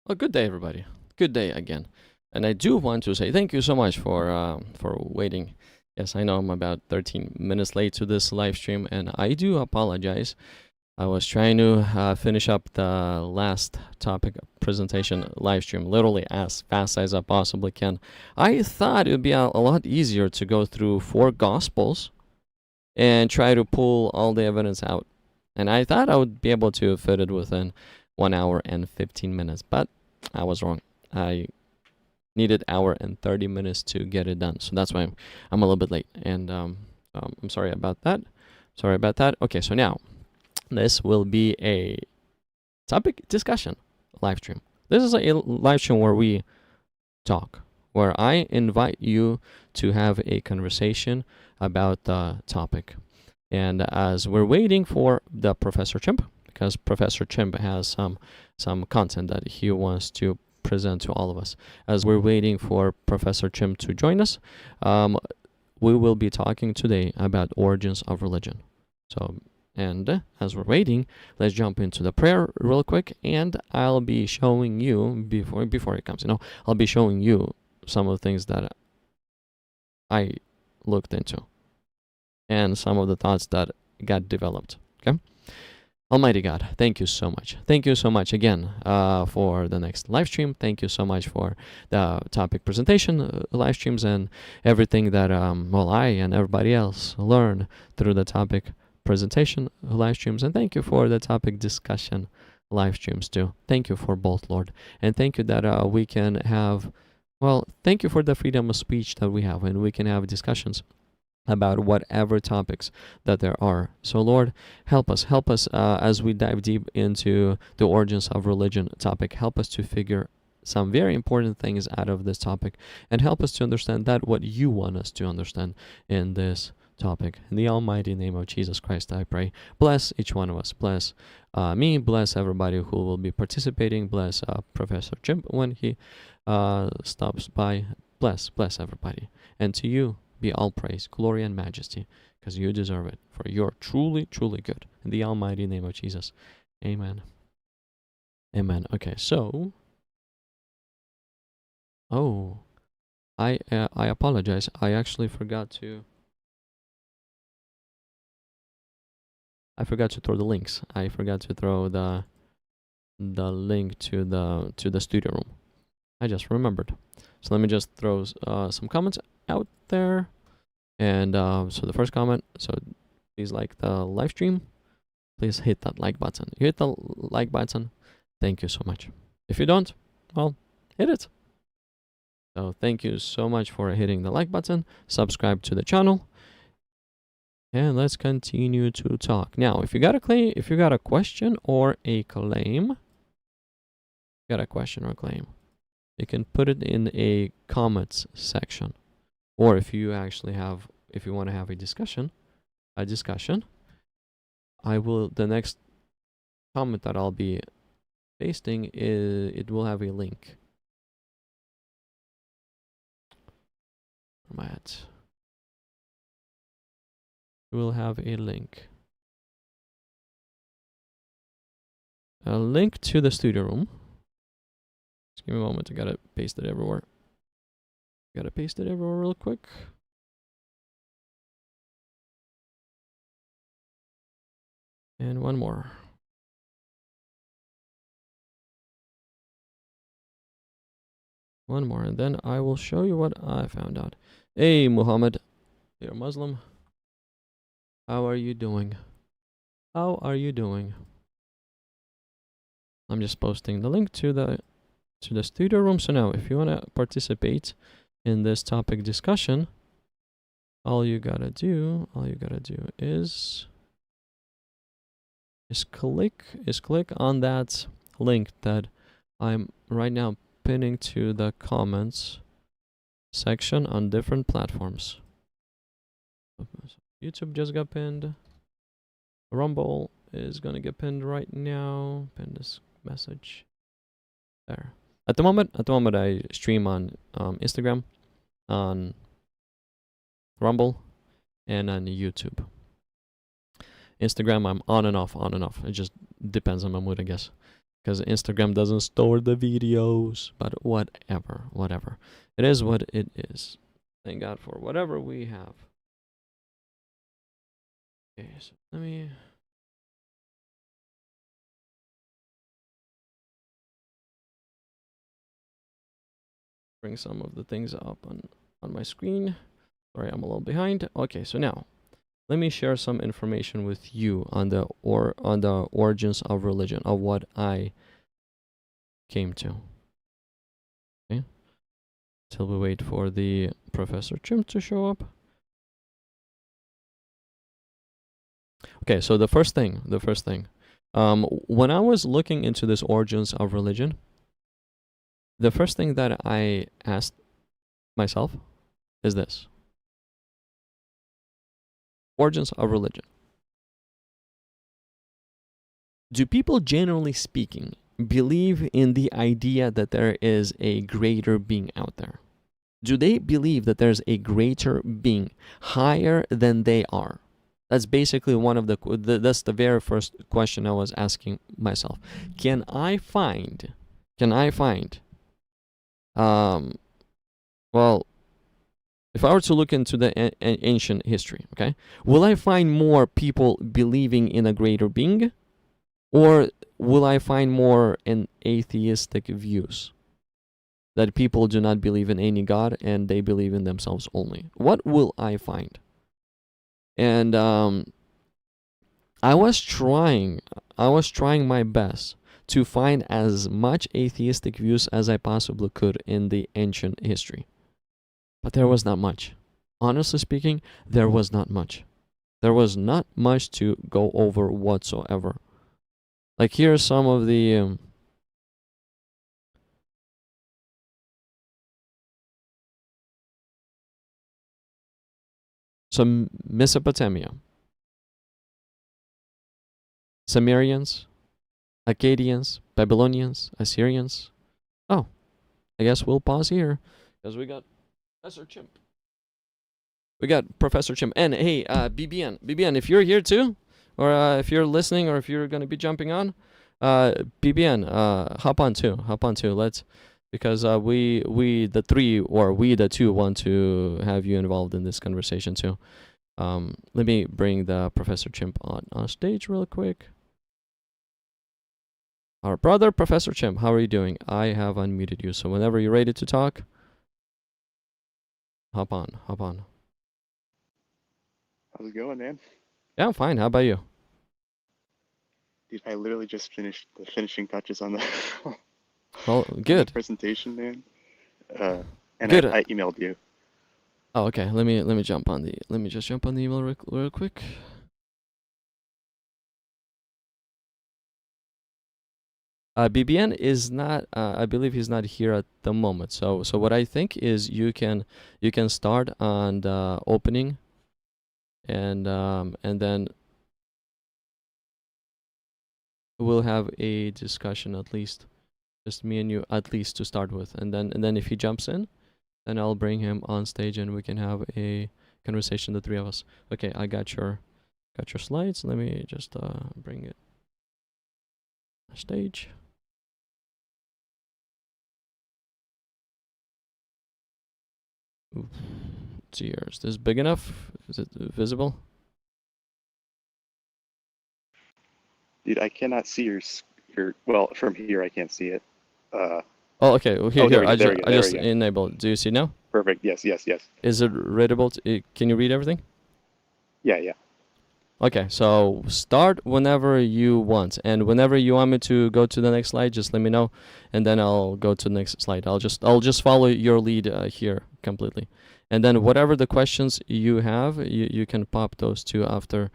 Well, good day, everybody. Good day again. And I do want to say thank you so much for waiting. Yes, I know I'm about 13 minutes late to this live stream, and I do apologize. I was trying to finish up the last topic presentation live stream literally as fast as I possibly can. I thought it would be a lot easier to go through four gospels and try to pull all the evidence out. And I thought I would be able to fit it within 1 hour and 15 minutes, but I was wrong. I needed hour and 30 minutes to get it done. So that's why I'm a little bit late. And I'm sorry about that. Sorry about that. Okay, so now this will be a topic discussion live stream. This is a live stream where we talk, where I invite you to have a conversation about the topic. And as we're waiting for the Professor Chimp, because Professor Chimp has some content that he wants to present to all of us. As we're waiting for Professor Chimp to join us, we will be talking today about origins of religion. So, and as we're waiting, let's jump into the prayer real quick, and I'll be showing you before it comes. I'll be showing you some of the things that I looked into and some of the thoughts that got developed. Okay. Almighty God, thank you so much. Thank you so much again for the next live stream. Thank you so much for the topic presentation live streams and everything that I and everybody else learn through the topic presentation live streams. And thank you for the topic discussion live streams too. Thank you for both, Lord. And thank you that we can have, thank you for the freedom of speech that we have, and we can have discussions about whatever topics that there are. So Lord, help us as we dive deep into the origins of religion topic. Help us to figure some very important things out of this topic, and help us to understand that what you want us to understand in this topic. In the almighty name of Jesus Christ, I pray. Bless each one of us. Bless me. Bless everybody who will be participating. Bless Professor Chimp when he stops by. Bless everybody. And to you be all praise, glory, and majesty, because you deserve it, for you're truly, truly good. In the almighty name of Jesus. Amen. Amen. Okay, so... Oh, I apologize. I actually forgot to... I forgot to throw the links. I forgot to throw the link to the studio room. I just remembered. So let me just throw some comments out there. And so the first comment, so please like the live stream. Please hit that like button. You hit the like button. Thank you so much. If you don't, well, hit it. So thank you so much for hitting the like button. Subscribe to the channel. And let's continue to talk. Now, if you got a question or a claim, you can put it in a comments section. Or if you want to have a discussion, the next comment that I'll be pasting it will have a link. Where am I at? It will have a link. A link to the studio room. Just give me a moment. I gotta paste it everywhere. Real quick. And one more. And then I will show you what I found out. Hey, Muhammad. You're Muslim. How are you doing? I'm just posting the link to the studio room. So now, if you want to participate in this topic discussion, all you gotta do is click on that link that I'm right now pinning to the comments section on different platforms. YouTube just got pinned. Rumble is gonna get pinned right now. Pin this message there. At the moment, I stream on Instagram, on Rumble, and on YouTube. Instagram, I'm on and off. It just depends on my mood, I guess. because Instagram doesn't store the videos. But whatever. It is what it is. Thank God for whatever we have. Okay, so let me. Bring some of the things up on my screen. Sorry, I'm a little behind. Okay, so now let me share some information with you on the origins of religion, of what I came to. Okay, till we wait for the Professor Chimp to show up. Okay, so the first thing, when I was looking into this origins of religion, the first thing that I asked myself is this: origins of religion. Do people, generally speaking, believe in the idea that there is a greater being out there? Do they believe that there's a greater being higher than they are? That's basically one of that's the very first question I was asking myself. Can I find, well, if I were to look into the ancient history, okay, will I find more people believing in a greater being? Or will I find more in atheistic views? That people do not believe in any God and they believe in themselves only. What will I find? And I was trying my best to find as much atheistic views as I possibly could in the ancient history. But there was not much. Honestly speaking, there was not much. There was not much to go over whatsoever. Like, here are some of the some Mesopotamia, Sumerians, Akkadians, Babylonians, Assyrians. Oh, I guess we'll pause here because we got Professor Chimp. And hey, BBN, if you're here too, or if you're listening, or if you're gonna be jumping on, BBN, hop on too. Let's, because we the two want to have you involved in this conversation too. Let me bring the Professor Chimp on stage real quick. Our brother, Professor Chimp, how are you doing? I have unmuted you, so whenever you're ready to talk, hop on. How's it going, man? Yeah, I'm fine. How about you? Dude, I literally just finished the finishing touches on the Well, good. presentation, man. And Good. I emailed you. Oh, okay. Let me just jump on the email real quick. BBN is not. I believe he's not here at the moment. So what I think is you can start on the opening, and then we'll have a discussion, at least just me and you, at least to start with, and then if he jumps in, then I'll bring him on stage and we can have a conversation, the three of us. Okay, I got your slides. Let me just bring it on stage. Oof. Let's see here. Is this big enough? Is it visible? Dude, I cannot see your well, from here I can't see it. Oh, okay. Well, here. I just enabled. Do you see now? Perfect. Yes. Is it readable? Can you read everything? Yeah. Okay, so start whenever you want, and whenever you want me to go to the next slide, just let me know, and then I'll go to the next slide. I'll just follow your lead here completely, and then whatever the questions you have, you can pop those to after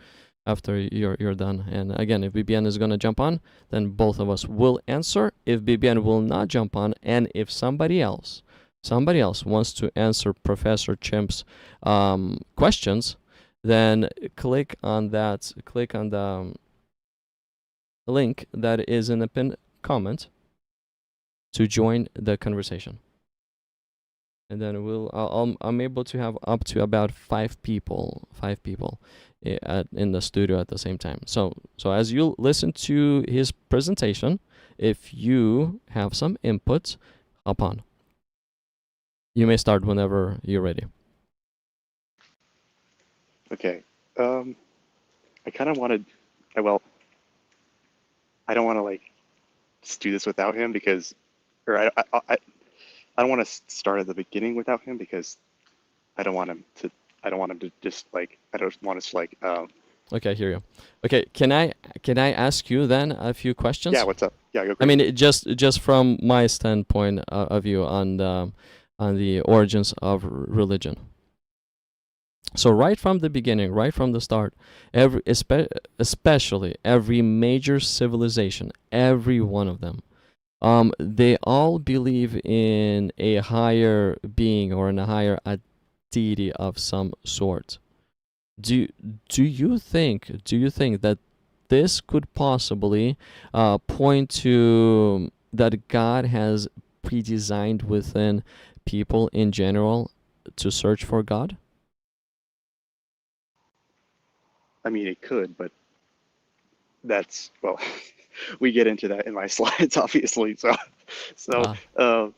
you're done. And again, if BBN is gonna jump on, then both of us will answer. If BBN will not jump on, and if somebody else wants to answer Professor Chimp's questions, then click on the link that is in the pinned comment to join the conversation. And then I'm able to have up to about five people in the studio at the same time. So as you listen to his presentation, if you have some input, hop on. You may start whenever you're ready. Okay. I kind of wanted, well, I don't want to like just do this without him because, or I don't want to start at the beginning without him because I don't want him to, I don't want him to just like, I don't want us to like, Okay, I hear you. Okay, can I ask you then a few yeah, questions? what's up? Yeah, go I great. mean, just from my standpoint of view on the origins of religion. So right from the beginning, right from the start, especially every major civilization, every one of them, they all believe in a higher being or in a deity of some sort. Do do you think that this could possibly point to that God has pre-designed within people in general to search for God? I mean, it could, but that's, well, we get into that in my slides, obviously. So, Ah, uh,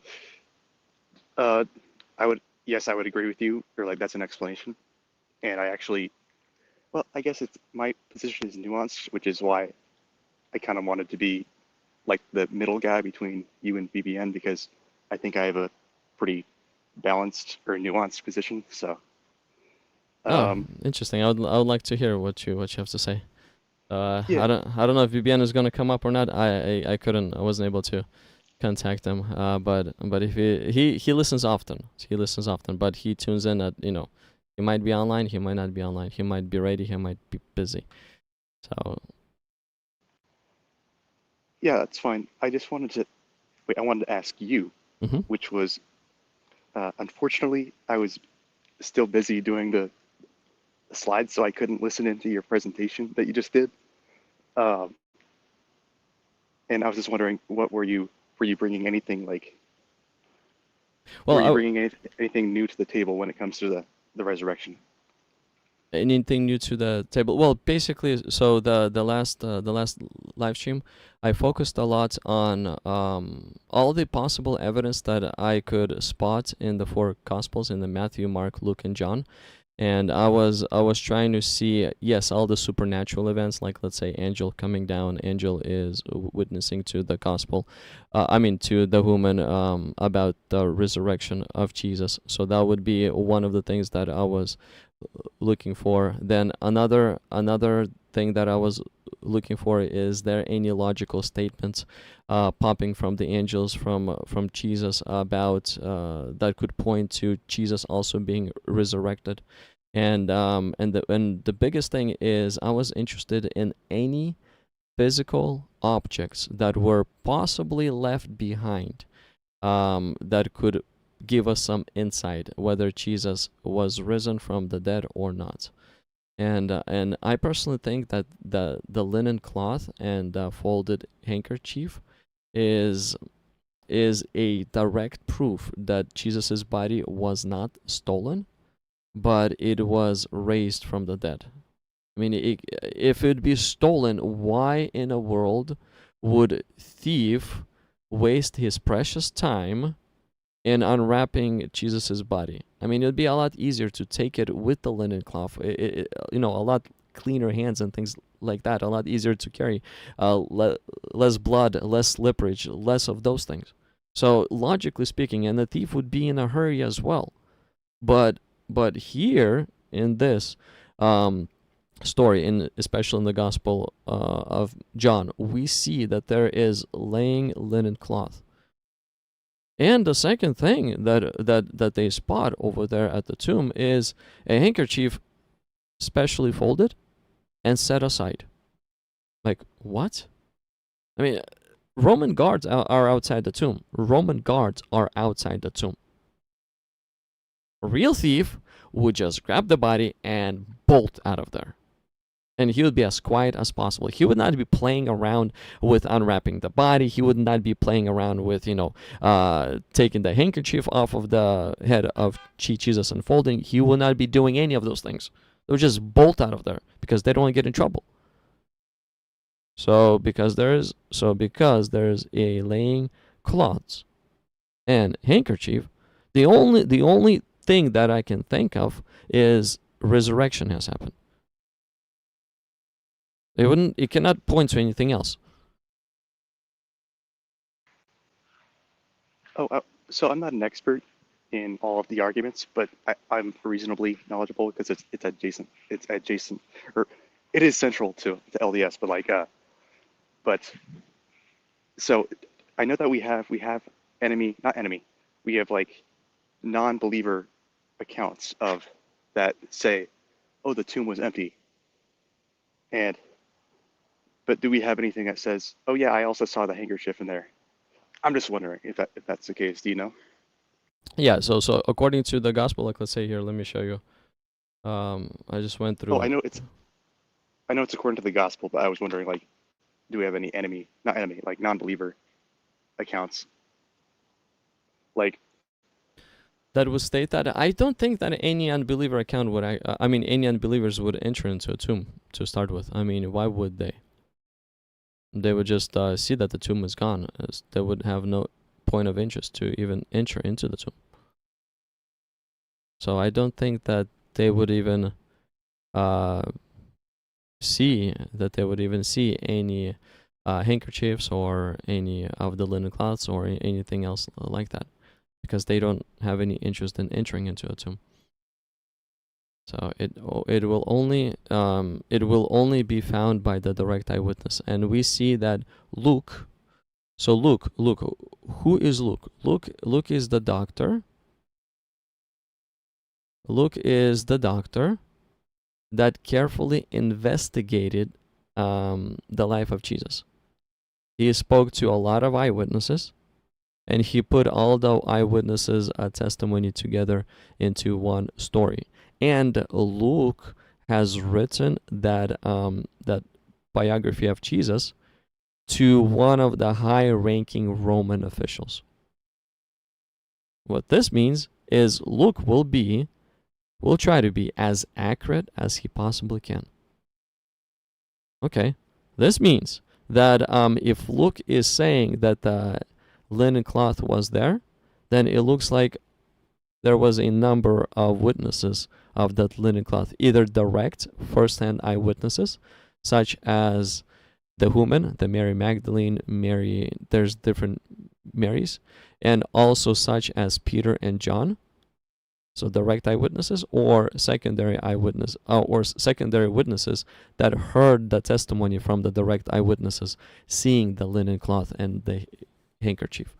uh, I would, yes, I would agree with you, or like that's an explanation. And I actually, well, I guess it's my position is nuanced, which is why I kind of wanted to be like the middle guy between you and BBN because I think I have a pretty balanced or nuanced position. So, oh, um, interesting. I would like to hear what you have to say. yeah, I don't know if VBN is gonna come up or not. I wasn't able to contact him. But if he listens often. He listens often, but he tunes in at he might be online, he might not be online, he might be ready, he might be busy. So yeah, that's fine. I just wanted to, wait, I wanted to ask you, mhm. which was, unfortunately, I was still busy doing the slides, so I couldn't listen into your presentation that you just did. Um, and I was just wondering, what were you bringing anything like, Well, were you bringing anything new to the table when it comes to the resurrection? anything new to the table? Well, basically, so the last live stream, I focused a lot on all the possible evidence that I could spot in the four gospels, in the Matthew, Mark, Luke, and John. And I was trying to see, yes, all the supernatural events, like let's say angel coming down, angel is witnessing to the gospel, I mean to the woman, about the resurrection of Jesus. So that would be one of the things that I was looking for. Then another thing that I was looking for, is there any logical statements popping from the angels, from Jesus, about that could point to Jesus also being resurrected. And the biggest thing is, I was interested in any physical objects that were possibly left behind, that could give us some insight whether Jesus was risen from the dead or not. And I personally think that the linen cloth and the folded handkerchief is is a direct proof that Jesus's body was not stolen, but it was raised from the dead. I mean, if it'd be stolen, why in a world would thief waste his precious time in unwrapping Jesus's body? I mean, it'd be a lot easier to take it with the linen cloth. A lot cleaner hands and things like that. A lot easier to carry. Less blood, less slippage, less of those things. So logically speaking, and the thief would be in a hurry as well. But here in this story, especially in the Gospel of John, we see that there is laying linen cloth. And the second thing that they spot over there at the tomb is a handkerchief specially folded and set aside. Like, what? I mean, Roman guards are outside the tomb. Roman guards are outside the tomb. A real thief would just grab the body and bolt out of there. And he would be as quiet as possible. He would not be playing around with unwrapping the body. He would not be playing around with, taking the handkerchief off of the head of Jesus and folding. He would not be doing any of those things. They would just bolt out of there because they don't want to get in trouble. Because there's a laying cloths and handkerchief, the only thing that I can think of is resurrection has happened. It cannot point to anything else. Oh, so I'm not an expert in all of the arguments, but I'm reasonably knowledgeable because it's adjacent. It's adjacent, or it is central to LDS. But but so I know that we have enemy, not enemy. We have like non-believer accounts of that say, oh, the tomb was empty, and but do we have anything that says, oh yeah, I also saw the handkerchief in there? I'm just wondering if that's the case. Do you know? Yeah. So according to the gospel, like let's say here, let me show you. I just went Oh, through. I know it's according to the gospel, but I was wondering like, do we have any enemy, not enemy, like non-believer accounts? Like, That would state that I don't think that any unbeliever account would I mean any unbelievers would enter into a tomb to start with. I mean, why would they? They would just see that the tomb is gone. They would have no point of interest to even enter into the tomb. So I don't think that they would even uh, see any handkerchiefs or any of the linen cloths or anything else like that, because they don't have any interest in entering into a tomb. So it will only be found by the direct eyewitness, and we see that Luke. So Luke, who is Luke? Luke is the doctor. Luke is the doctor that carefully investigated the life of Jesus. He spoke to a lot of eyewitnesses, and he put all the eyewitnesses' testimony together into one story. And Luke has written that biography of Jesus to one of the high-ranking Roman officials. What this means is Luke will try to be as accurate as he possibly can. Okay, this means that if Luke is saying that the linen cloth was there, then it looks like there was a number of witnesses of that linen cloth, either direct first-hand eyewitnesses, such as the woman, the Mary Magdalene, Mary, there's different Marys, and also such as Peter and John. So direct eyewitnesses or secondary witnesses that heard the testimony from the direct eyewitnesses, seeing the linen cloth and the handkerchief.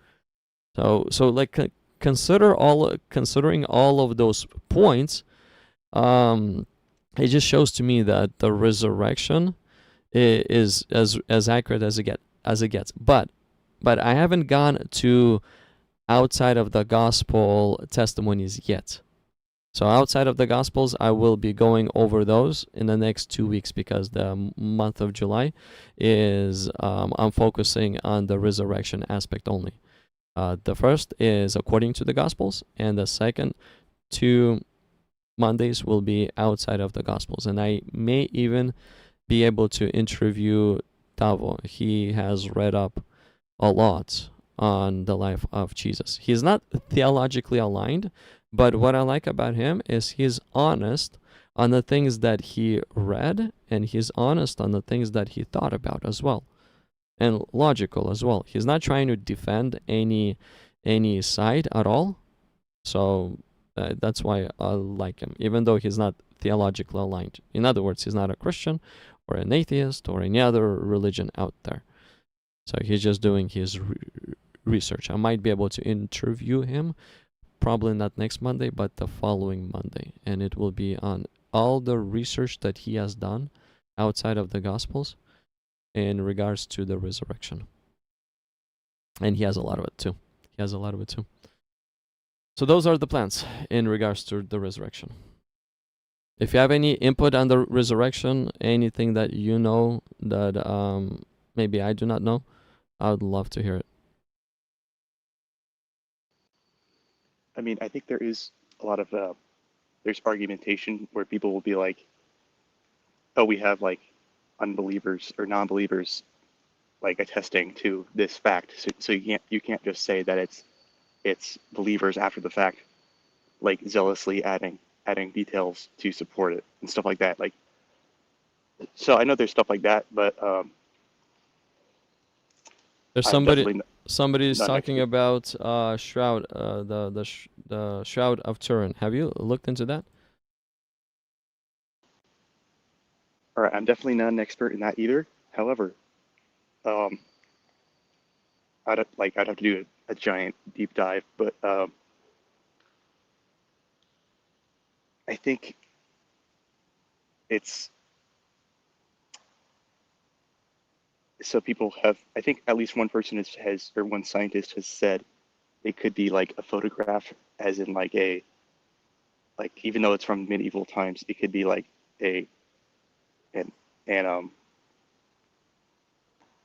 So like considering all of those points, it just shows to me that the resurrection is as accurate as it gets. But I haven't gone to outside of the gospel testimonies yet. So outside of the gospels, I will be going over those in the next 2 weeks, because the month of July is I'm focusing on the resurrection aspect only. The first is according to the gospels, and the second 2 Mondays will be outside of the gospels, and I may even be able to interview Tavo. He has read up a lot on the life of Jesus. He's not theologically aligned, but what I like about him is he's honest on the things that he read, and he's honest on the things that he thought about as well, and logical as well. He's not trying to defend any side at all. So that's why I like him, even though he's not theologically aligned. In other words, he's not a Christian or an atheist or any other religion out there. So he's just doing his research. I might be able to interview him, probably not next Monday, but the following Monday. And it will be on all the research that he has done outside of the Gospels in regards to the resurrection. And he has a lot of it too. So those are the plans in regards to the resurrection. If you have any input on the resurrection, anything that you know that maybe I do not know, I would love to hear it. I mean, I think there is a lot of there's argumentation where people will be like, oh, we have like unbelievers or non-believers like attesting to this fact. So you can't just say that it's believers after the fact, like zealously adding details to support it and stuff like that. Like, so I know there's stuff like that, but There's I'm somebody definitely somebody's not an talking expert. about shroud, the shroud of Turin. Have you looked into that? All right, I'm definitely not an expert in that either. However, um, I'd have to do a giant deep dive, but I think it's so people have. I think at least one person has or one scientist has said it could be like a photograph, as in like a like even though it's from medieval times, it could be like a and and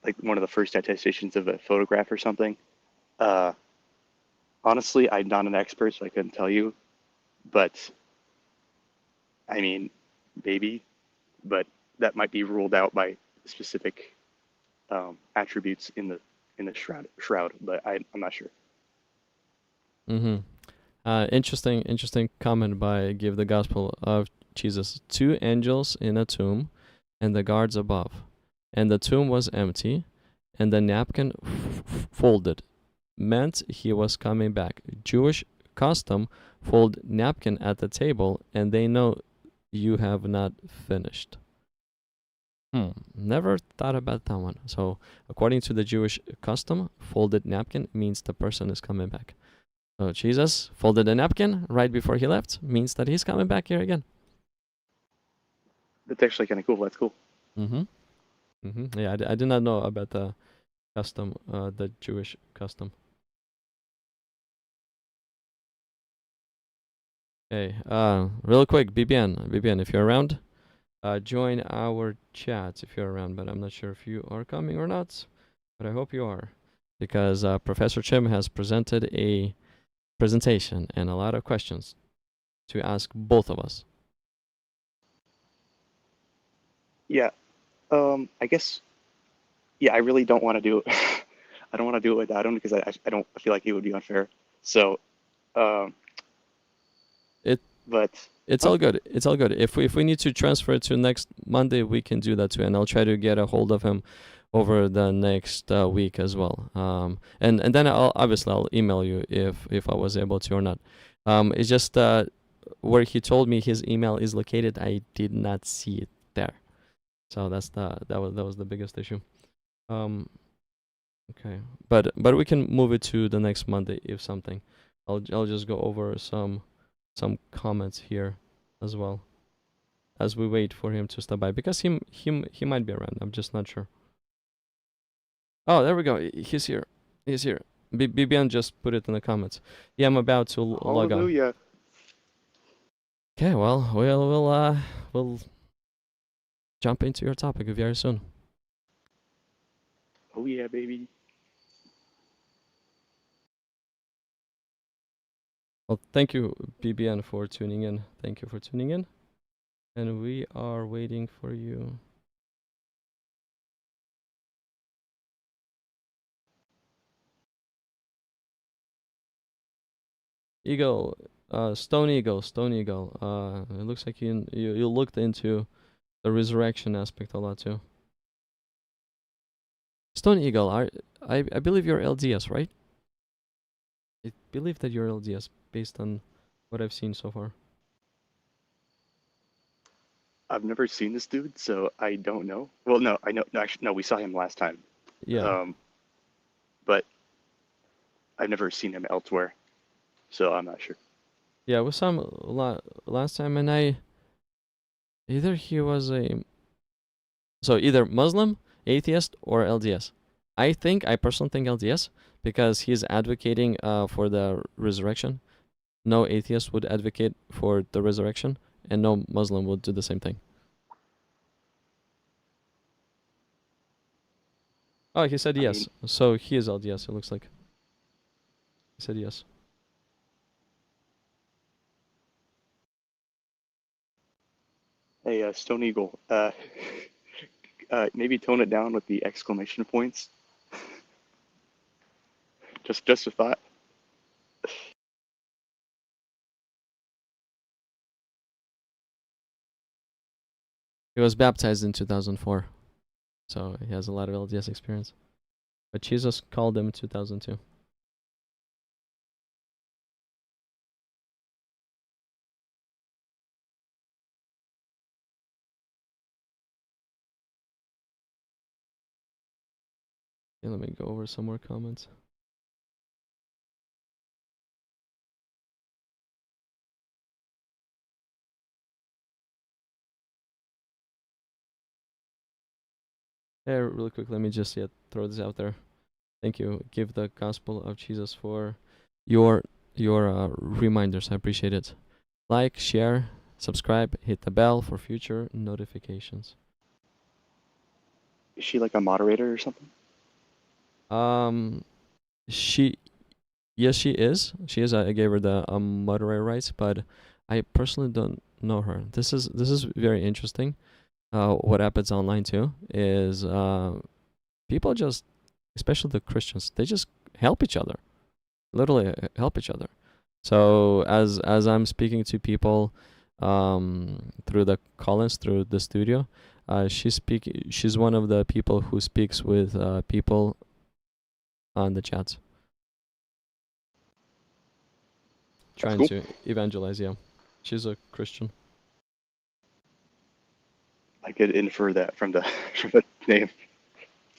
like one of the first attestations of a photograph or something. Uh, Honestly, I'm not an expert, so I couldn't tell you. But I mean, maybe, but that might be ruled out by specific attributes in the shroud. But I'm not sure. Mm-hmm. Interesting comment by Give the Gospel of Jesus. Two angels in a tomb, and the guards above, and the tomb was empty, and the napkin folded, meant he was coming back. Jewish custom: fold napkin at the table, and they know you have not finished. Never thought about that one. So, according to the Jewish custom, folded napkin means the person is coming back. So Jesus folded a napkin right before he left, means that he's coming back here again. That's actually kind of cool. That's cool. Mm-hmm. Mm-hmm. Yeah, I did not know about the custom, the Jewish custom. Okay, real quick, BBN, if you're around, join our chat if you're around, but I'm not sure if you are coming or not, but I hope you are, because Professor Chim has presented a presentation and a lot of questions to ask both of us. Yeah. I guess. Yeah. I really don't want to do it. I don't want to do it without him because I don't I feel like it would be unfair. So, um, It but It's huh? all good. It's all good. If we need to transfer it to next Monday, we can do that too, and I'll try to get a hold of him over the next week as well. And then I'll email you if I was able to or not. It's just where he told me his email is located, I did not see it there. So that was the biggest issue. Um, okay, but we can move it to the next Monday if something. I'll just go over some comments here as well as we wait for him to stop by, because he might be around. I'm just not sure. Oh, there we go. He's here. He's here. BBN just put it in the comments. Yeah, I'm about to log on. Hallelujah. Okay, well, we'll jump into your topic very soon. Oh yeah, baby. Well, thank you, BBN, for tuning in. Thank you for tuning in, and we are waiting for you. Eagle, Stone Eagle, Stone Eagle. It looks like you looked into the resurrection aspect a lot too. Stone Eagle, I believe you're LDS, right? I believe that you're LDS based on what I've seen so far. I've never seen this dude, so I don't know. Well, no, I know. No, actually, no, we saw him last time. Yeah, Um, but I've never seen him elsewhere, so I'm not sure. yeah, we saw him last time, and I either he was either Muslim, atheist, or LDS. I personally think LDS because he's advocating for the resurrection. No atheist would advocate for the resurrection, and no Muslim would do the same thing. Oh, he said I mean, yes. So he is LDS, it looks like. He said yes. hey, Stone Eagle. maybe tone it down with the exclamation points. Just a thought. He was baptized in 2004, so he has a lot of LDS experience. But Jesus called him in 2002. Okay, let me go over some more comments. Yeah, really quick, let me just throw this out there. Thank you. Give the gospel of Jesus for your reminders. I appreciate it. Like, share, subscribe, hit the bell for future notifications. Is she like a moderator or something? She, yes, she is. She is. I gave her the moderator rights, but I personally don't know her. This is very interesting. What happens online too is people just, especially the Christians, they just help each other, literally help each other. So as I'm speaking to people through the call-ins through the studio, she's one of the people who speaks with people on the chats, That's trying cool. to evangelize. Yeah, she's a Christian. I could infer that from the from the name.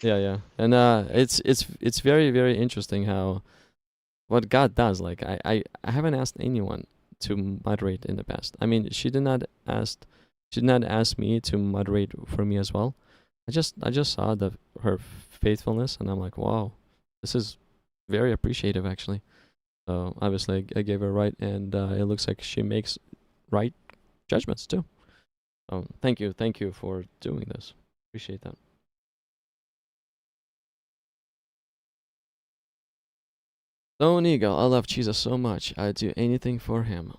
Yeah, and it's very very interesting how what God does. Like I haven't asked anyone to moderate in the past. I mean, she did not ask me to moderate for me as well. I just saw her faithfulness, and I'm like, wow, this is very appreciative actually. So obviously I gave her right, and it looks like she makes right judgments too. Thank you for doing this. Appreciate that. Stone Eagle, I love Jesus so much. I'd do anything for him.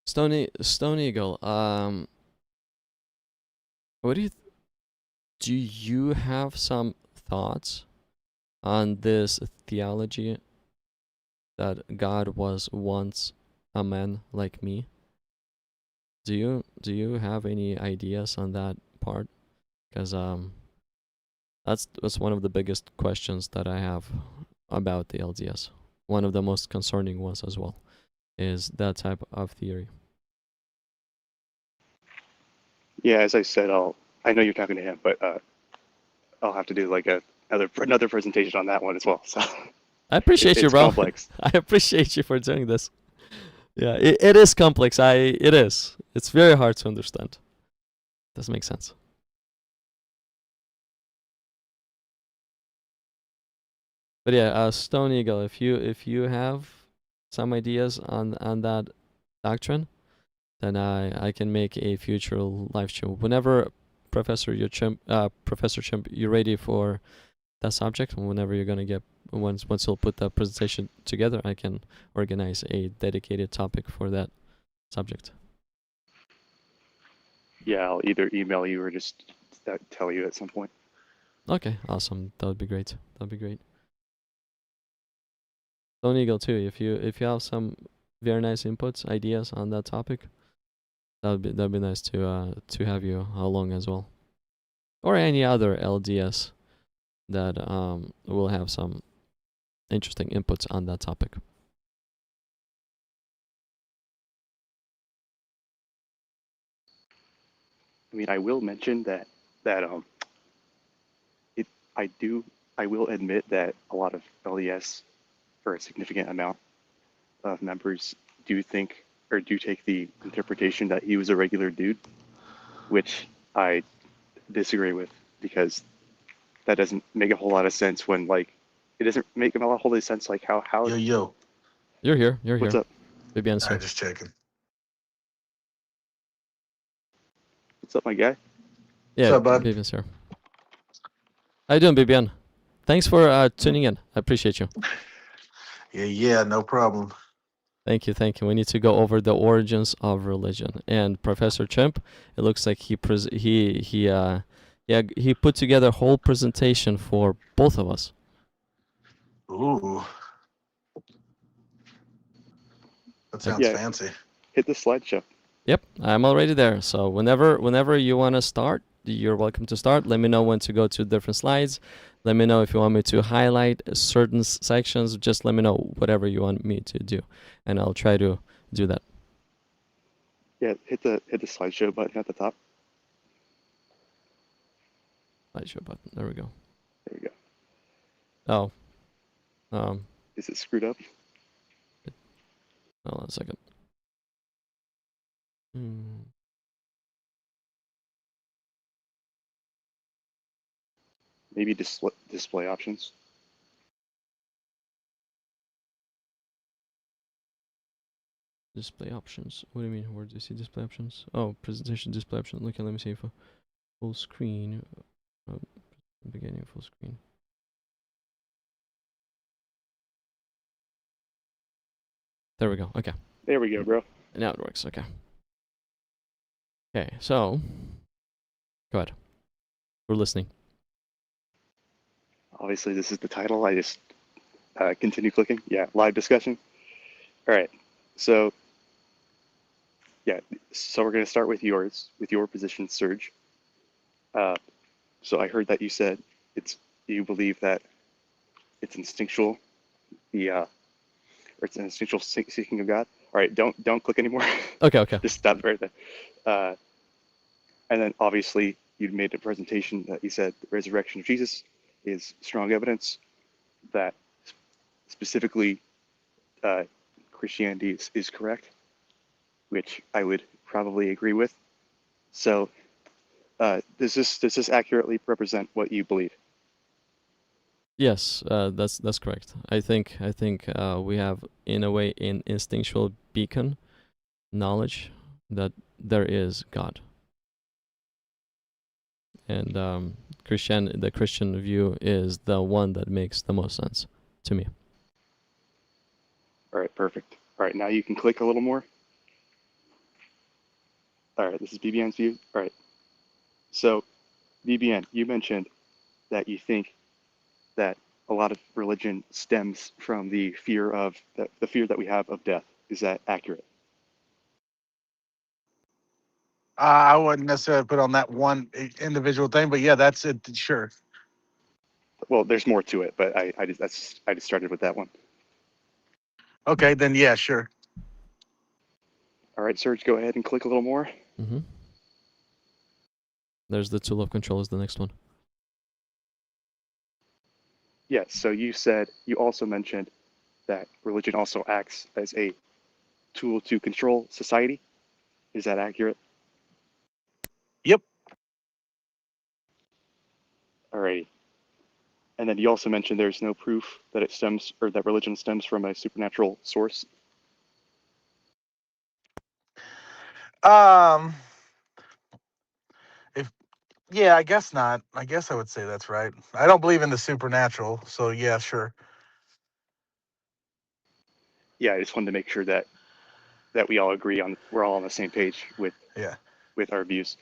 Stone Eagle, what do you have some thoughts on this theology that God was once a man like me? Do you have any ideas on that part? Because that's one of the biggest questions that I have about the LDS. One of the most concerning ones as well is that type of theory. Yeah, as I said, I know you're talking to him, but I'll have to do like another presentation on that one as well. So I appreciate you, it's bro. complex. I appreciate you for doing this. Yeah, it is complex. It is. It's very hard to understand. Doesn't make sense. But yeah, Stone Eagle, if you have some ideas on that doctrine, then I can make a future live show whenever Professor Chimp, you're ready for that subject. Whenever you're gonna get once you'll put the presentation together, I can organize a dedicated topic for that subject. Yeah, I'll either email you or just tell you at some point. Okay, awesome. That would be great. That'd be great. Stone Eagle too. If you have some very nice inputs, ideas on that topic, that'd be nice to have you along as well, or any other LDS that will have some interesting inputs on that topic. I mean, I will mention that it I will admit that a lot of LDS, or a significant amount of members, do think or do take the interpretation that he was a regular dude, which I disagree with because that doesn't make a whole lot of sense when like it doesn't make a whole lot of sense like how Yo, You're here. You're what's here. up Baby I answer. just checking. what's up my guy. What's Yeah, up, bud? Baby answer. How you doing, Bibian? Thanks for tuning in. I appreciate you. Yeah, no problem. Thank you, thank you. We need to go over the origins of religion. And Professor Chimp, it looks like he put together a whole presentation for both of us. Ooh, that sounds Yeah. fancy. Hit the slideshow. Yep, I'm already there. So whenever you want to start, you're welcome to start. Let me know when to go to different slides. Let me know if you want me to highlight certain sections. Just let me know whatever you want me to do, and I'll try to do that. Yeah, hit the slideshow button at the top. Slideshow button. There we go. There you go. Oh, Is it screwed up? hold on a second. Maybe display options. Display options. What do you mean? Where do you see display options? Oh, presentation display option. Okay, let me see if full screen. Beginning full screen. There we go. Okay. There we go, bro. Now it works. Okay. Okay, so go ahead. We're listening. Obviously, this is the title. I just continue clicking. Yeah, live discussion. All right. So, yeah. So we're going to start with yours, with your position, Serge. So I heard that you said you believe that it's instinctual, or it's an instinctual seeking of God. All right. Don't click anymore. Okay. Just stop right there. And then obviously you made a presentation that you said the resurrection of Jesus is strong evidence that specifically Christianity is correct, which I would probably agree with. So does this accurately represent what you believe? Yes, that's correct. I think we have in a way an instinctual beacon knowledge that there is God. And the Christian view is the one that makes the most sense to me. All right, perfect. All right, now you can click a little more. All right, this is BBN's view. All right. So, BBN, you mentioned that you think that a lot of religion stems from the fear that we have of death. Is that accurate? I wouldn't necessarily put on that one individual thing, but yeah, that's it. Sure. Well, there's more to it, but I just started with that one. Okay, then yeah, sure. All right, Serge, go ahead and click a little more. Mm-hmm. There's the tool of control is the next one. Yes, so you also mentioned that religion also acts as a tool to control society. Is that accurate? Yep. All right. And then you also mentioned there's no proof that it stems or that religion stems from a supernatural source. Um. If Yeah, I guess not. I guess I would say that's right. I don't believe in the supernatural, so yeah, sure. Yeah, I just wanted to make sure that we all agree on we're all on the same page with Yeah. our views.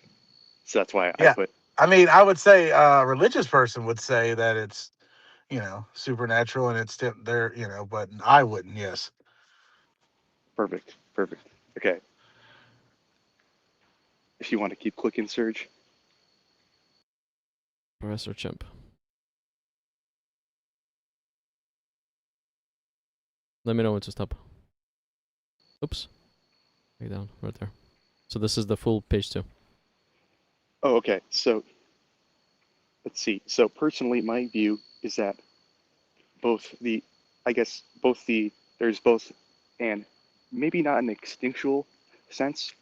So that's why I Yeah. put I mean, I would say a religious person would say that it's, supernatural and it's there, but I wouldn't. Yes. perfect. Okay. If you want to keep clicking, Serge. Professor Chimp. Let me know when to stop. Oops. Back down, right there. So this is the full page 2. Oh, okay. So let's see. So personally, my view is that both the, I guess both the, there's both, and maybe not an instinctual sense,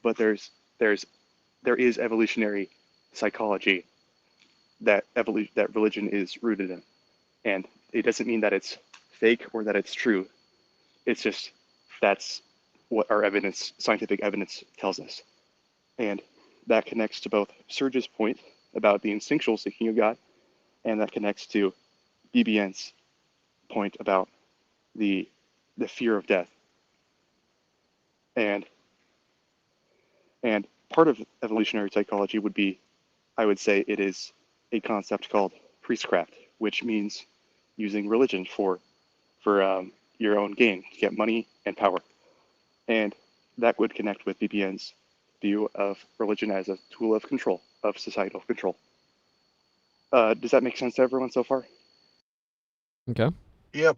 but there is evolutionary psychology that religion is rooted in, and it doesn't mean that it's fake or that it's true. It's just that's what our scientific evidence tells us, and that connects to both Serge's point about the instinctual seeking of God, and that connects to BBN's point about the fear of death. And and part of evolutionary psychology would be, I would say, it is a concept called priestcraft, which means using religion for your own gain to get money and power. And that would connect with BBN's view of religion as a tool of control, of societal control. Does that make sense to everyone so far? Okay. Yep.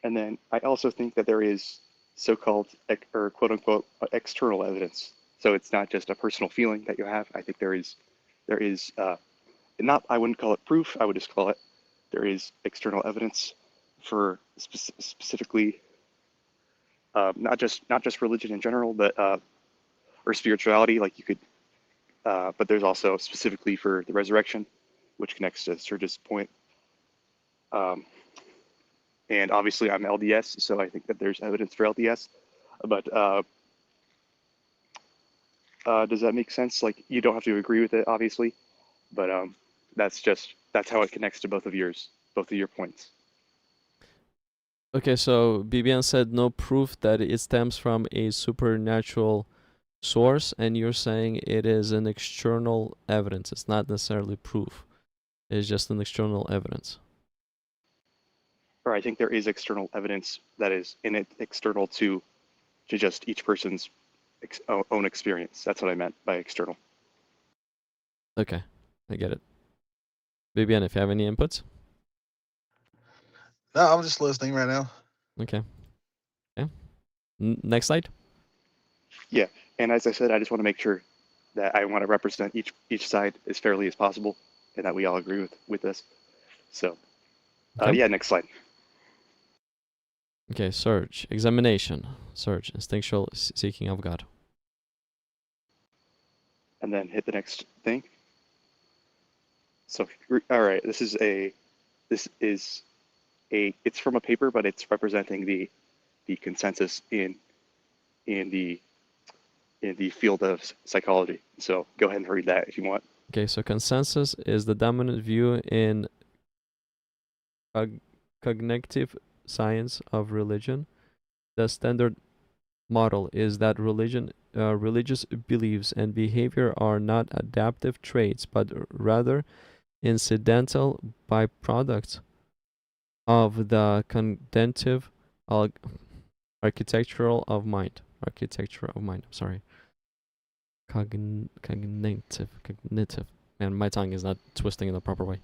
And then I also think that there is so-called or quote unquote external evidence. So it's not just a personal feeling that you have. I think there is not, I wouldn't call it proof. I would just call it, there is external evidence for specifically not just religion in general, but or spirituality. Like you could, but there's also specifically for the resurrection, which connects to Serge's point. Um, and obviously, I'm LDS, so I think that there's evidence for LDS. But does that make sense? Like you don't have to agree with it, obviously, but that's how it connects to both of your points. Okay, so BBN said no proof that it stems from a supernatural source, and you're saying it is an external evidence. It's not necessarily proof. It's just an external evidence. Or I think there is external evidence that is in it external to just each person's own experience. That's what I meant by external. Okay, I get it. BBN, if you have any inputs? No, I'm just listening right now. Okay. Yeah. Next slide. Yeah, and as I said, I just want to make sure that I want to represent each side as fairly as possible, and that we all agree with this. So, Okay. yeah, next slide. Okay, search. Examination. Search. Instinctual seeking of God. And then hit the next thing. So, all right, this is a, it's from a paper, but it's representing the consensus in the field of psychology. So go ahead and read that if you want. Okay, so consensus is the dominant view in cognitive science of religion. The standard model is that religious beliefs and behavior are not adaptive traits, but rather incidental byproducts of the cognitive architectural of mind. Architecture of mind. I'm sorry. Cognitive. Man, my tongue is not twisting in the proper way.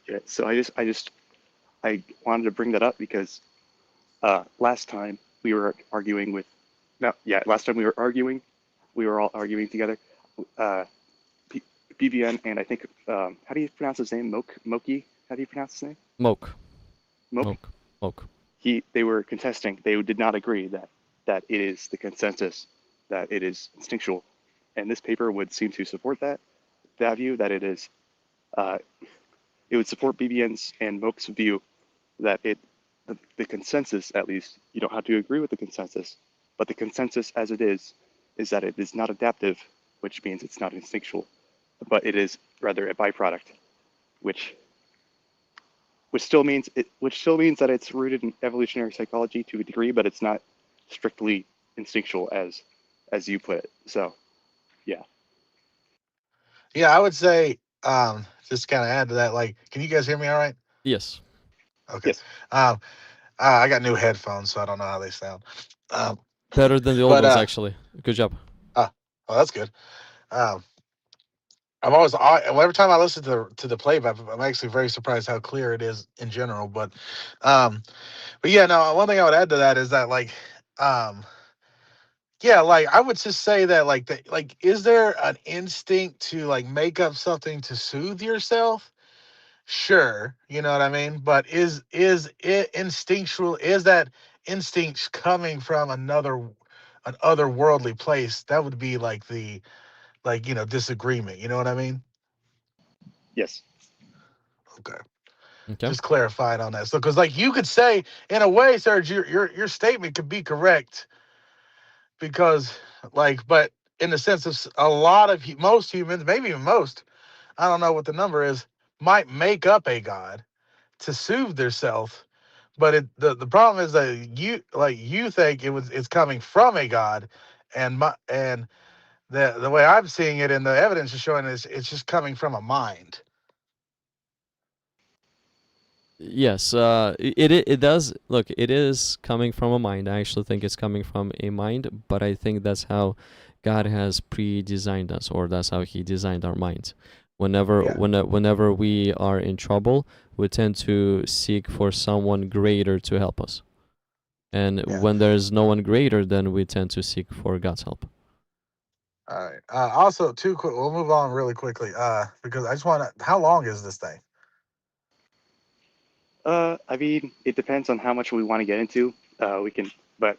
Yeah, so I wanted to bring that up because last time we were arguing with, no, yeah, last time we were all arguing together. BBN and I think, how do you pronounce his name? Moki? How do you pronounce his name? Moke. Moke. They were contesting. They did not agree that it is the consensus that it is instinctual, and this paper would seem to support that view, that it is. It would support BBN's and Moke's view that the consensus, at least, you don't have to agree with the consensus, but the consensus as it is that it is not adaptive, which means it's not instinctual, but it is rather a byproduct, which still means that it's rooted in evolutionary psychology to a degree, but it's not strictly instinctual as you put it. So, yeah. Yeah, I would say, just kind of add to that. Like, can you guys hear me all right? Yes. Okay. Yes. I got new headphones, so I don't know how they sound. Better than the old But ones, actually. Good job. oh, that's good. Um, every time I listen to the playback, I'm actually very surprised how clear it is in general. But yeah, no. One thing I would add to that is that um, yeah, like I would just say that is there an instinct to like make up something to soothe yourself? Sure, you know what I mean. But is it instinctual? Is that instinct coming from an otherworldly place? That would be like the disagreement. You know what I mean? Yes. Okay. Okay. Just clarifying on that. So, because like you could say, in a way, Serge, your statement could be correct because, but in the sense of a lot of most humans, maybe even most, I don't know what the number is, might make up a god to soothe their self, but the problem is that you think it's coming from a God, and the way I'm seeing it and the evidence is showing is it's just coming from a mind. Yes, it does. Look, it is coming from a mind. I actually think it's coming from a mind, but I think that's how God has pre-designed us, or that's how He designed our minds. Yeah, Whenever we are in trouble, we tend to seek for someone greater to help us, and yeah. when there's no one greater, then we tend to seek for God's help. All right. Also, too quick. We'll move on really quickly. Because I just want to. How long is this thing? I mean, it depends on how much we want to get into. We can, but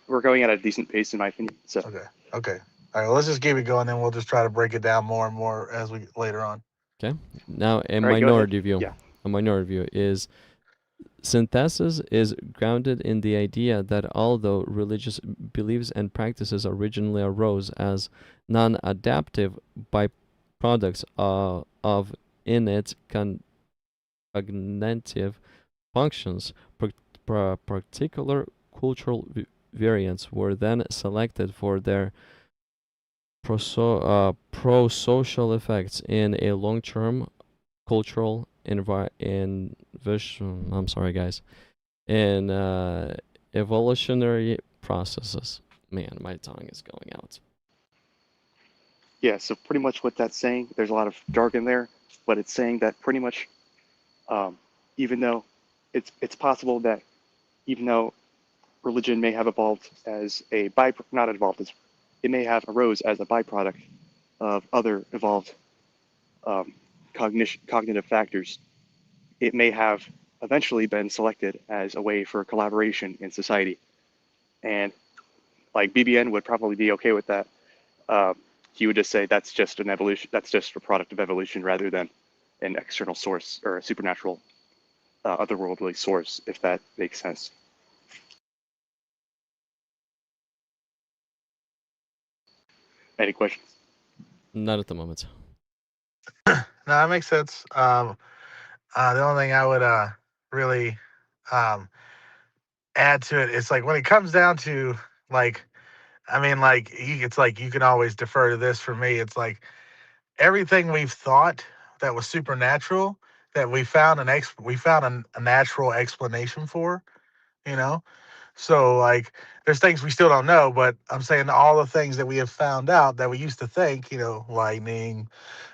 we're going at a decent pace, in my opinion. So, Okay. Okay. All right. Well, let's just keep it going. Then we'll just try to break it down more and more as we later on. Okay. Now, all right, go ahead. Yeah. a minority view is synthesis is grounded in the idea that although religious beliefs and practices originally arose as non-adaptive byproducts of innate cognitive functions, particular cultural variants were then selected for their pro-social effects in a long-term cultural I'm sorry, guys, in evolutionary processes. Man, my tongue is going out. Yeah. So pretty much what that's saying. There's a lot of jargon there, but it's saying that pretty much, um, even though it's possible that even though religion may have evolved as a by not evolved as it may have arose as a byproduct of other evolved cognitive factors. It may have eventually been selected as a way for collaboration in society, and like BBN would probably be okay with that. Uh, he would just say that's just an evolution. That's just a product of evolution rather than an external source or a supernatural, otherworldly source, if that makes sense. Any questions? Not at the moment. No, that makes sense. The only thing I would really um add to it is like when it comes down to like, I mean, like it's like you can always defer to this. For me, it's like everything we've thought that was supernatural that we found a natural explanation for. You know, so like there's things we still don't know, but I'm saying all the things that we have found out that we used to think, lightning,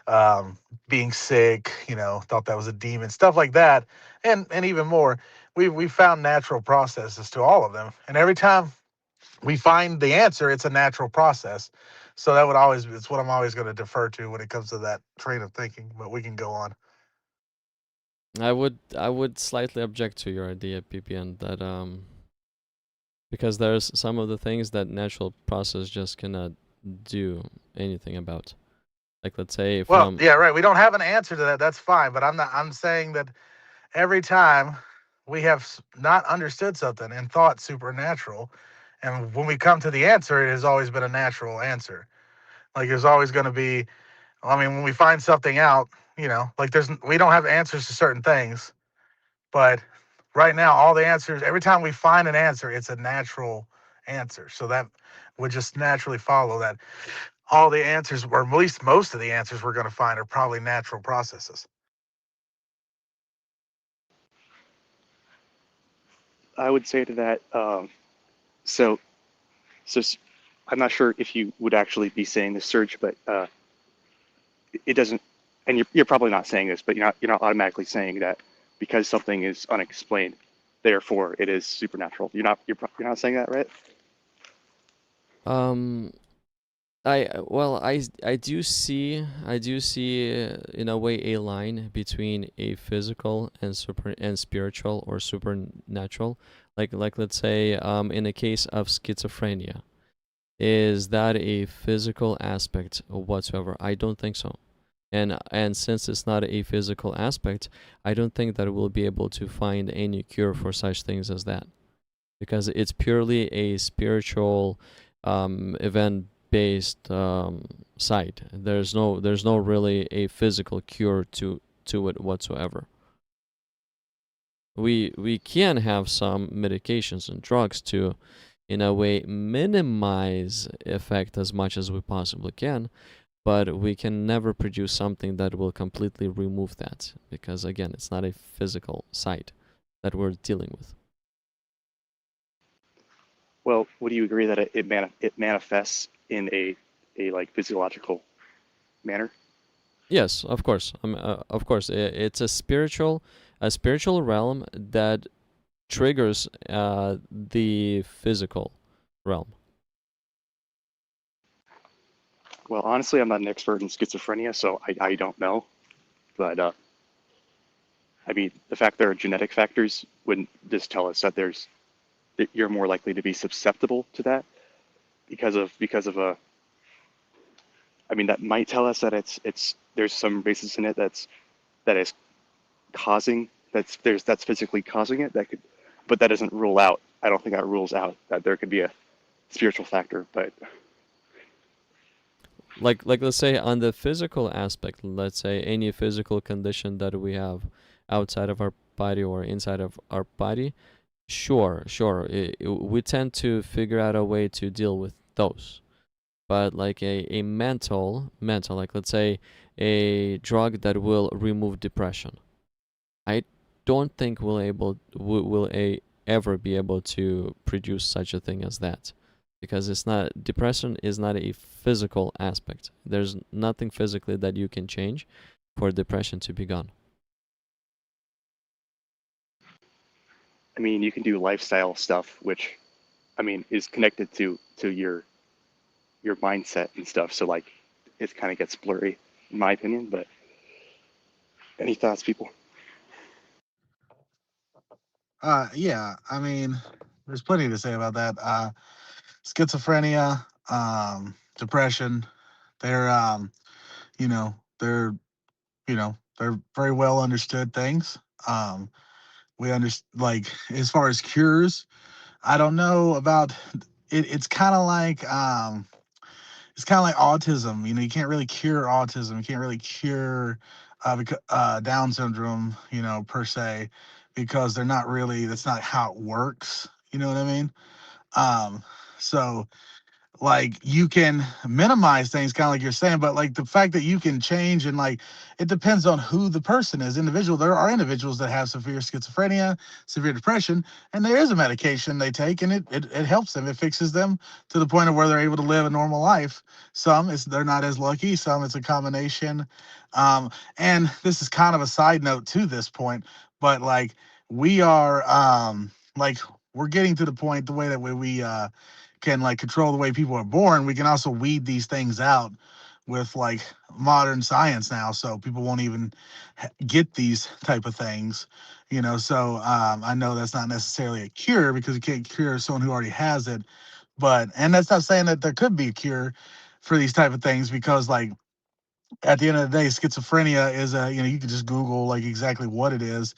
um, being sick, thought that was a demon, stuff like that, and even more. We found natural processes to all of them, and every time we find the answer, it's a natural process. So that would always it's what I'm always going to defer to when it comes to that train of thinking. But we can go on. I would slightly object to your idea, PPN, that because there's some of the things that natural process just cannot do anything about. Like, let's say Well, from yeah, right. We don't have an answer to that. That's fine. But I'm saying that every time we have not understood something and thought supernatural, and when we come to the answer, it has always been a natural answer. Like there's always going to be. I mean, when we find something out, like we don't have answers to certain things, but right now, all the answers. Every time we find an answer, it's a natural answer. So that would just naturally follow that all the answers, or at least most of the answers we're going to find, are probably natural processes. I would say to that. So, so I'm not sure if you would actually be saying this, Serge, but it doesn't. And you're probably not saying this, but you're not automatically saying that because something is unexplained, therefore it is supernatural. You're not saying that, right? um I do see in a way a line between a physical and spiritual or supernatural. Like let's say in the case of schizophrenia, is that a physical aspect whatsoever? I don't think so. And since it's not a physical aspect, I don't think that we'll be able to find any cure for such things as that, because it's purely a spiritual event based side. There's no really a physical cure to it whatsoever. We can have some medications and drugs to, in a way, minimize effect as much as we possibly can, but we can never produce something that will completely remove that, because again, it's not a physical site that we're dealing with. Well, would you agree that it manifests in a like physiological manner? Yes, of course. Of course, it's a spiritual realm that triggers the physical realm. Well, honestly, I'm not an expert in schizophrenia, so I don't know. But I mean, the fact there are genetic factors wouldn't just tell us that that you're more likely to be susceptible to that because of a. I mean, that might tell us that it's there's some basis in it that is causing that's physically causing it that could, but that doesn't rule out. I don't think that rules out that there could be a spiritual factor. But Like let's say on the physical aspect, let's say any physical condition that we have outside of our body or inside of our body, sure, we tend to figure out a way to deal with those. But like a mental, like let's say a drug that will remove depression, I don't think ever be able to produce such a thing as that, because it's not depression is not a physical aspect. There's nothing physically that you can change for depression to be gone. I mean, you can do lifestyle stuff, which I mean is connected to your mindset and stuff. So like, it kind of gets blurry, in my opinion. But any thoughts, people? Yeah, I mean, there's plenty to say about that. Schizophrenia, depression, they're you know, they're they're very well understood things. We understand, like, as far as cures, I don't know about it. It's kind of like autism. You know, you can't really cure autism. You can't really cure Down syndrome, per se, because they're not really. That's not how it works. You know what I mean? Um, so like you can minimize things kind of like you're saying, but like the fact that you can change, and like it depends on who the person is. Individual There are individuals that have severe schizophrenia, severe depression, and there is a medication they take, and it helps them. It fixes them to the point of where they're able to live a normal life. Some they're not as lucky, some it's a combination. And this is kind of a side note to this point, but like we are like we're getting to the point, the way that we can like control the way people are born, we can also weed these things out with like modern science now, so people won't even get these type of things. So I know that's not necessarily a cure, because you can't cure someone who already has it, but and that's not saying that there could be a cure for these type of things, because like at the end of the day, schizophrenia is you can just Google like exactly what it is.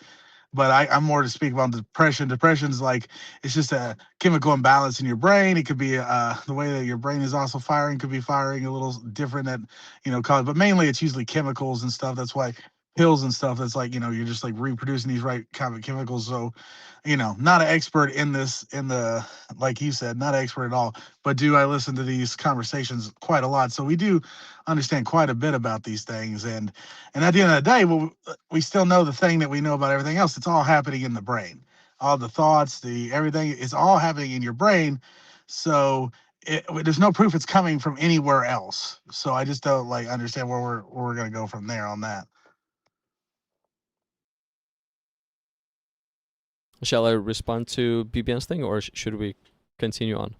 But I'm more to speak about depression. Depression's like, it's just a chemical imbalance in your brain. It could be the way that your brain is also firing could be firing a little different that, cause, but mainly it's usually chemicals and stuff. That's why pills and stuff, that's like, you're just like reproducing these right kind of chemicals. So, not an expert in this, like you said, not an expert at all, but do I listen to these conversations quite a lot. So we do understand quite a bit about these things. And at the end of the day, we still know the thing that we know about everything else. It's all happening in the brain. All the thoughts, the everything, it's all happening in your brain. So there's no proof it's coming from anywhere else. So I just don't like understand where we're gonna go from there on that. Shall I respond to BBN's thing, or should we continue on?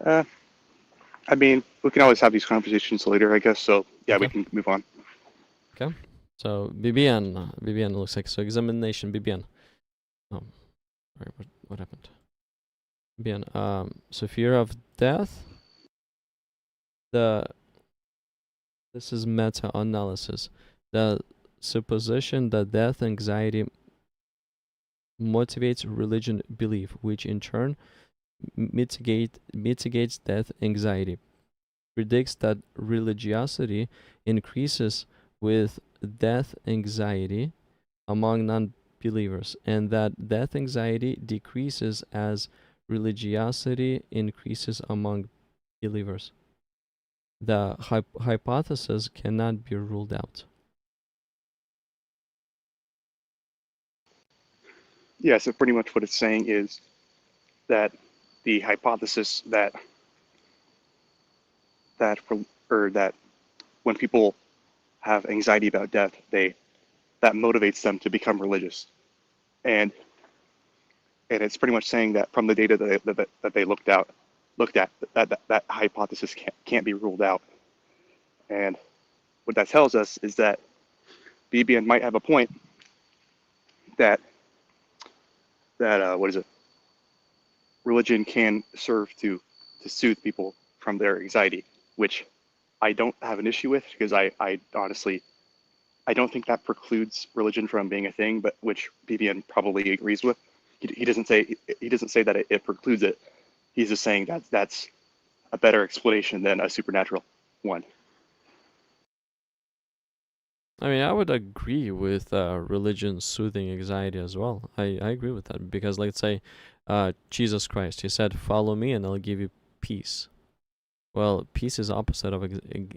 Uh, I mean, we can always have these conversations later, I guess. So yeah, we Okay. can move on. Okay. So BBN looks like, so examination BBN. Oh, sorry, what happened? BBN. So fear of death. This is meta-analysis. The supposition that death anxiety motivates religion belief, which in turn mitigates death anxiety, predicts that religiosity increases with death anxiety among non-believers, and that death anxiety decreases as religiosity increases among believers. The hypothesis cannot be ruled out. Yeah, so pretty much what it's saying is that the hypothesis that for, or that when people have anxiety about death, they that motivates them to become religious, and it's pretty much saying that from the data that they looked at that hypothesis can't be ruled out, and what that tells us is that BBN might have a point that what is it? Religion can serve to soothe people from their anxiety, which I don't have an issue with because I honestly I don't think that precludes religion from being a thing, but which BBN probably agrees with. He doesn't say that it precludes it. He's just saying that that's a better explanation than a supernatural one. I mean, I would agree with religion soothing anxiety as well. I agree with that because, let's say, Jesus Christ, he said, "Follow me, and I'll give you peace." Well, peace is opposite of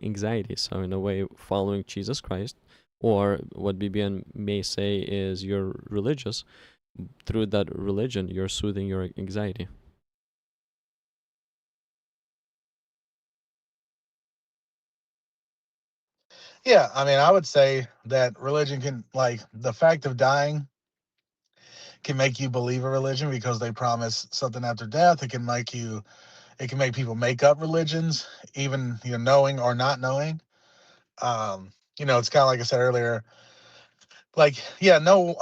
anxiety. So, in a way, following Jesus Christ, or what BBN may say is you're religious, through that religion, you're soothing your anxiety. Yeah, I mean, I would say that religion can, like, the fact of dying can make you believe a religion because they promise something after death. It can make people make up religions, even, knowing or not knowing. It's kind of like I said earlier, like, yeah, no,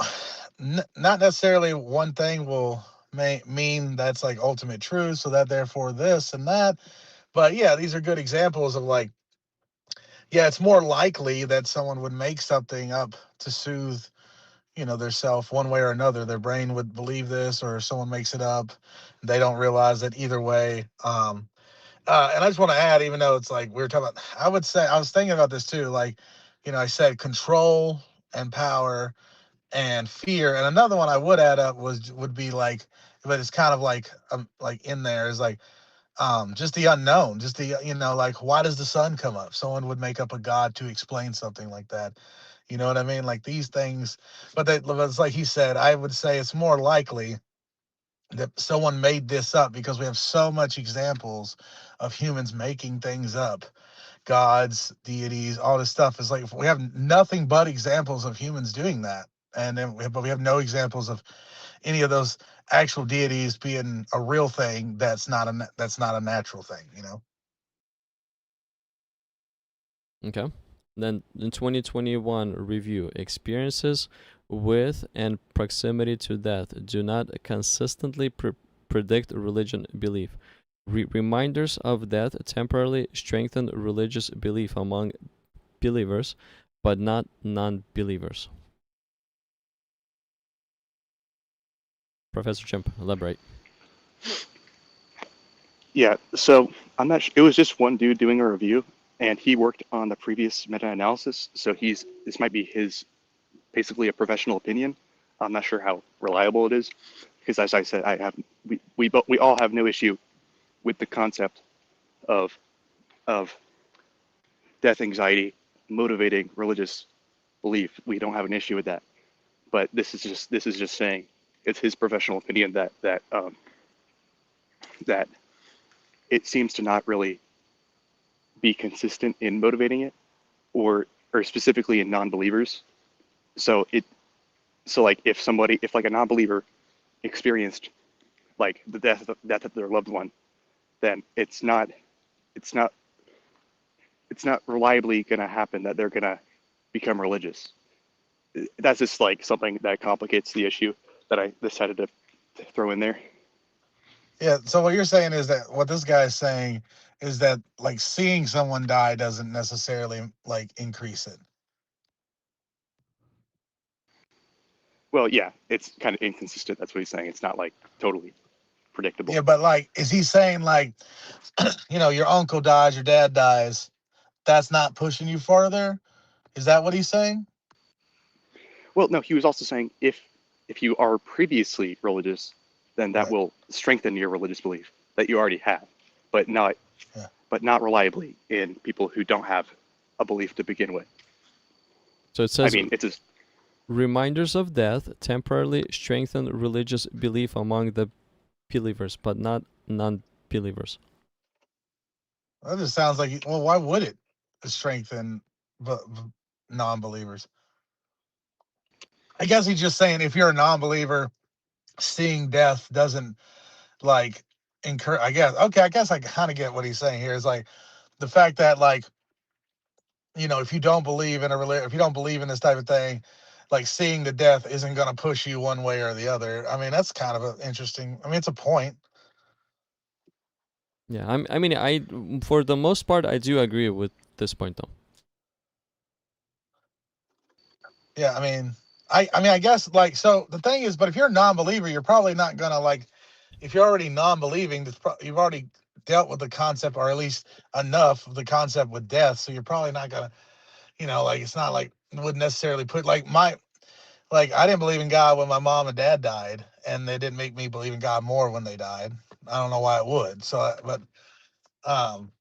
not necessarily one thing will mean that's like ultimate truth, so that therefore this and that. But yeah, these are good examples of, like, yeah, it's more likely that someone would make something up to soothe, their self one way or another. Their brain would believe this, or someone makes it up. They don't realize that either way. And I just want to add, even though it's like we were talking about, I would say I was thinking about this too. Like, I said control and power and fear, and another one I would add up would be like, but it's kind of like in there is like just the unknown, just the like, why does the sun come up? Someone would make up a god to explain something like that. You know what I mean? Like these things, but it's like he said. I would say it's more likely that someone made this up because we have so much examples of humans making things up, gods, deities, all this stuff. Is like we have nothing but examples of humans doing that, and then but we have no examples of any of those actual deities being a real thing. That's not a natural thing. Okay. Then in 2021 review, experiences with and proximity to death do not consistently predict religion belief. Reminders of death temporarily strengthen religious belief among believers, but not non-believers. Professor Chimp, elaborate. Yeah, so I'm not. It was just one dude doing a review, and he worked on the previous meta-analysis. So this might be his basically a professional opinion. I'm not sure how reliable it is, because as I said, we all have no issue with the concept of of death anxiety motivating religious belief. We don't have an issue with that. But this is just saying it's his professional opinion that it seems to not really be consistent in motivating it, or specifically in non-believers. So like if like a non-believer experienced like the death of their loved one, then it's not it's not reliably going to happen that they're going to become religious. That's just like something that complicates the issue that I decided to throw in there. Yeah. So what you're saying is that what this guy is saying is that, like, seeing someone die doesn't necessarily like increase it. Well, yeah, it's kind of inconsistent. That's what he's saying. It's not like totally predictable. Yeah, but like, is he saying like, your uncle dies, your dad dies, that's not pushing you further? Is that what he's saying? Well, no, he was also saying if you are previously religious, then that Right. will strengthen your religious belief that you already have, but not Yeah. reliably in people who don't have a belief to begin with. So it I says mean, it's just reminders of death temporarily strengthen religious belief among the believers, but not non-believers. That just sounds like, well, why would it strengthen non-believers? I guess he's just saying if you're a non-believer, seeing death doesn't like encourage. I guess I kind of get what he's saying here. Is like the fact that like if you don't believe in if you don't believe in this type of thing, like seeing the death isn't going to push you one way or the other. I mean, that's kind of interesting. I mean, it's a point. Yeah, I mean, for the most part, I do agree with this point, though. Yeah, I mean, I guess like so. The thing is, but if you're a non-believer, you're probably not gonna like. If you're already non-believing, you've already dealt with the concept, or at least enough of the concept with death. So you're probably not gonna, like it's not like it wouldn't necessarily put like I didn't believe in God when my mom and dad died, and they didn't make me believe in God more when they died. I don't know why it would. So, um,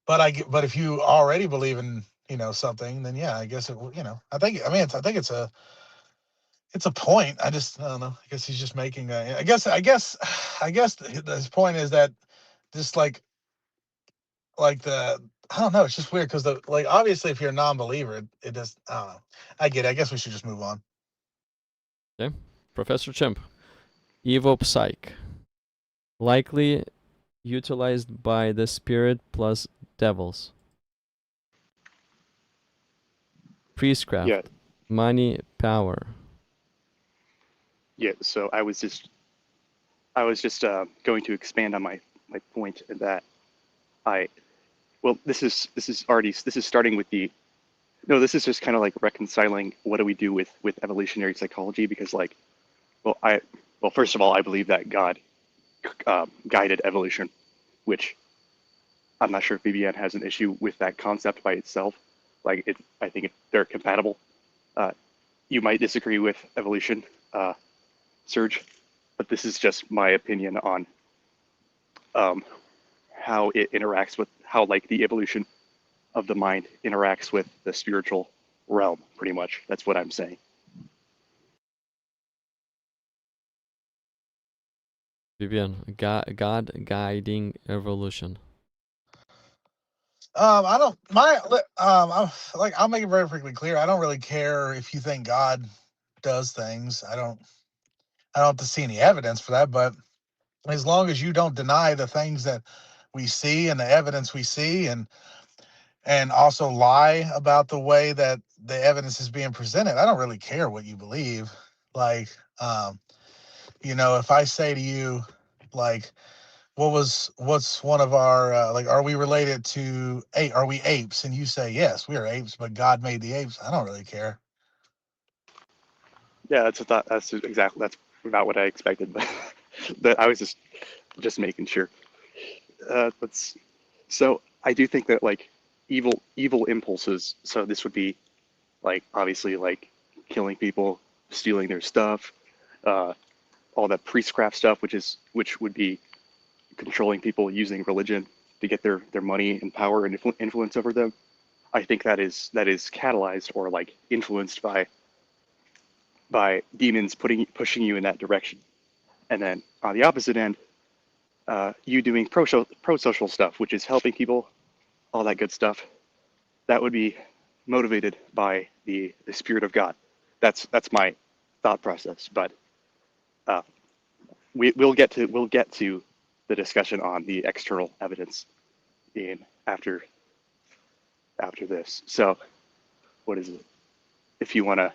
but if you already believe in something, then yeah, I guess it would. I think it's a point. I don't know. I guess he's just making. I guess his point is that just like the. I don't know. It's just weird because obviously if you're a non-believer, it does. I don't know. I get it. I guess we should just move on. Okay, Professor Chimp, Evo Psych, likely utilized by the spirit plus devils. Priestcraft, yeah, money, power. yeah. So I was just going to expand on my point that I well this is starting with the no, this is just kind of like reconciling what do we do with evolutionary psychology, because like well first of all I believe that God guided evolution, which I'm not sure if BBN has an issue with that concept by itself. Like I think they're compatible. Uh, you might disagree with evolution, Serge, but this is just my opinion on um, how it interacts with how like the evolution of the mind interacts with the spiritual realm. Pretty much, that's what I'm saying. Vivian, God guiding evolution. I don't I'll make it very frequently clear. I don't really care if you think God does things. I don't have to see any evidence for that, but as long as you don't deny the things that we see and the evidence we see and also lie about the way that the evidence is being presented, I don't really care what you believe. Like if I say to you like what's one of our are we related to are we apes, and you say yes we are apes but God made the apes, I don't really care. Yeah, that's a thought. That's about what I expected, but but I was just making sure. Let's. So I do think that like evil impulses. So this would be like obviously like killing people, stealing their stuff, uh, all that priestcraft stuff, which would be controlling people using religion to get their money and power and influence over them. I think that is catalyzed or like influenced by demons pushing you in that direction. And then on the opposite end, you doing pro social stuff, which is helping people, all that good stuff. That would be motivated by the spirit of God. That's my thought process. But uh, we'll get to the discussion on the external evidence in after this. So what is it? If you want to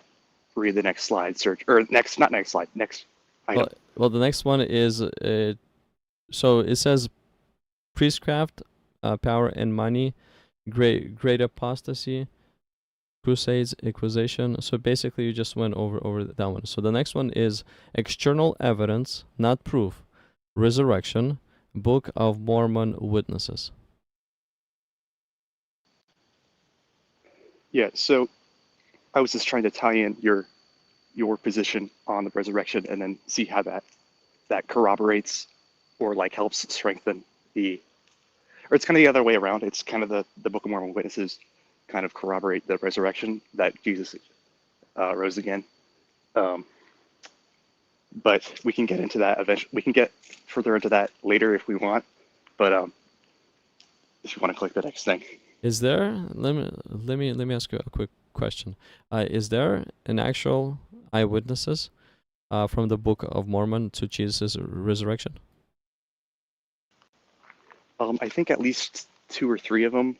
read the next slide, search or next not next slide, next item. Well, the next one is so it says priestcraft, power and money, great apostasy, crusades, acquisition. So basically, you just went over that one. So the next one is external evidence, not proof, resurrection, Book of Mormon witnesses. Yeah. So I was just trying to tie in your position on the resurrection and then see how that corroborates or like helps strengthen the, or it's kind of the other way around. It's kind of the Book of Mormon witnesses kind of corroborate the resurrection that Jesus rose again. Um, but we can get into that eventually. We can get further into that later if we want. But if you want to click the next thing. Is there? Let me ask you a quick question. Is there an actual eyewitnesses from the Book of Mormon to Jesus' resurrection? I think at least 2 or 3 of them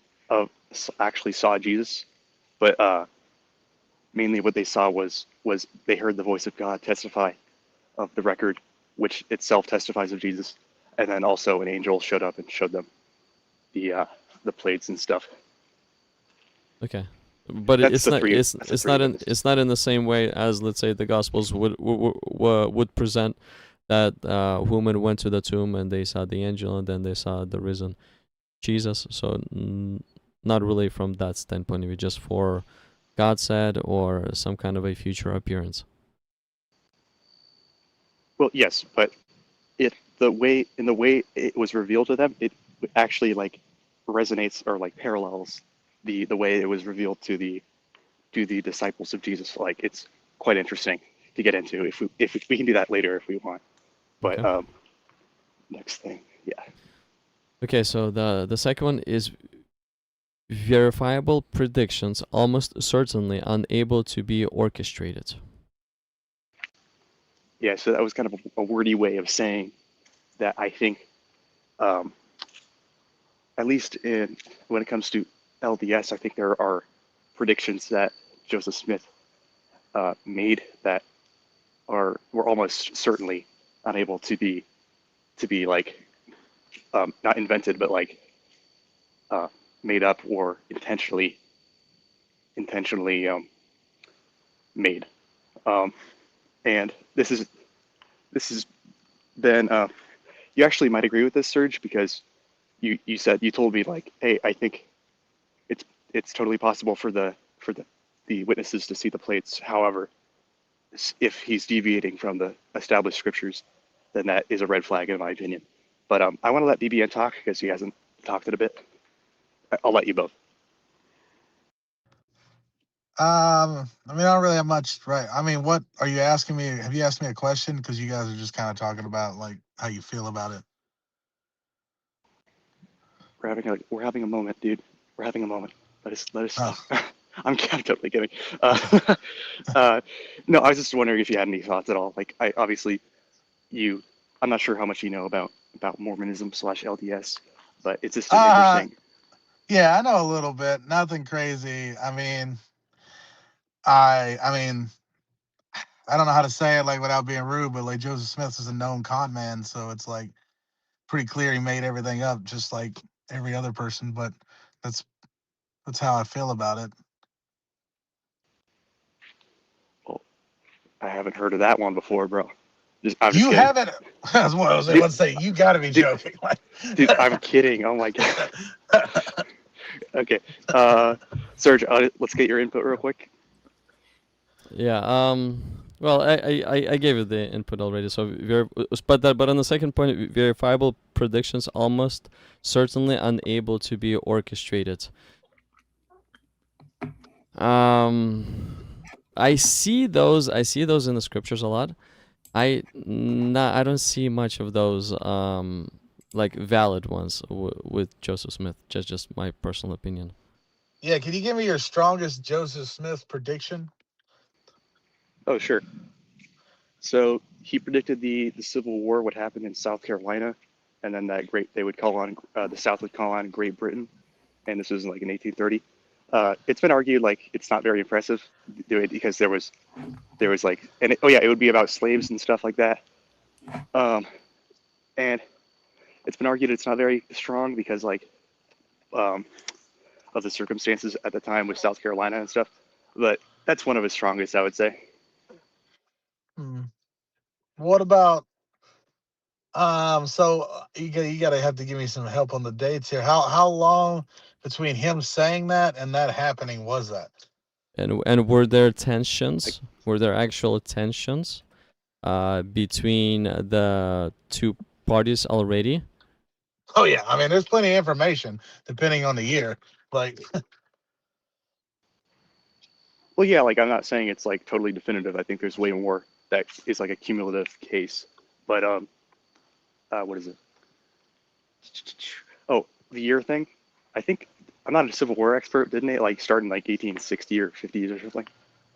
actually saw Jesus, but mainly what they saw was they heard the voice of God testify of the record, which itself testifies of Jesus, and then also an angel showed up and showed them the plates and stuff. Okay, but That's it's the not three. it's That's the it's three not in witnesses. it's not in the same way as, let's say, the Gospels would present that woman went to the tomb and they saw the angel and then they saw the risen Jesus. So not really from that standpoint of view, just for God said or some kind of a future appearance. Well, yes, but in the way it was revealed to them, it actually like resonates or like parallels the way it was revealed to the disciples of Jesus. Like it's quite interesting to get into if we can do that later if we want. But Okay. next thing, yeah. Okay, so the second one is verifiable predictions almost certainly unable to be orchestrated. Yeah, so that was kind of a wordy way of saying that I think, um, at least when it comes to LDS, I think there are predictions that Joseph Smith made that were almost certainly unable to be like not invented, but like uh, made up or intentionally made. Um, and this is then you actually might agree with this, Serge, because you told me like, hey, I think it's it's totally possible for the witnesses to see the plates. However, if he's deviating from the established scriptures, then that is a red flag in my opinion. But I want to let BBN talk because he hasn't talked it a bit. I'll let you both. I mean, I don't really have much, right? I mean, what are you asking me? Have you asked me a question? Because you guys are just kind of talking about like how you feel about it. We're having a moment, dude. We're having a moment. Let us Oh, talk. I'm totally kidding. No, I was just wondering if you had any thoughts at all. Like, I obviously you, I'm not sure how much you know about Mormonism slash LDS, but it's just an uh, interesting. yeah, I know a little bit. Nothing crazy. I mean, I mean, I don't know how to say it like without being rude, but like Joseph Smith is a known con man, so it's like pretty clear he made everything up, just like every other person. But that's that's how I feel about it. Well, I haven't heard of that one before, bro. I'm just You kidding. haven't. That's what I was Dude, about to say. You got to be dude, joking. Like, dude, I'm kidding. Oh my god. Okay, Serge, let's get your input real quick. Yeah. Well, I gave you the input already. So but on the second point, verifiable predictions almost certainly unable to be orchestrated. Um, I see those. I see those in the scriptures a lot. I don't see much of those like valid ones with Joseph Smith. Just my personal opinion. yeah, can you give me your strongest Joseph Smith prediction? Oh, sure. So he predicted the Civil War would happen in South Carolina, and then they would call on the South would call on Great Britain, and this was like in 1830. It's been argued like it's not very impressive because there was like oh yeah, it would be about slaves and stuff like that. Um, and it's been argued it's not very strong because like um, of the circumstances at the time with South Carolina and stuff. But that's one of his strongest, I would say. Hmm. What about so you gotta have to give me some help on the dates here. How long between him saying that and that happening was that? And were there Like, tensions? Were there actual tensions between the two parties already? Oh yeah, I mean, there's plenty of information depending on the year. Like, well, yeah, like I'm not saying it's like totally definitive. I think there's way more that is like a cumulative case. But what is it? Oh, the year thing. I think I'm not a Civil War expert. Didn't it like start in like 1860 or 50s or something?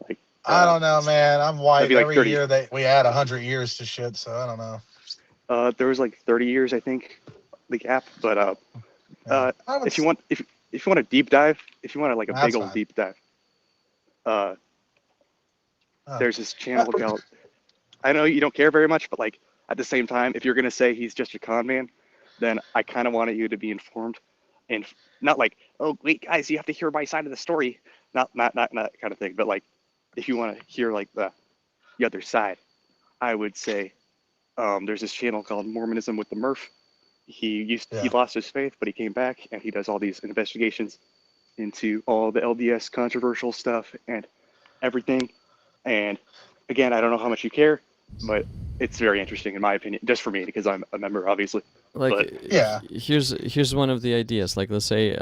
Like I don't know, man. I'm that'd white. be like Every 30. year we add 100 years to shit, so I don't know. There was like 30 years, I think, the gap. But Yeah, I would. if you want, if you want a deep dive, if you want like a big That's old fine. deep dive, uh, Oh. there's this channel called. I know you don't care very much, but like at the same time, if you're gonna say he's just a con man, then I kind of wanted you to be informed, and not like, oh wait, guys, you have to hear my side of the story, not kind of thing, but like if you want to hear like the other side, I would say there's this channel called Mormonism with the Murph. He Yeah. lost his faith, but he came back and he does all these investigations into all the LDS controversial stuff and everything. And again, I don't know how much you care, but it's very interesting in my opinion, just for me because I'm a member, obviously. Like But Yeah. here's one of the ideas. Like let's say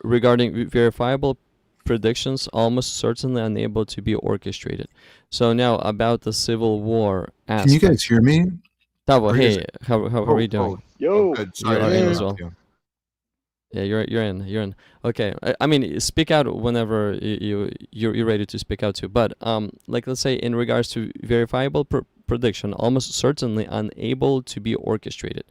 regarding verifiable predictions, almost certainly unable to be orchestrated. So now about the Civil War Can you aspect. guys hear me? Tavo, Are you guys- hey, how are you doing? yo, Good. You Sorry, are I in Yeah. as well. interrupted you. Yeah, you're in. Okay, I mean, speak out whenever you're ready to speak out too. But like let's say in regards to verifiable prediction, almost certainly unable to be orchestrated.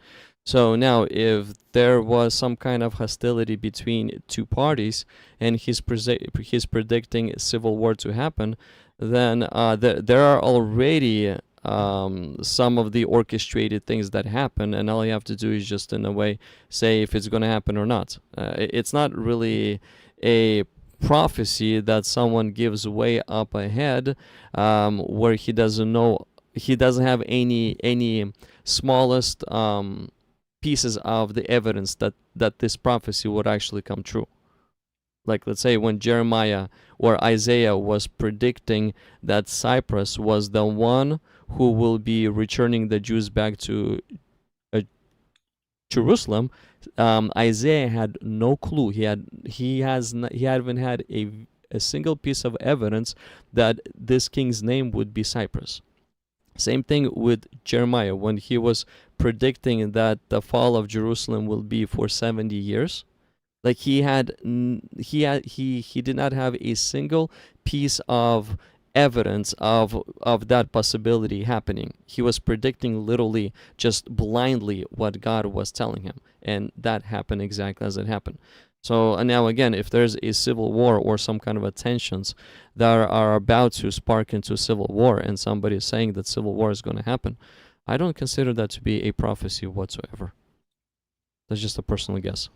So now, if there was some kind of hostility between two parties, and he's predicting civil war to happen, then there are already some of the orchestrated things that happen, and all you have to do is just in a way say if it's going to happen or not. It's not really a prophecy that someone gives way up ahead, where he doesn't know, he doesn't have any smallest pieces of the evidence that this prophecy would actually come true. Like let's say when Jeremiah or Isaiah was predicting that Cyprus was the one who will be returning the Jews back to uh, Jerusalem, Isaiah had no clue. He hadn't had a single piece of evidence that this king's name would be Cyprus. Same thing with Jeremiah when he was predicting that the fall of Jerusalem will be for 70 years. Like he did not have a single piece of evidence of that possibility happening. He was predicting literally just blindly what God was telling him, and that happened exactly as it happened. So and now again, if there's a civil war or some kind of tensions that are about to spark into civil war, and somebody is saying that civil war is going to happen, I don't consider that to be a prophecy whatsoever. That's just a personal guess.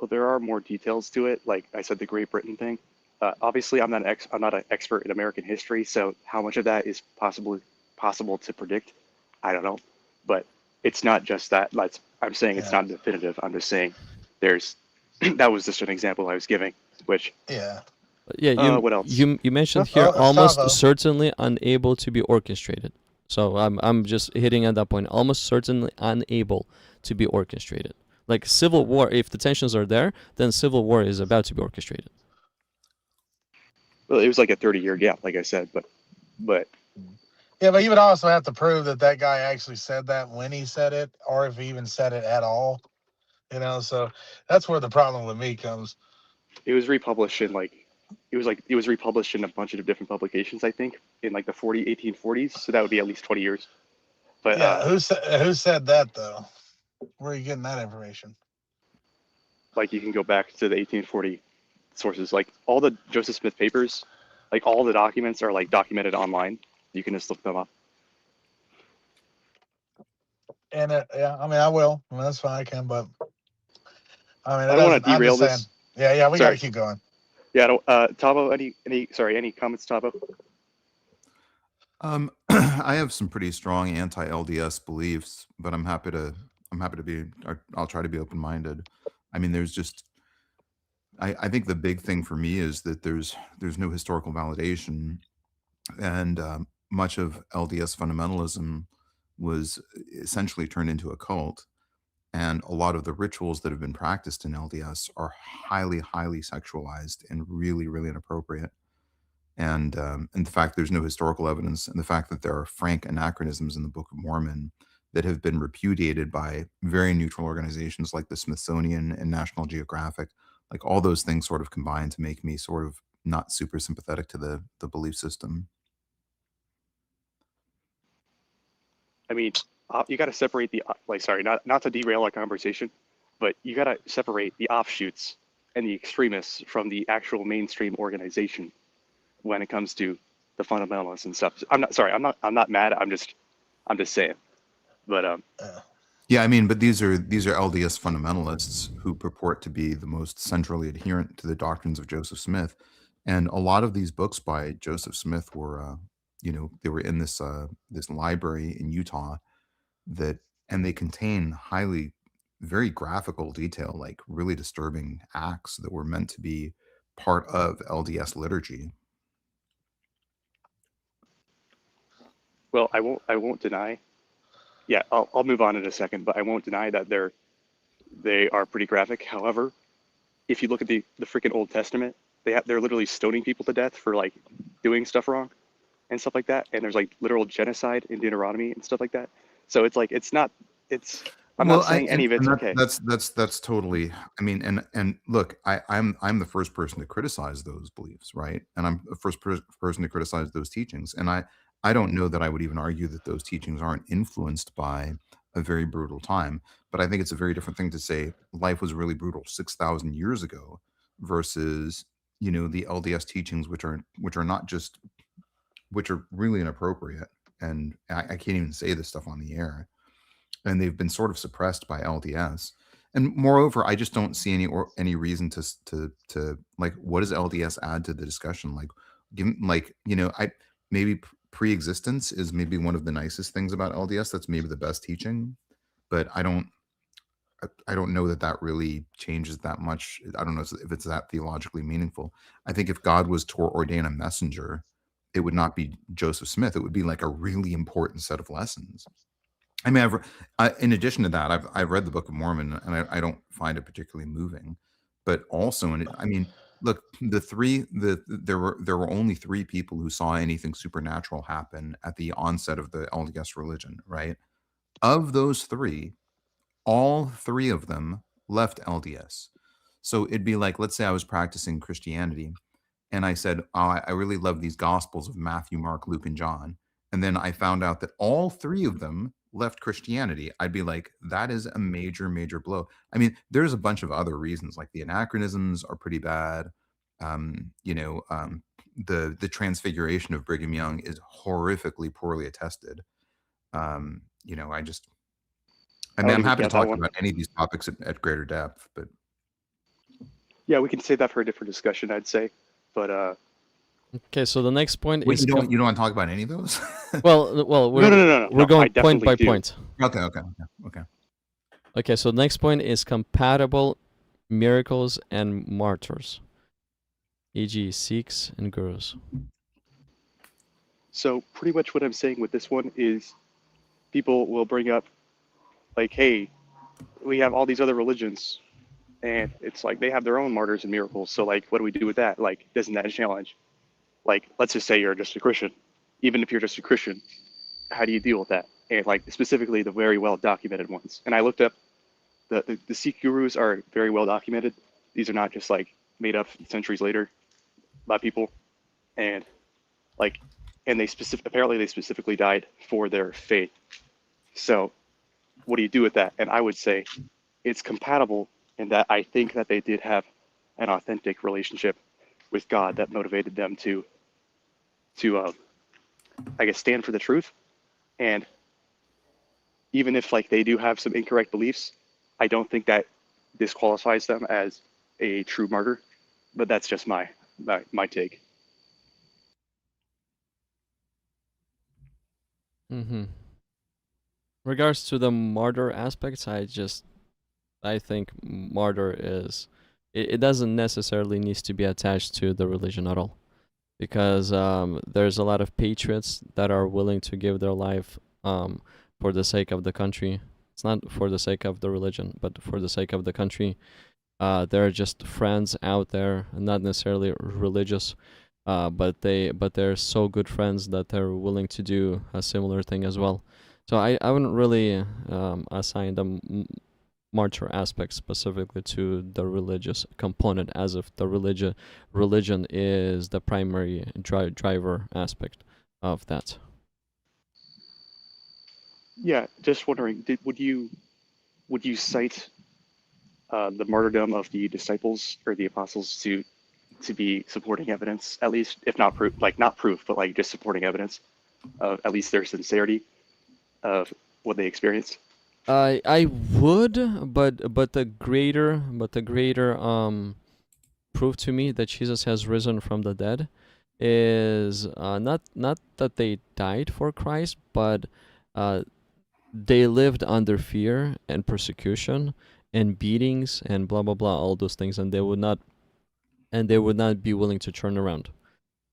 well, there are more details to it. Like I said, the Great Britain thing. Obviously, I'm not an expert in American history, so how much of that is possible to predict, I don't know. But it's not just that. I'm saying it's Yeah. not definitive. I'm just saying there's that was just an example I was giving. Which Yeah. Yeah, what else? you mentioned Oh, here almost Savo. certainly unable to be orchestrated. So I'm just hitting at that point. Almost certainly unable to be orchestrated. Like civil war, if the tensions are there, then civil war is about to be orchestrated. Well, it was like a 30-year gap, like I said, but Yeah, but you would also have to prove that that guy actually said that when he said it, or if he even said it at all. You know, so that's where the problem with me comes. it was republished in it was republished in a bunch of different publications, I think, in like the 1840s. So that would be at least 20 years. But Yeah, who said that though? Where are you getting that information? like you can go back to the 1840 sources, like all the Joseph Smith papers, like all the documents are like documented online. You can just look them up. And yeah, I mean, I will. I mean, that's fine, I can, but I mean, I it don't want doesn't. to I'm derail just saying. this. Yeah, we got to Sorry. keep going. Yeah, I don't, Tavo, any comments, Tavo? I have some pretty strong anti-LDS beliefs, but I'm happy to be. I'll try to be open-minded. I mean, there's just I think the big thing for me is that there's no historical validation, and much of LDS fundamentalism was essentially turned into a cult. And a lot of the rituals that have been practiced in LDS are highly, highly sexualized and really, really inappropriate. And the fact there's no historical evidence, and the fact that there are frank anachronisms in the Book of Mormon that have been repudiated by very neutral organizations like the Smithsonian and National Geographic, like all those things sort of combine to make me sort of not super sympathetic to the belief system. I mean, you got to separate the like. Sorry, not to derail our conversation, but you got to separate the offshoots and the extremists from the actual mainstream organization when it comes to the fundamentalists and stuff. I'm not sorry. I'm not mad. I'm just saying. But Uh, Yeah, I mean, but these are LDS fundamentalists who purport to be the most centrally adherent to the doctrines of Joseph Smith, and a lot of these books by Joseph Smith were, they were in this library in Utah that, and they contain highly, very graphical detail, like really disturbing acts that were meant to be part of LDS liturgy. well, I won't deny. Yeah, I'll move on in a second, but I won't deny that they are pretty graphic. However, if you look at the freaking Old Testament, they're literally stoning people to death for like doing stuff wrong and stuff like that. And there's like literal genocide in Deuteronomy and stuff like that. So it's like it's not it's I'm not Well, I saying any of and it's okay. that's totally. I mean, and look, I'm the first person to criticize those beliefs, right? And I'm the first person to criticize those teachings. And I don't know that I would even argue that those teachings aren't influenced by a very brutal time. But I think it's a very different thing to say life was really brutal 6,000 years ago versus the LDS teachings, which are not just, which are really inappropriate. And I can't even say this stuff on the air, and they've been sort of suppressed by LDS. And moreover, I just don't see any reason to like, what does LDS add to the discussion? Like, I maybe pre-existence is maybe one of the nicest things about LDS. That's maybe the best teaching, but I don't know that that really changes that much. I don't know if it's that theologically meaningful. I think if God was to ordain a messenger, it would not be Joseph Smith. It would be like a really important set of lessons. I mean, in addition to that, I've read the Book of Mormon, and I don't find it particularly moving. But also, I mean, look, there were only three people who saw anything supernatural happen at the onset of the LDS religion, right? Of those three, all three of them left LDS. So it'd be like, let's say I was practicing Christianity, and I said, "Oh, I really love these Gospels of Matthew, Mark, Luke, and John." And then I found out that all three of them left Christianity. I'd be like, that is a major, major blow. I mean, there's a bunch of other reasons, like the anachronisms are pretty bad. The transfiguration of Brigham Young is horrifically poorly attested. I just, I I mean, don't I'm even happy to get that talk one. about any of these topics at greater depth, but Yeah, we can save that for a different discussion, I'd say. But Okay, so the next point wait, is you don't want to talk about any of those? well, no, no, no, no, no, we're no. I going point definitely by do. point. Okay. Okay, so the next point is compatible miracles and martyrs, e.g., Sikhs and gurus. So pretty much what I'm saying with this one is people will bring up like, hey, we have all these other religions, and it's like they have their own martyrs and miracles. So like, what do we do with that? Like, doesn't that challenge? Like, let's just say you're just a Christian. Even if you're just a Christian, how do you deal with that? And like specifically the very well documented ones. And I looked up the Sikh gurus are very well documented. These are not just like made up centuries later by people. And like, and apparently they specifically died for their faith. So what do you do with that? And I would say it's compatible in that I think that they did have an authentic relationship with God that motivated them to I guess stand for the truth. And even if like they do have some incorrect beliefs, I don't think that disqualifies them as a true martyr. But that's just my take. Mm-hmm. Regards to the martyr aspects, I think martyr is it doesn't necessarily needs to be attached to the religion at all, because there's a lot of patriots that are willing to give their life for the sake of the country. It's not for the sake of the religion, but for the sake of the country. They're just friends out there, not necessarily religious, but they're so good friends that they're willing to do a similar thing as well. So I wouldn't really assign them martyr aspect specifically to the religious component, as if the religion is the primary driver aspect of that. Yeah, just wondering, would you cite the martyrdom of the disciples or the apostles to be supporting evidence, at least, if not proof, like not proof, but like just supporting evidence of at least their sincerity of what they experienced? I would, but the greater proof to me that Jesus has risen from the dead is not that they died for Christ, but uh, they lived under fear and persecution and beatings and blah blah blah, all those things, and they would not be willing to turn around.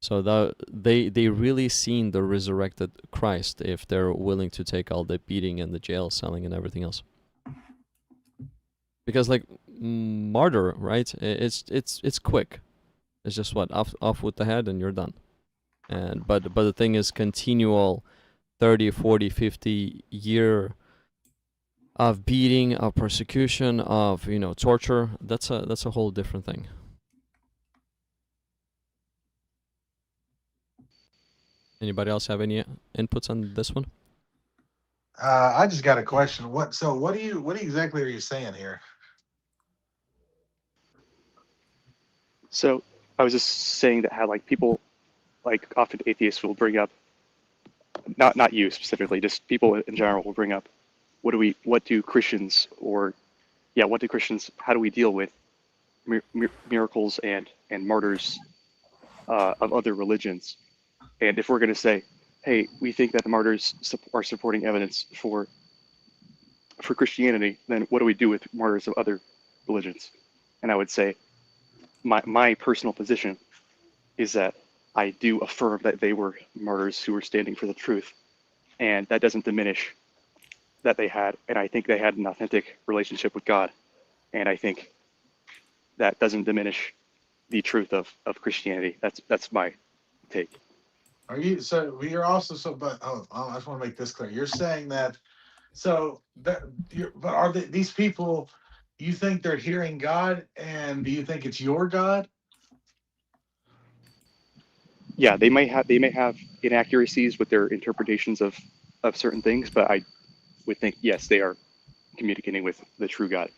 So they really seen the resurrected Christ if they're willing to take all the beating and the jail selling and everything else. Because like martyr, right? It's quick. It's just what off with the head and you're done. And but the thing is continual 30, 40, 50 year of beating, of persecution, of torture. That's a whole different thing. Anybody else have any inputs on this one? I just got a question. What exactly are you saying here? So I was just saying that how like people, like often atheists will bring up, not you specifically, just people in general will bring up, what do Christians, or yeah, what do Christians, how do we deal with miracles and martyrs of other religions? And if we're going to say, hey, we think that the martyrs are supporting evidence for Christianity, then what do we do with martyrs of other religions? And I would say my personal position is that I do affirm that they were martyrs who were standing for the truth, and that doesn't diminish that they had, and I think they had an authentic relationship with God, and I think that doesn't diminish the truth of Christianity. That's my take. Are you so you're also so but I just want to make this clear. You're saying that so that but are these people, you think they're hearing God, and do you think it's your God? Yeah, they may have inaccuracies with their interpretations of certain things, but I would think yes, they are communicating with the true God.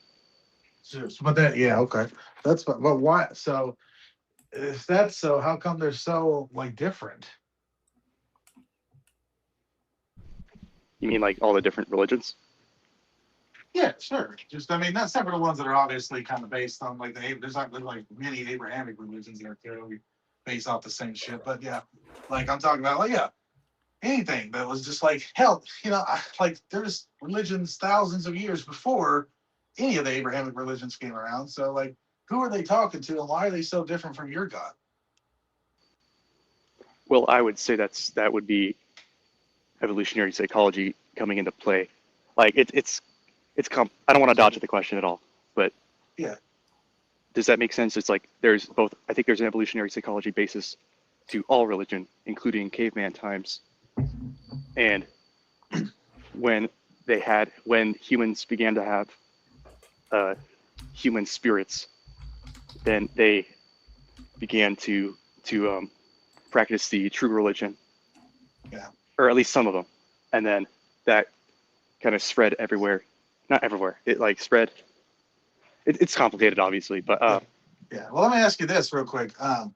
But that yeah, okay. But why so if that's so, how come they're so like different? You mean like all the different religions? Yeah, sure. Just I mean, not separate the ones that are obviously kind of based on like there's like many Abrahamic religions that are clearly based off the same shit. But yeah, like I'm talking about like yeah, anything that was just like hell, like there's religions thousands of years before any of the Abrahamic religions came around. So like, who are they talking to, and why are they so different from your God? Well, I would say that would be evolutionary psychology coming into play. Like I don't want to dodge the question at all, but Yeah, does that make sense? It's like there's both. I think there's an evolutionary psychology basis to all religion, including caveman times, and when when humans began to have uh, human spirits, then they began to practice the true religion, yeah, or at least some of them, and then that kind of spread everywhere. Not everywhere. It like spread. It's complicated, obviously, but yeah, yeah. Well, let me ask you this real quick. Now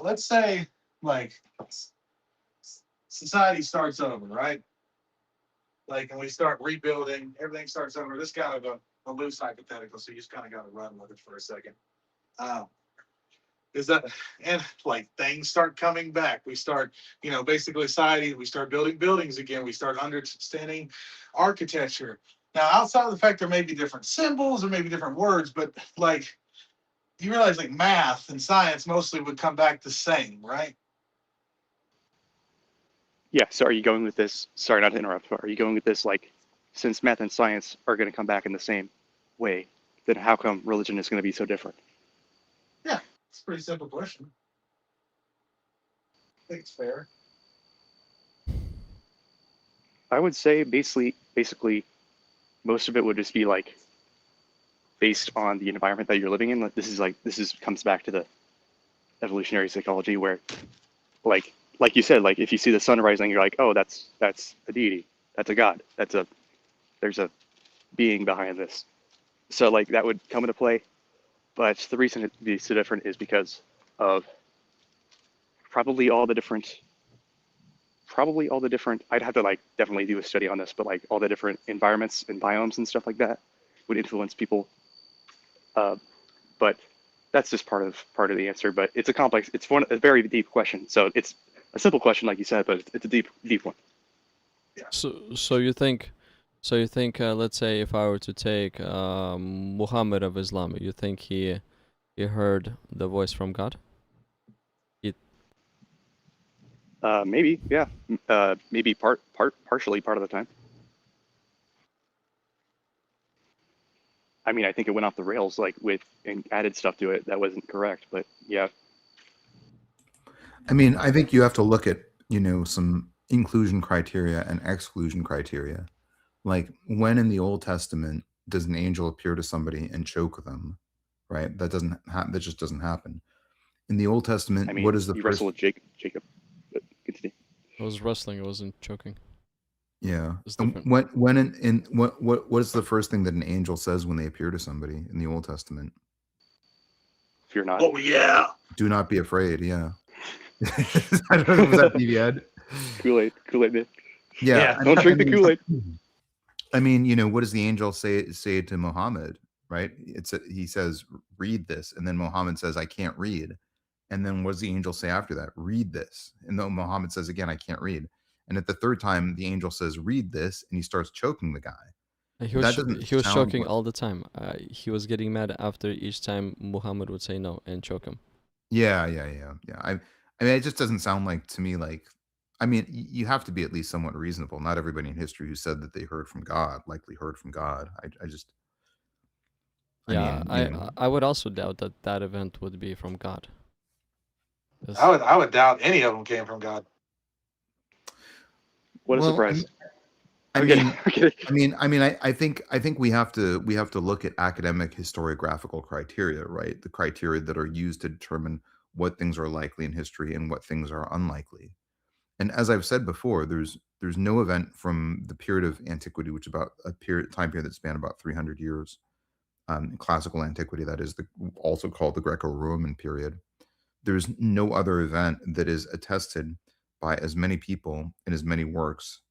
let's say like society starts over, right? Like, and we start rebuilding, everything starts over. This kind of a loose hypothetical, so you just kind of got to run with it for a second. Um, is that and like things start coming back, we start basically society, we start building buildings again, we start understanding architecture. Now outside of the fact there may be different symbols or maybe different words, but like you realize like math and science mostly would come back the same, right? Yeah. So are you going with this? Sorry, not to interrupt. But are you going with this like, since math and science are going to come back in the same way, then how come religion is going to be so different? Yeah, it's a pretty simple question. I think it's fair. I would say basically, most of it would just be like based on the environment that you're living in. This is comes back to the evolutionary psychology where like you said, like if you see the sun rising, you're like, oh, that's a deity, that's a god, there's a being behind this. So like that would come into play. But the reason it'd be so different is because of probably all the different I'd have to like definitely do a study on this, but like all the different environments and biomes and stuff like that would influence people. Uh, but that's just part of the answer. But it's a complex, it's a very deep question. So it's a simple question, like you said, but it's a deep one. Yeah. So you think, let's say if I were to take Muhammad of Islam, you think he heard the voice from God? Maybe, yeah. Maybe partially part of the time. I mean, I think it went off the rails like with and added stuff to it that wasn't correct, but yeah. I mean, I think you have to look at, some inclusion criteria and exclusion criteria. Like, when in the Old Testament does an angel appear to somebody and choke them, right? That just doesn't happen. In the Old Testament, I what mean, is the you first? wrestle with Jacob, but continue. It was wrestling. It wasn't choking. Yeah. It's And different. what is the first thing that an angel says when they appear to somebody in the Old Testament? Fear not. Oh yeah. Do not be afraid. Yeah. I don't know. Was that BB-Ed? Kool-Aid, man. Yeah. Yeah. Don't drink the Kool-Aid. I mean, what does the angel say to Muhammad? Right? He says, "Read this," and then Muhammad says, "I can't read." And then what does the angel say after that? Read this. And then Muhammad says again, "I can't read." And at the third time, the angel says, "Read this," and he starts choking the guy. That doesn't He was sound choking like, all the time. He was getting mad after each time Muhammad would say no and choke him. yeah. I mean, it just doesn't sound like to me like. I mean, you have to be at least somewhat reasonable. Not everybody in history who said that they heard from God likely heard from God. I just, I Yeah, mean, I would also doubt that that event would be from God. I would doubt any of them came from God. What a well, surprise. I I'm kidding. mean, I'm kidding. I think we have to look at academic historiographical criteria, right? The criteria that are used to determine what things are likely in history and what things are unlikely. And as I've said before, there's no event from the period of antiquity, which is about time period that spanned about 300 years, classical antiquity, that is also called the Greco-Roman period. There's no other event that is attested by as many people in as many works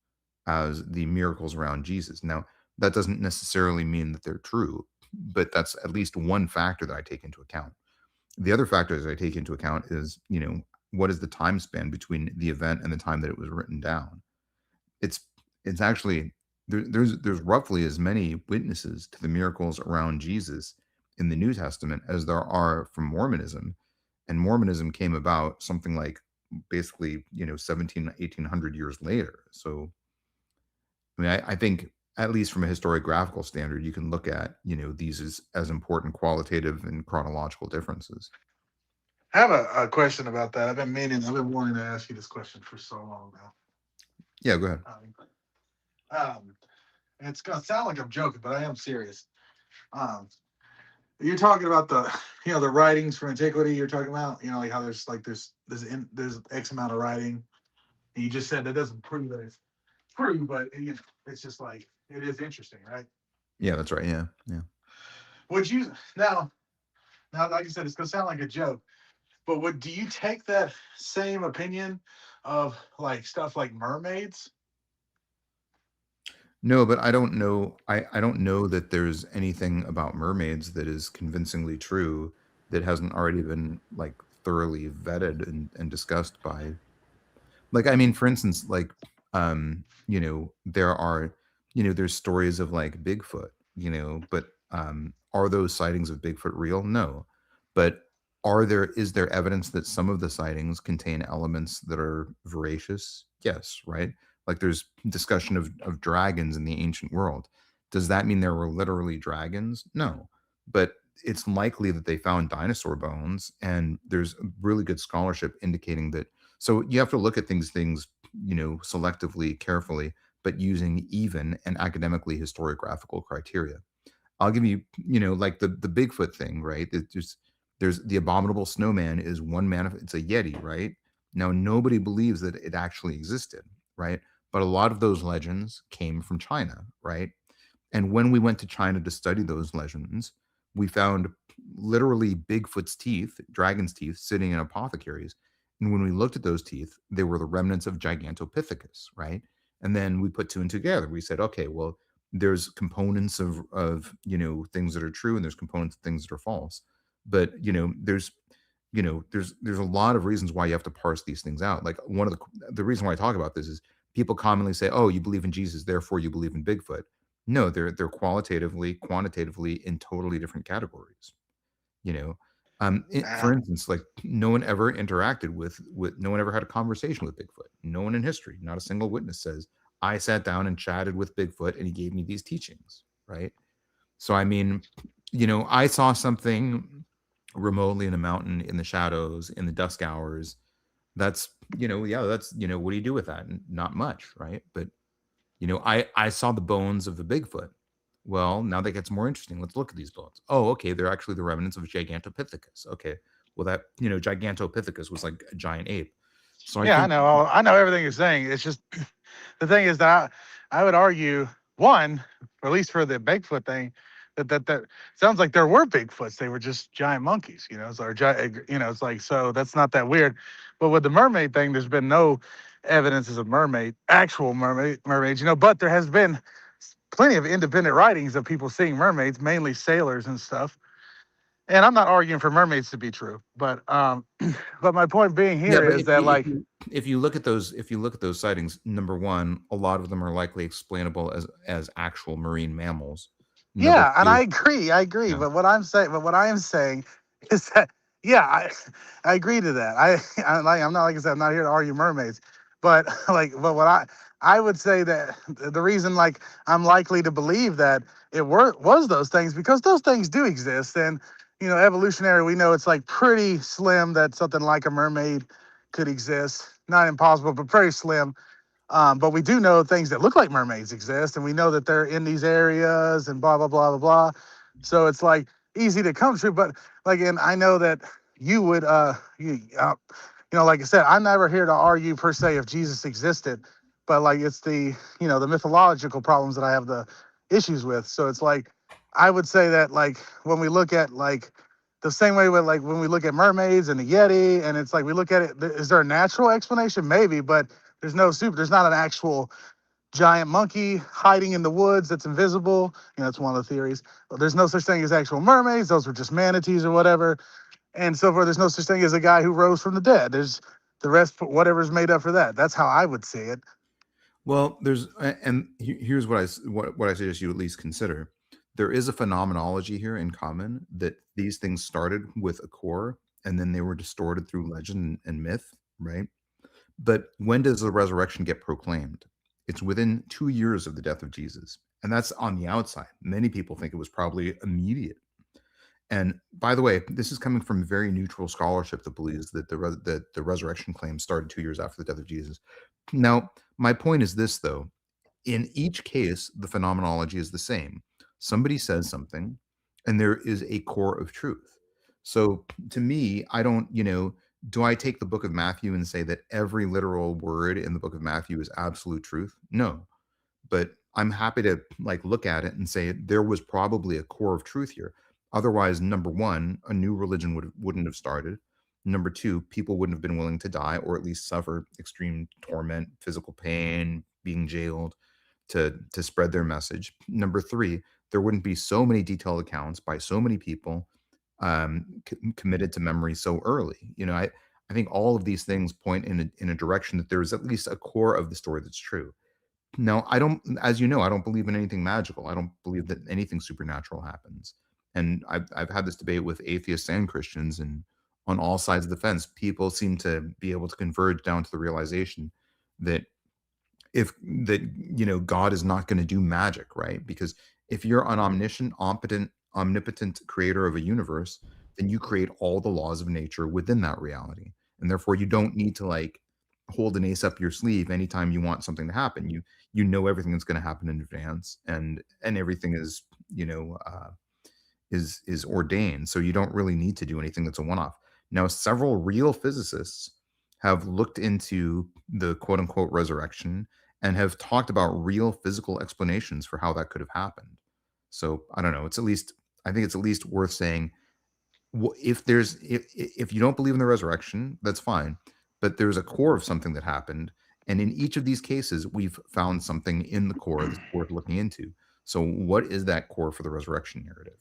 as the miracles around Jesus. Now, that doesn't necessarily mean that they're true, but that's at least one factor that I take into account. The other factors I take into account is, what is the time span between the event and the time that it was written down? It's it's actually there's roughly as many witnesses to the miracles around Jesus in the New Testament as there are from Mormonism. And Mormonism came about something like basically, 17, 1800 years later. So I mean, I think at least from a historiographical standard, you can look at, these as important qualitative and chronological differences. I have a question about that. I've been wanting to ask you this question for so long now. Yeah, go ahead. And it's gonna sound like I'm joking, but I am serious. Um, you're talking about the writings from antiquity. You're talking about like how there's X amount of writing. And you just said that doesn't prove that it's true, but it's just like it is interesting, right? Yeah, that's right. Yeah. Would you now like I said, it's gonna sound like a joke, but do you take that same opinion of like stuff like mermaids? No, but I don't know. I don't know that there's anything about mermaids that is convincingly true that hasn't already been like thoroughly vetted and discussed by, like, I mean, for instance, like, there are, there's stories of like Bigfoot, but are those sightings of Bigfoot real? No. But is there evidence that some of the sightings contain elements that are veracious? Yes, right? Like there's discussion of dragons in the ancient world. Does that mean there were literally dragons? No. But it's likely that they found dinosaur bones, and there's really good scholarship indicating that. So you have to look at things, selectively, carefully, but using even and academically historiographical criteria. I'll give you, like the Bigfoot thing, right? There's the abominable snowman is one it's a Yeti, right? Now nobody believes that it actually existed, right? But a lot of those legends came from China, right? And when we went to China to study those legends, we found literally Bigfoot's teeth, dragon's teeth, sitting in apothecaries. And when we looked at those teeth, they were the remnants of Gigantopithecus, right? And then we put two and two together. We said, okay, well, there's components of things that are true, and there's components of things that are false. But there's a lot of reasons why you have to parse these things out. Like one of the reason why I talk about this is people commonly say, oh, you believe in Jesus, therefore you believe in Bigfoot. No, they're qualitatively, quantitatively in totally different categories. You know, for instance, like no one ever interacted with no one ever had a conversation with Bigfoot. No one in history, not a single witness says I sat down and chatted with Bigfoot and he gave me these teachings, right? So I mean, I saw something remotely in a mountain, in the shadows, in the dusk hours. That's that's what do you do with that? Not much, right? But I saw the bones of the Bigfoot. Well, now that gets more interesting. Let's look at these bones. Oh, okay, they're actually the remnants of Gigantopithecus. Okay, well that Gigantopithecus was like a giant ape. So I Yeah, think I know everything you're saying. It's just the thing is that I would argue one, or at least for the Bigfoot thing, that sounds like there were Bigfoots. They were just giant monkeys, So, it's like so that's not that weird. But with the mermaid thing, there's been no evidences of actual mermaids, But there has been plenty of independent writings of people seeing mermaids, mainly sailors and stuff. And I'm not arguing for mermaids to be true, but but my point being yeah, here but is that like if you look at those sightings, number one, a lot of them are likely explainable as actual marine mammals. Number yeah, and two, I agree. yeah. But what I am saying is that yeah, I agree to that. I'm not like I said, I'm not here to argue mermaids, but but what I would say that the reason like I'm likely to believe that was those things because those things do exist, and evolutionary we know it's like pretty slim that something like a mermaid could exist. Not impossible, but very slim. But we do know things that look like mermaids exist, and we know that they're in these areas and blah blah blah blah blah. So it's like easy to come true. But like, and I know that you would, like I said, I'm never here to argue per se if Jesus existed, but like it's the mythological problems that I have the issues with. So it's like I would say that like when we look at like the same way with like when we look at mermaids and the Yeti, and it's like we look at it, is there a natural explanation? Maybe, but there's not an actual giant monkey hiding in the woods that's invisible. That's one of the theories. But there's no such thing as actual mermaids. Those were just manatees or whatever. And so forth. There's no such thing as a guy who rose from the dead. There's the rest, whatever's made up for that. That's how I would see it. Well, here's what I suggest you at least consider. There is a phenomenology here in common that these things started with a core and then they were distorted through legend and myth, right? But when does the resurrection get proclaimed? It's within 2 years of the death of Jesus. And that's on the outside. Many people think it was probably immediate. And by the way, this is coming from very neutral scholarship that believes that the resurrection claim started 2 years after the death of Jesus. Now, my point is this, though. In each case, the phenomenology is the same. Somebody says something, and there is a core of truth. So to me, I don't, do I take the book of Matthew and say that every literal word in the book of Matthew is absolute truth? No. But I'm happy to like look at it and say there was probably a core of truth here. Otherwise, number one, a new religion wouldn't have started. Number two, people wouldn't have been willing to die or at least suffer extreme torment, physical pain, being jailed to spread their message. Number three, there wouldn't be so many detailed accounts by so many people committed to memory so early. I think all of these things point in a direction that there is at least a core of the story that's true. Now, I don't, as you know, I don't believe in anything magical. I don't believe that anything supernatural happens. And I've had this debate with atheists and Christians, and on all sides of the fence, people seem to be able to converge down to the realization that if that God is not going to do magic, right? Because if you're an omnipotent creator of a universe, then you create all the laws of nature within that reality, and therefore you don't need to like hold an ace up your sleeve anytime you want something to happen. You know everything that's going to happen in advance, and everything is is ordained, so you don't really need to do anything that's a one-off. Now, several real physicists have looked into the quote unquote resurrection and have talked about real physical explanations for how that could have happened. So I don't know. I think it's at least worth saying, if you don't believe in the resurrection, that's fine, but there's a core of something that happened, and in each of these cases, we've found something in the core that's worth looking into. So, what is that core for the resurrection narrative?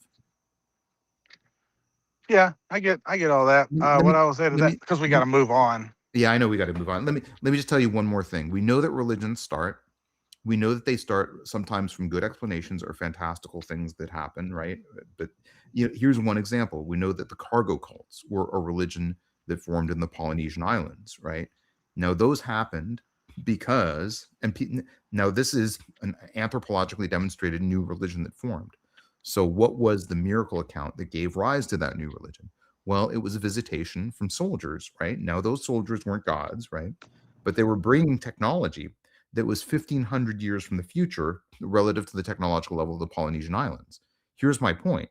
Yeah, I get all that. Let What me I will say to let that, me because we got to move on. Yeah, I know we got to move on. Let me just tell you one more thing. We know that religions start. We know that they start sometimes from good explanations or fantastical things that happen, right? But here's one example. We know that the cargo cults were a religion that formed in the Polynesian islands, right? Now those happened because, now this is an anthropologically demonstrated new religion that formed. So what was the miracle account that gave rise to that new religion? Well, it was a visitation from soldiers, right? Now those soldiers weren't gods, right? But they were bringing technology that was 1,500 years from the future relative to the technological level of the Polynesian islands. Here's my point.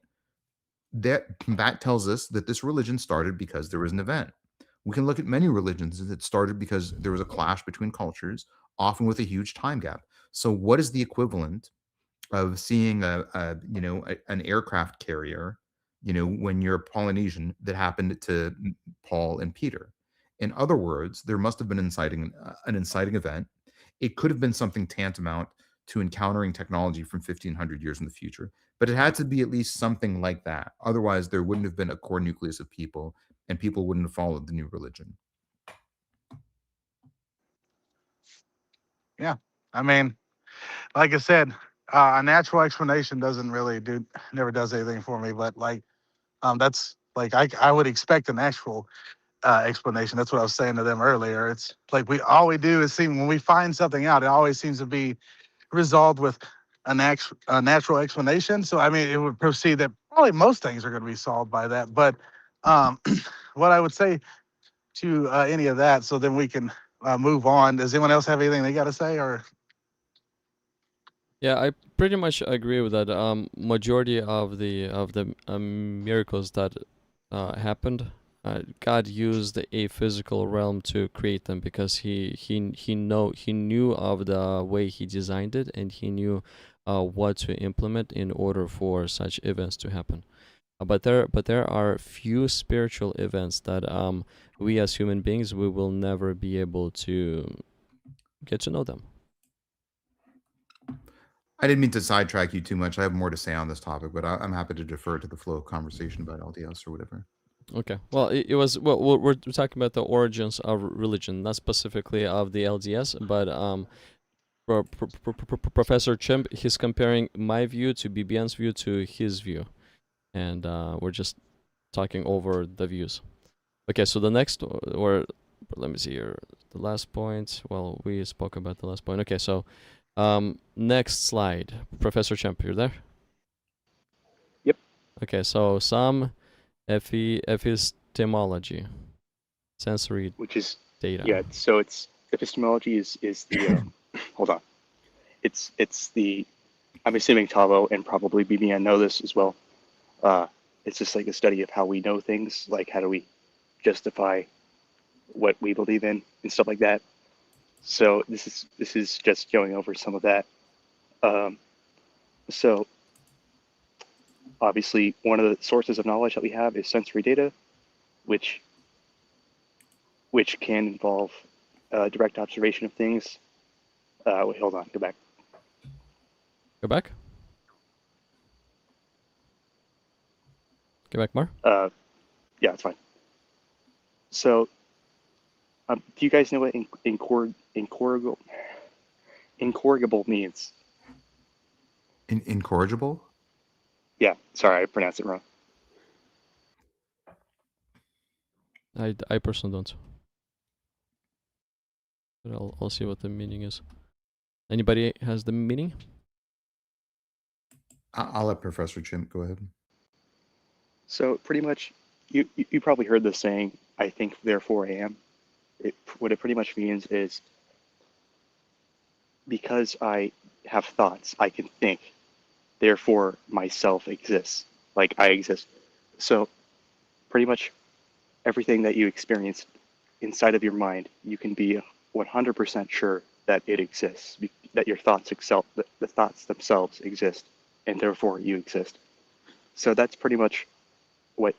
That tells us that this religion started because there was an event. We can look at many religions that started because there was a clash between cultures, often with a huge time gap. So what is the equivalent of seeing an aircraft carrier, when you're Polynesian, that happened to Paul and Peter? In other words, there must have been an inciting event. It could have been something tantamount to encountering technology from 1,500 years in the future, but it had to be at least something like that. Otherwise, there wouldn't have been a core nucleus of people, and people wouldn't have followed the new religion. Yeah, I mean, like I said, a natural explanation never does anything for me. But like, that's like I would expect an actual explanation. That's what I was saying to them earlier. It's like all we do is when we find something out, it always seems to be resolved with a natural explanation. So I mean, it would proceed that probably most things are going to be solved by that. But what I would say to any of that, so then we can move on. Does anyone else have anything they got to say, or? Yeah, I pretty much agree with that. Majority of the miracles that happened, God used a physical realm to create them because he knew of the way he designed it, and he knew what to implement in order for such events to happen. But there are few spiritual events that we as human beings we will never be able to get to know them. I didn't mean to sidetrack you too much. I have more to say on this topic, but I'm happy to defer to the flow of conversation about LDS or whatever. Okay. Well, it was we're talking about the origins of religion, not specifically of the LDS, but Professor Chimp, he's comparing my view to BBN's view to his view, and we're just talking over the views. Okay, so the next, or let me see here, the last point. Well, we spoke about the last point. Okay, so next slide, Professor Chimp, you're there? Yep. Okay, so some epistemology, sensory Which is data. yeah. So it's epistemology is the hold on. It's the I'm assuming Tavo and probably BBN know this as well. It's just like the study of how we know things, like how do we justify what we believe in and stuff like that. So this is just going over some of that. So obviously one of the sources of knowledge that we have is sensory data, which can involve direct observation of things. Wait, hold on, go back. Go back. Go back more. Yeah, it's fine. So, do you guys know what incorrigible means? Incorrigible? Yeah, sorry, I pronounced it wrong. I personally don't. But I'll see what the meaning is. Anybody has the meaning? I'll let Professor Chimp go ahead. So pretty much, you probably heard the saying, "I think, therefore I am." What it pretty much means is because I have thoughts, I can think. Therefore, myself exists. Like I exist. So pretty much everything that you experience inside of your mind, you can be 100% sure that it exists, that your thoughts excel, the thoughts themselves exist, and therefore you exist. So that's pretty much what,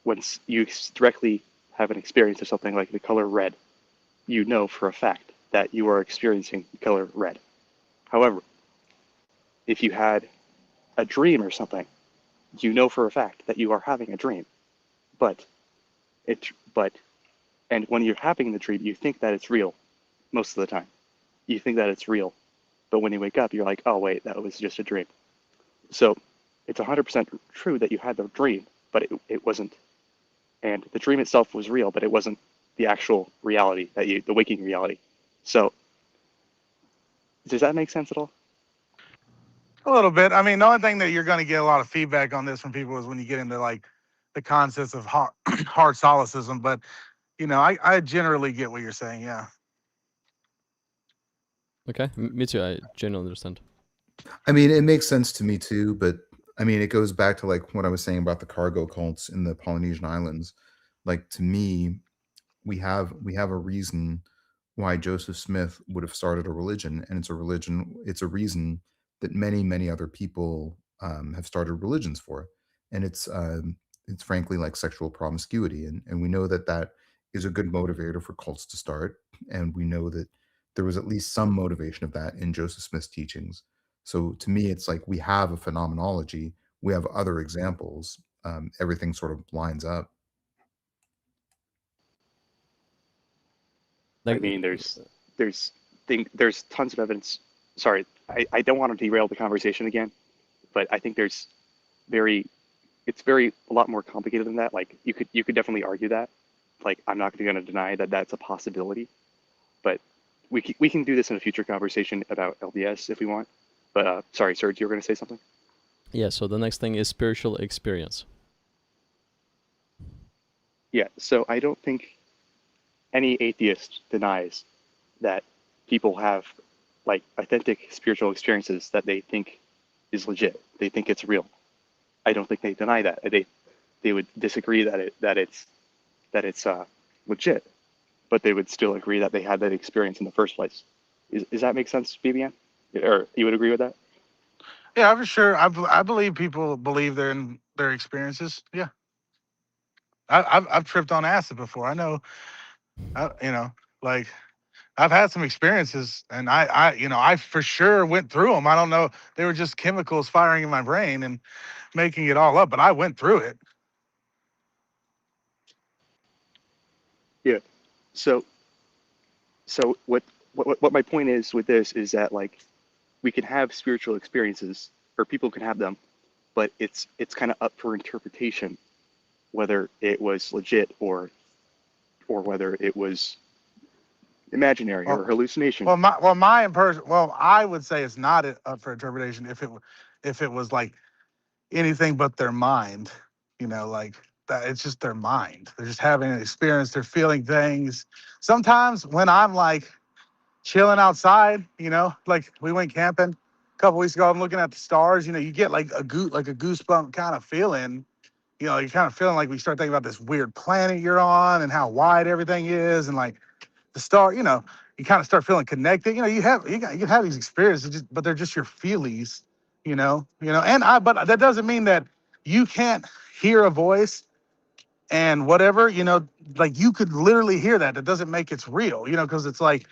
once you directly have an experience of something like the color red, you know for a fact that you are experiencing the color red. However, if you had a dream or something, you know for a fact that you are having a dream. But it but and when you're having the dream, you think that it's real most of the time. You think that it's real. But when you wake up, you're like, oh wait, that was just a dream. So it's 100% true that you had the dream, but it wasn't. And the dream itself was real, but it wasn't the actual reality the waking reality. So does that make sense at all? A little bit. I mean, the only thing that you're going to get a lot of feedback on this from people is when you get into like the concepts of hard solicism. But I generally get what you're saying. Yeah. Okay, me too. I genuinely understand. I mean, it makes sense to me too, but I mean, it goes back to like what I was saying about the cargo cults in the Polynesian islands. Like to me, we have a reason why Joseph Smith would have started a religion, and it's a reason that many other people have started religions for, and it's frankly like sexual promiscuity, and we know that that is a good motivator for cults to start, and we know that there was at least some motivation of that in Joseph Smith's teachings. So to me, it's like we have a phenomenology, we have other examples, everything sort of lines up. I Like, mean, there's tons of evidence. Sorry, I don't want to derail the conversation again, but I think very it's very a lot more complicated than that. Like you could definitely argue that. Like I'm not going to deny that that's a possibility, but we can do this in a future conversation about LDS if we want. But sorry, Serge, you were going to say something? yeah. So the next thing is spiritual experience. Yeah. So I don't think any atheist denies that people have like authentic spiritual experiences that they think is legit. They think it's real. I don't think they deny that. They would disagree that it's legit, but they would still agree that they had that experience in the first place. Does that make sense, Vivian? Or you would agree with that? Yeah, for sure. I believe people believe in their experiences. Yeah. I've tripped on acid before. I know, like I've had some experiences, and I for sure went through them. I don't know, they were just chemicals firing in my brain and making it all up, but I went through it. Yeah. So what my point is with this is that like we can have spiritual experiences or people can have them, but it's kind of up for interpretation whether it was legit or whether it was imaginary or Well, hallucination. I would say it's not up for interpretation if it was like anything but their mind, like that. It's just their mind. They're just having an experience. They're feeling things. Sometimes when I'm like chilling outside, like we went camping a couple weeks ago. I'm looking at the stars. You get like a goosebump kind of feeling. You're kind of feeling like we start thinking about this weird planet you're on and how wide everything is, and like the star. You kind of start feeling connected. You can have these experiences, but they're just your feelies. But that doesn't mean that you can't hear a voice and whatever. Like you could literally hear that. That doesn't make it's real. Because it's like,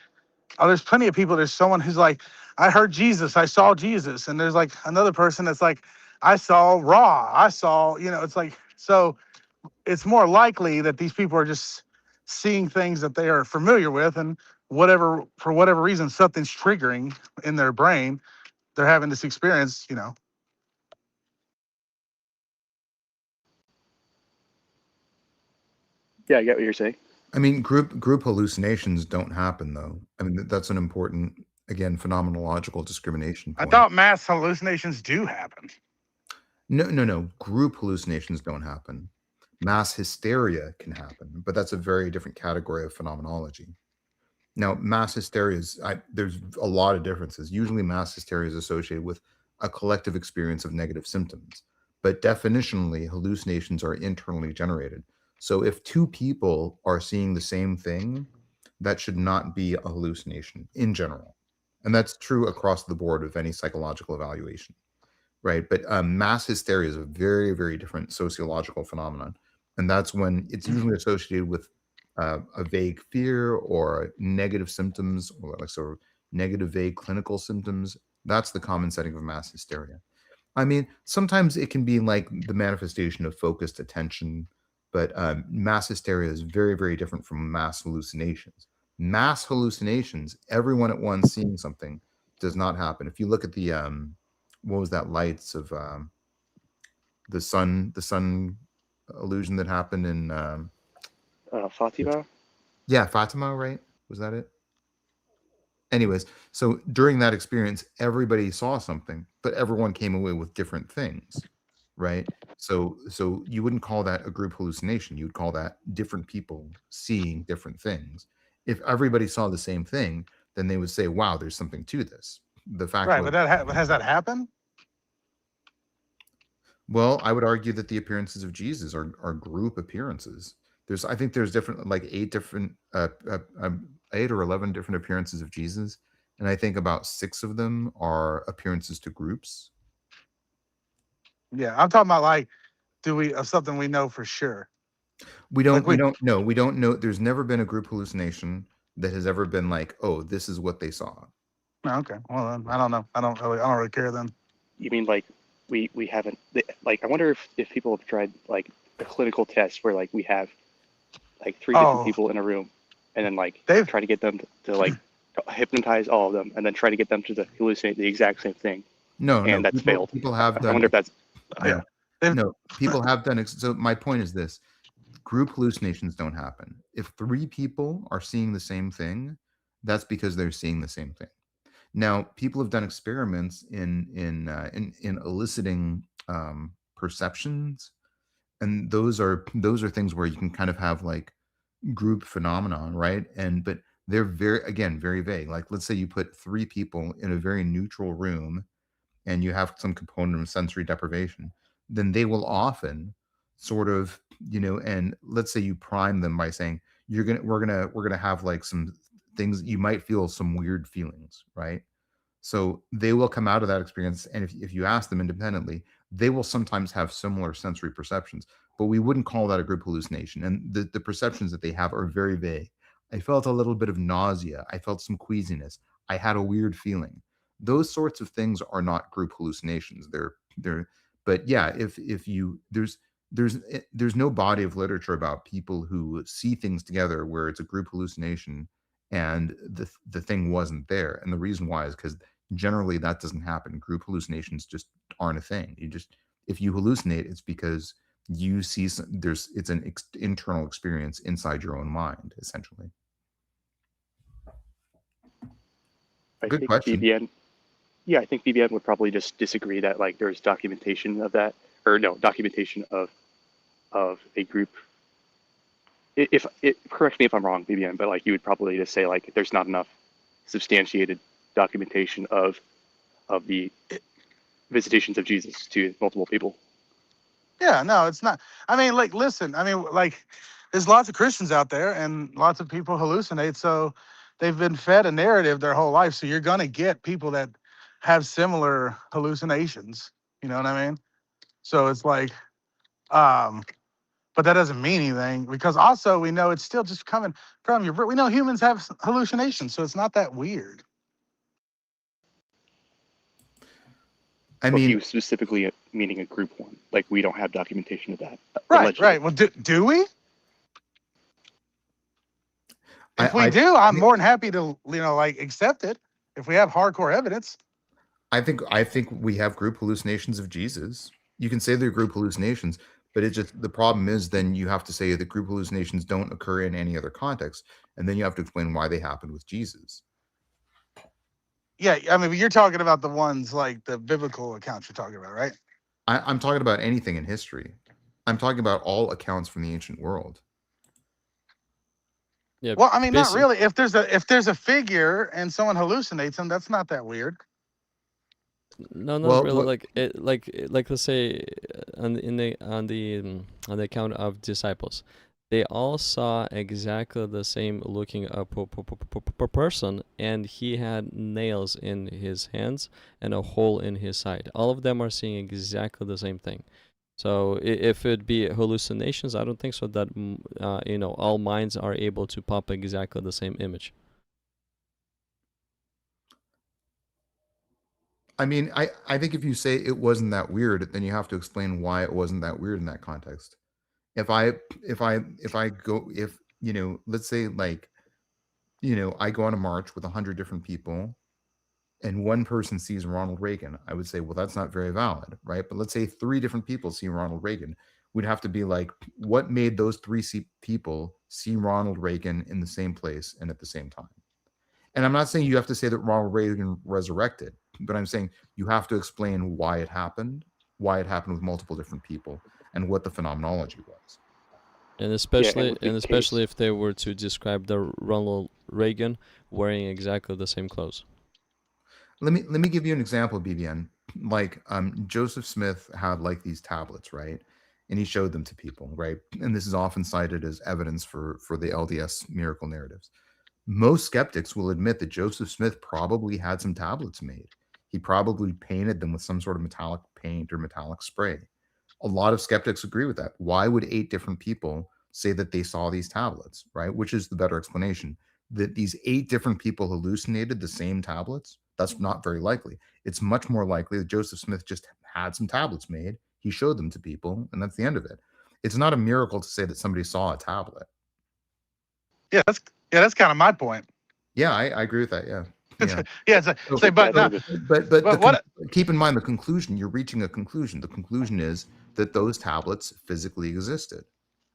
oh, there's plenty of people. There's someone who's like, I heard Jesus, I saw Jesus. And there's like another person that's like, I saw Ra, I saw, it's like, so it's more likely that these people are just seeing things that they are familiar with, and for whatever reason, something's triggering in their brain. They're having this experience. Yeah, I get what you're saying. I mean, group hallucinations don't happen, though. I mean, that's an important, again, phenomenological discrimination I point. thought mass hallucinations do happen. No. Group hallucinations don't happen. Mass hysteria can happen, but that's a very different category of phenomenology. Now, mass hysteria there's a lot of differences. Usually, mass hysteria is associated with a collective experience of negative symptoms, but definitionally, hallucinations are internally generated. So, if two people are seeing the same thing, that should not be a hallucination in general. And that's true across the board of any psychological evaluation, right? But mass hysteria is a very, very different sociological phenomenon. And that's when it's usually associated with a vague fear or negative symptoms, or like sort of negative, vague clinical symptoms. That's the common setting of mass hysteria. I mean, sometimes it can be like the manifestation of focused attention, but mass hysteria is very, very different from mass hallucinations. Mass hallucinations, everyone at once seeing something, does not happen. If you look at the what was that lights of the sun illusion that happened in Fatima. yeah, Fatima, right? Was that it? Anyways, so during that experience, everybody saw something, but everyone came away with different things, right? So you wouldn't call that a group hallucination. You'd call that different people seeing different things. If everybody saw the same thing, then they would say, "Wow, there's something to this." The fact Right, was, but has that happened? well, I would argue that the appearances of Jesus are group appearances. I think there's different, like 8 or 11 different appearances of Jesus, and I think about 6 of them are appearances to groups. Yeah, I'm talking about like, do we of something we know for sure? We Like don't know. There's never been a group hallucination that has ever been like, oh, this is what they saw. Okay, well then, I don't know. I don't really care then. You mean like we haven't like? I wonder if people have tried like a clinical test where like we have like 3 different people in a room, and then like They've- try to get them to like hypnotize all of them, and then try to get them to hallucinate the exact same thing. No, and that's failed. People have I done. wonder if that's Yeah. They've- No, people have done. So my point is this: group hallucinations don't happen. If 3 people are seeing the same thing, that's because they're seeing the same thing. Now, people have done experiments in eliciting perceptions, and those are things where you can kind of have like group phenomenon, right? But they're very vague. Like, let's say you put 3 people in a very neutral room, and you have some component of sensory deprivation, then they will often sort of, and let's say you prime them by saying we're gonna have like some things, you might feel some weird feelings, right? So they will come out of that experience, and if you ask them independently, they will sometimes have similar sensory perceptions, but we wouldn't call that a group hallucination. And the perceptions that they have are very vague. I felt a little bit of nausea. I felt some queasiness. I had a weird feeling. Those sorts of things are not group hallucinations. But yeah, if you there's no body of literature about people who see things together where it's a group hallucination and the thing wasn't there. And the reason why is because generally that doesn't happen. Group hallucinations just aren't a thing. If you hallucinate, it's because you see it's an internal experience inside your own mind, essentially. I Good think question. BBN. Yeah, I think BBN would probably just disagree that like there's documentation of that, or no documentation of a group. If correct me if I'm wrong, BBN, but like you would probably just say like there's not enough substantiated documentation of the visitations of Jesus to multiple people. Yeah, no, it's not. I mean, like, listen, I mean, like, there's lots of Christians out there and lots of people hallucinate. So they've been fed a narrative their whole life. So you're going to get people that have similar hallucinations. You know what I mean? So it's like, but that doesn't mean anything because also we know it's still just coming from your, we know humans have hallucinations. So it's not that weird. I Or if mean, you specifically meaning a group one, like we don't have documentation of that. Right, allegedly. right. Well, do we? If we I do, I'm more than happy to, like accept it if we have hardcore evidence. think we have group hallucinations of Jesus. You can say they're group hallucinations, But it's just the problem is then you have to say that group hallucinations don't occur in any other context, and then you have to explain why they happened with Jesus. Yeah, I mean, you're talking about the ones like the biblical accounts you're talking about, right? I'm talking about anything in history. I'm talking about all accounts from the ancient world. Yeah, Well, I mean, not basic. really. If there's a figure and someone hallucinates them, that's not that weird. No, not Well, really. what, Like let's say on the account of disciples, they all saw exactly the same looking person, and he had nails in his hands and a hole in his side. All of them are seeing exactly the same thing. So if it be hallucinations, I don't think so that all minds are able to pop exactly the same image. I mean, I think if you say it wasn't that weird, then you have to explain why it wasn't that weird in that context. If I go, if let's say, like, I go on a march with 100 different people and one person sees Ronald Reagan, I would say, well, that's not very valid, right? But let's say 3 different people see Ronald Reagan. We'd have to be like, what made those 3 people see Ronald Reagan in the same place and at the same time? And I'm not saying you have to say that Ronald Reagan resurrected, but I'm saying you have to explain why it happened with multiple different people, and what the phenomenology was. And Yeah, especially with the and especially case, if they were to describe the Ronald Reagan wearing exactly the same clothes. Let me give you an example, BBN. Like, Joseph Smith had like these tablets, right? And he showed them to people, right? And this is often cited as evidence for the LDS miracle narratives. Most skeptics will admit that Joseph Smith probably had some tablets made. He probably painted them with some sort of metallic paint or metallic spray. A lot of skeptics agree with that. Why would 8 different people say that they saw these tablets, right? Which is the better explanation? That these 8 different people hallucinated the same tablets? That's not very likely. It's much more likely that Joseph Smith just had some tablets made. He showed them to people, and that's the end of it. It's not a miracle to say that somebody saw a tablet. Yeah, that's kind of my point. Yeah, I agree with that. Yeah. Yeah. Yeah, say, but no, But what? keep in mind the conclusion. You're reaching a conclusion. The conclusion is that those tablets physically existed.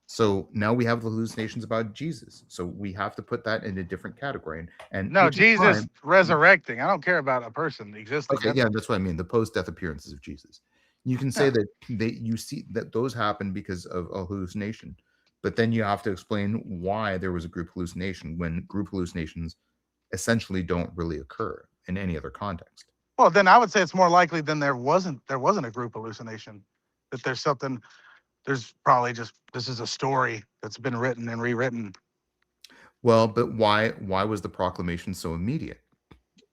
So now we have the hallucinations about Jesus. So we have to put that in a different category. And No, which is Jesus fine. resurrecting. I don't care about a person existing. Okay, yeah, that's what I mean. The post-death appearances of Jesus. You can say that you see that those happen because of a hallucination, but then you have to explain why there was a group hallucination when group hallucinations essentially don't really occur in any other context. Well, then I would say it's more likely than there wasn't a group hallucination. That there's something. There's probably just this is a story that's been written and rewritten. Well, but why was the proclamation so immediate?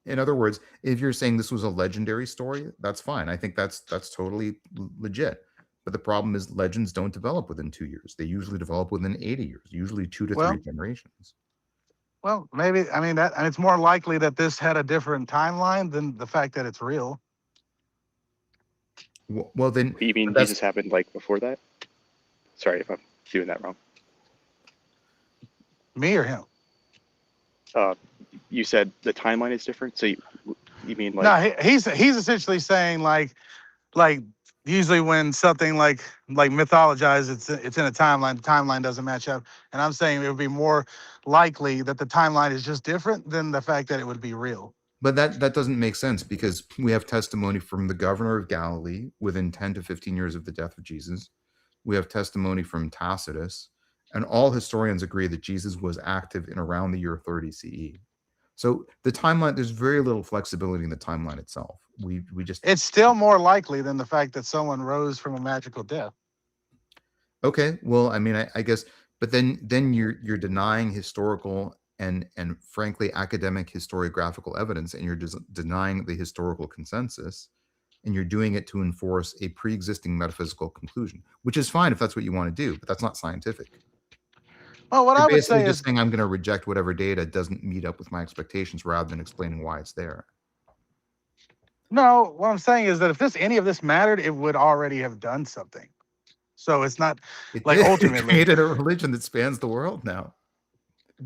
In other words, if you're saying this was a legendary story, that's fine. I think that's totally legit. But the problem is legends don't develop within 2 years. They usually develop within 80 years, usually 2 to 3 generations. Well, maybe I mean and it's more likely that this had a different timeline than the fact that it's real. Well, then you mean Jesus happened like before that? Sorry if I'm doing that wrong. Me or him? You said the timeline is different, so you mean like? No, he's essentially saying like usually when something like mythologized, it's in a timeline. The timeline doesn't match up, and I'm saying it would be more likely that the timeline is just different than the fact that it would be real. But that doesn't make sense, because we have testimony from the governor of Galilee within 10 to 15 years of the death of Jesus. We have testimony from Tacitus, and all historians agree that Jesus was active in around the year 30 CE. So the timeline, there's very little flexibility in the timeline itself. We just, It's still more likely than the fact that someone rose from a magical death. okay. Well, I mean, I guess, but then you're denying historical and frankly academic historiographical evidence, and you're denying the historical consensus, and you're doing it to enforce a pre-existing metaphysical conclusion, which is fine if that's what you want to do, but that's not scientific. Well, what You're I would basically say just is saying I'm going to reject whatever data doesn't meet up with my expectations, rather than explaining why it's there. no. What I'm saying is that if any of this mattered, it would already have done something. So it's not like ultimately it created a religion that spans the world now.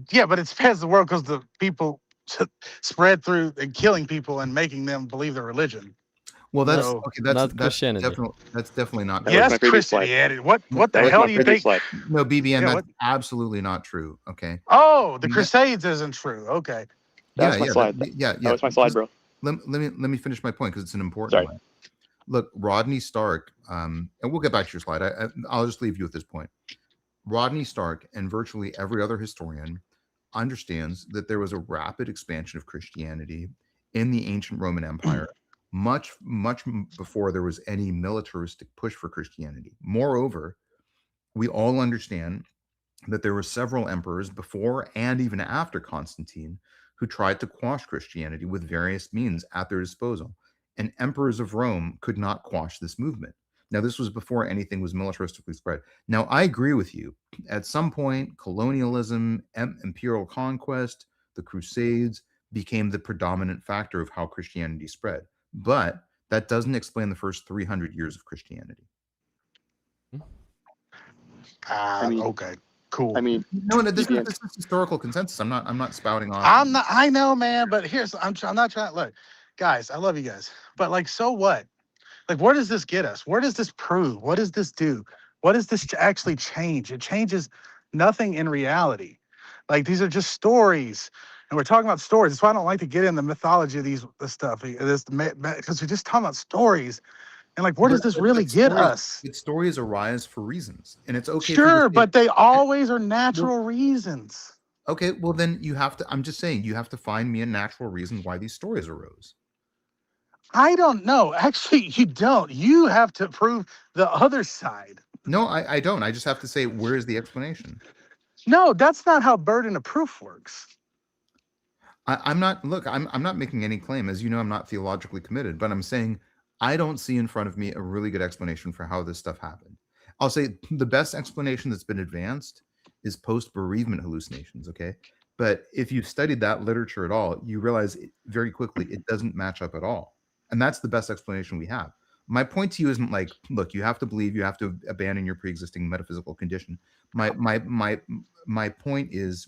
Yeah, but it spans the world because the people spread through and killing people and making them believe their religion. Well, that's So okay. Not Christianity. That's definitely not That true. was my yes, previous slide. Christianity. No, What the That was hell my do you previous think? slide. no, BBN, Yeah, that's what? absolutely not true. Okay. Oh, the And that- Crusades isn't true. Okay. That yeah, was my yeah, slide. yeah, That yeah. was my slide, Just bro. let me finish my point because it's an important Sorry. one. Look, Rodney Stark, and we'll get back to your slide. I'll just leave you with this point. Rodney Stark and virtually every other historian understands that there was a rapid expansion of Christianity in the ancient Roman Empire, much before there was any militaristic push for Christianity. Moreover, we all understand that there were several emperors before and even after Constantine who tried to quash Christianity with various means at their disposal. And emperors of Rome could not quash this movement. Now, this was before anything was militaristically spread. Now, I agree with you. At some point, colonialism, imperial conquest, the Crusades became the predominant factor of how Christianity spread. But that doesn't explain the first 300 years of Christianity. I mean, Okay. Cool. I mean, No, this BBN. is historical consensus. I'm not spouting off. I'm not. I know, man. But here's. I'm not trying. Look, guys. I love you guys. But like, so what? Like, where does this get us? Where does this prove? What does this do? What does this actually change? It changes nothing in reality. Like, these are just stories, and we're talking about stories. That's why I don't like to get in the mythology of this stuff. Because we're just talking about stories. And like, where does this really get us? Stories arise for reasons, and it's okay. Sure, but they always are natural reasons. Okay, well then you have to. I'm just saying you have to find me a natural reason why these stories arose. I don't know. Actually, you don't. You have to prove the other side. No, I don't. I just have to say where is the explanation. No, that's not how burden of proof works. I'm not. Look, I'm not making any claim. As you know, I'm not theologically committed, but I'm saying I don't see in front of me a really good explanation for how this stuff happened. I'll say the best explanation that's been advanced is post-bereavement hallucinations, okay? But if you've studied that literature at all, you realize very quickly it doesn't match up at all. And that's the best explanation we have. My point to you isn't like, look, you have to believe, you have to abandon your pre-existing metaphysical condition. My point is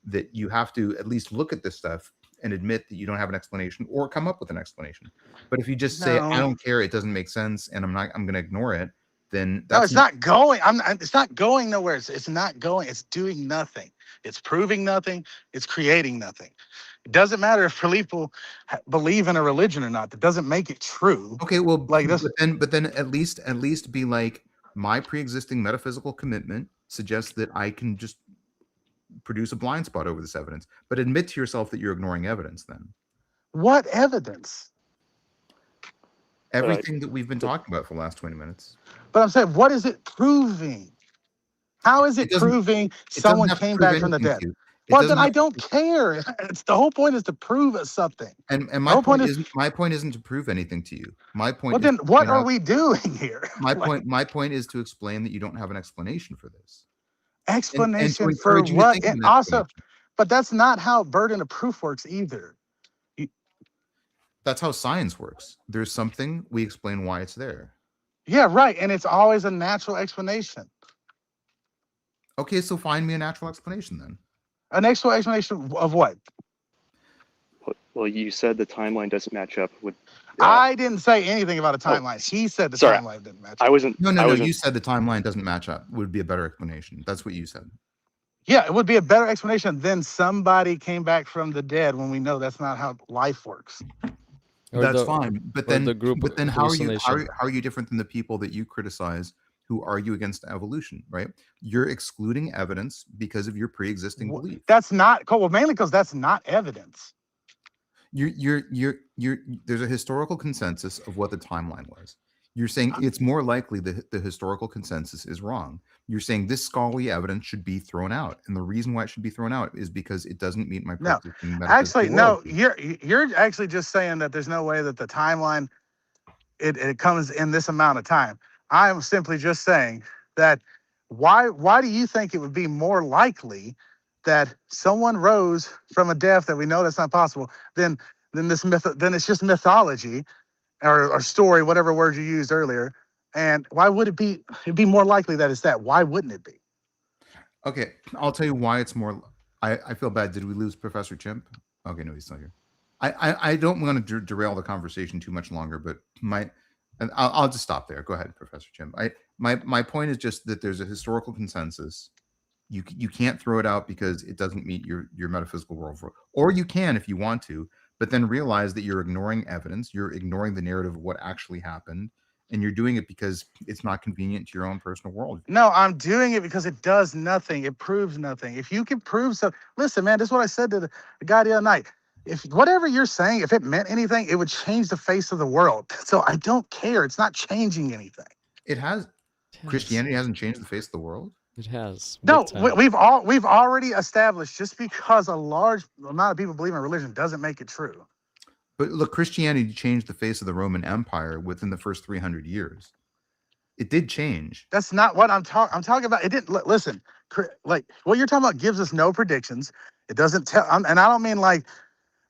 that you have to at least look at this stuff and admit that you don't have an explanation or come up with an explanation. But if you just say, I don't care, it doesn't make sense, and I'm going to ignore it, then that's it's not going. It's not going nowhere. It's not going. It's doing nothing. It's proving nothing. It's creating nothing. It doesn't matter if people believe in a religion or not. That doesn't make it true. Okay, well, like this. But then at least be like, my pre-existing metaphysical commitment suggests that I can just produce a blind spot over this evidence. But admit to yourself that you're ignoring evidence. Then what evidence? Everything that we've been talking about for the last 20 mintes. But I'm saying, what is it proving? How is it proving someone came back from the dead? Well, then I don't care. It's the whole point is to prove something. And my point isn't to prove anything to you. My point. Well, then what are we doing here? My point is to explain that you don't have an explanation for this. Explanation for what? And also, but that's not how burden of proof works either. That's how science works. There's something, we explain why it's there. Yeah, right. And it's always a natural explanation. Okay, so find me a natural explanation then. An actual explanation of what? Well, you said the timeline doesn't match up with. I didn't say anything about a timeline. He said the timeline didn't match up. I wasn't. No. You said the timeline doesn't match up. Would be a better explanation. That's what you said. Yeah, it would be a better explanation than somebody came back from the dead when we know that's not how life works. That's fine. But then how are you different than the people that you criticize who argue against evolution, right? You're excluding evidence because of your pre-existing belief. That's not well, mainly because that's not evidence. There's a historical consensus of what the timeline was. You're saying it's more likely that the historical consensus is wrong. You're saying this scholarly evidence should be thrown out, and the reason why it should be thrown out is because it doesn't meet my pre-existing actually, no. You're actually just saying that there's no way that the timeline it comes in this amount of time. I am simply just saying that why do you think it would be more likely that someone rose from a death that we know that's not possible than this myth? Then it's just mythology or story, whatever word you used earlier. And why would it be? It'd be more likely that it's that. Why wouldn't it be? Okay, I'll tell you why it's more. I feel bad. Did we lose Professor Chimp? Okay, no, he's still here. I don't want to derail the conversation too much longer, but and I'll just stop there. Go ahead, Professor Jim. My point is just that there's a historical consensus. You can't throw it out because it doesn't meet your metaphysical worldview, or you can if you want to, but then realize that you're ignoring evidence, you're ignoring the narrative of what actually happened, and you're doing it because it's not convenient to your own personal world. No, I'm doing it because it does nothing. It proves nothing. If you can prove so, listen, man, this is what I said to the guy the other night. If whatever you're saying, if it meant anything, it would change the face of the world. So I don't care. It's not changing anything. It has. Christianity hasn't changed the face of the world. It has. No, big time. we've already established just because a large amount of people believe in religion doesn't make it true. But look, Christianity changed the face of the Roman Empire within the first 300 years. It did change. That's not what I'm talking. I'm talking about. It didn't. Listen, like what you're talking about gives us no predictions. It doesn't tell. And I don't mean like.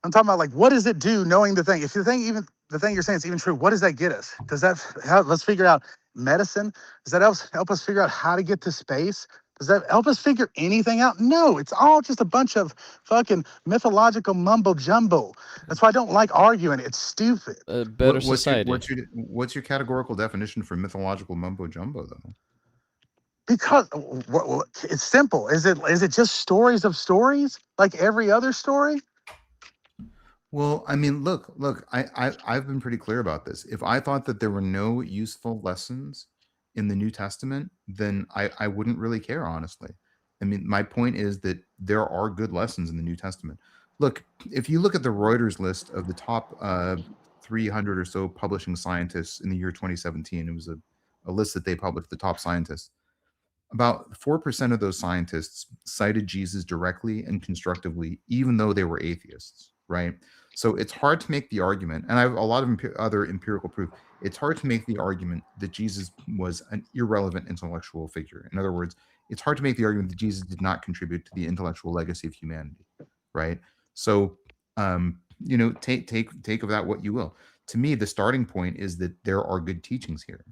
I'm talking about like what does it do knowing the thing? If the thing the thing you're saying is even true, what does that get us? Does that let's figure out medicine? Does that help us figure out how to get to space? Does that help us figure anything out? No, it's all just a bunch of fucking mythological mumbo jumbo. That's why I don't like arguing. It's stupid. Better society. What's your categorical definition for mythological mumbo jumbo, though? Because it's simple. Is it just stories of stories like every other story? Well, I mean, look, I've been pretty clear about this. If I thought that there were no useful lessons in the New Testament, then I wouldn't really care, honestly. I mean, my point is that there are good lessons in the New Testament. Look, if you look at the Reuters list of the top 300 or so publishing scientists in the year 2017, it was a list that they published, the top scientists. About 4% of those scientists cited Jesus directly and constructively, even though they were atheists, right? So it's hard to make the argument, and I have a lot of other empirical proof. It's hard to make the argument that Jesus was an irrelevant intellectual figure. In other words, it's hard to make the argument that Jesus did not contribute to the intellectual legacy of humanity, right? So, take of that what you will. To me, the starting point is that there are good teachings here.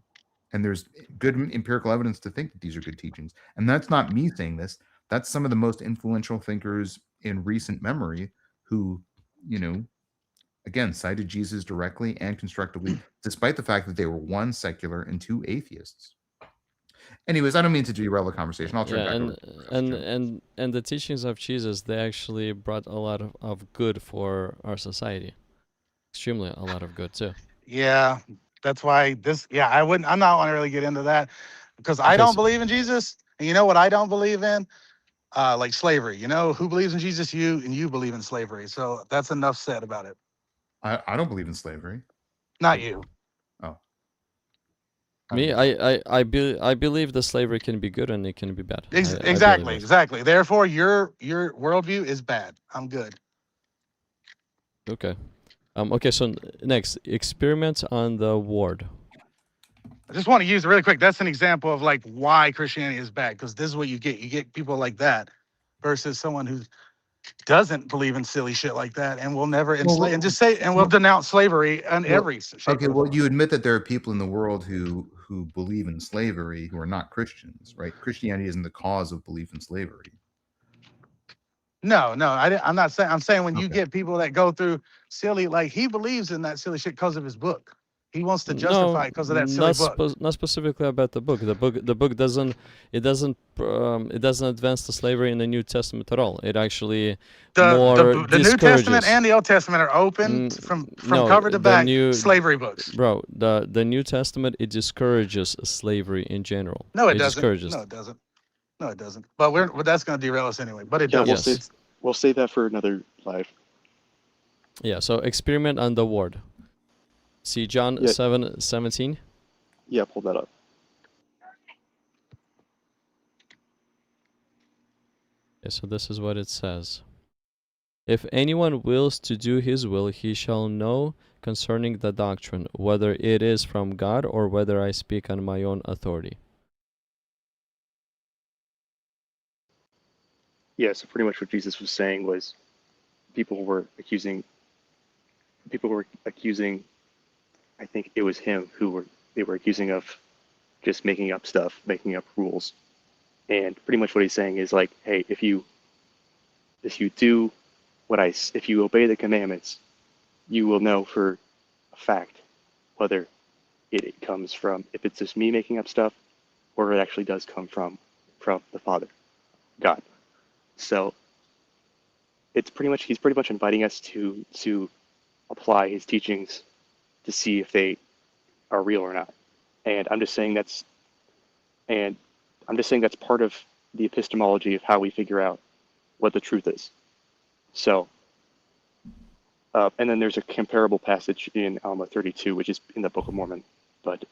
And there's good empirical evidence to think that these are good teachings. And that's not me saying this. That's some of the most influential thinkers in recent memory who, again, cited Jesus directly and constructively, despite the fact that they were one, secular, and two, atheists. Anyways, I don't mean to derail the conversation. I'll turn back over to Professor and the teachings of Jesus, they actually brought a lot of good for our society. Extremely a lot of good too. Yeah. That's why I'm not want to really get into that because I don't believe in Jesus. And you know what I don't believe in? Like slavery. Who believes in Jesus? You, and you believe in slavery. So that's enough said about it. I don't believe in slavery. Not you. Oh. Me, I believe the slavery can be good and it can be bad. Exactly. Therefore, your worldview is bad. I'm good. Okay. Okay, so next, experiment on the ward. I just want to use it really quick. That's an example of like why Christianity is bad, because this is what you get. You get people like that versus someone who doesn't believe in silly shit like that and will never enslave and just say and will denounce slavery on every shape. Okay, well, you admit that there are people in the world who believe in slavery who are not Christians, right? Christianity isn't the cause of belief in slavery. No, I'm not saying. I'm saying when you get people that go through silly, like he believes in that silly shit because of his book. He wants to justify it because of that silly book. Not specifically about the book. The book doesn't advance the slavery in the New Testament at all. It actually the New Testament and the Old Testament are open from cover to back. Slavery books, bro. The New Testament, it discourages slavery in general. No, it doesn't. No, it doesn't. But that's going to derail us anyway. But it does. We'll save that for another live. Yeah. So experiment on the ward. See John 7:17. Yeah, pull that up. Okay, so this is what it says. If anyone wills to do his will, he shall know concerning the doctrine, whether it is from God or whether I speak on my own authority. Yeah, so pretty much what Jesus was saying was people were accusing, I think it was him they were accusing of just making up stuff, making up rules. And pretty much what he's saying is like, hey, if you obey the commandments, you will know for a fact whether it comes from, if it's just me making up stuff, or it actually does come from the Father, God. So it's pretty much, he's pretty much inviting us to apply his teachings to see if they are real or not. And I'm just saying that's part of the epistemology of how we figure out what the truth is. So, and then there's a comparable passage in Alma 32, which is in the Book of Mormon, but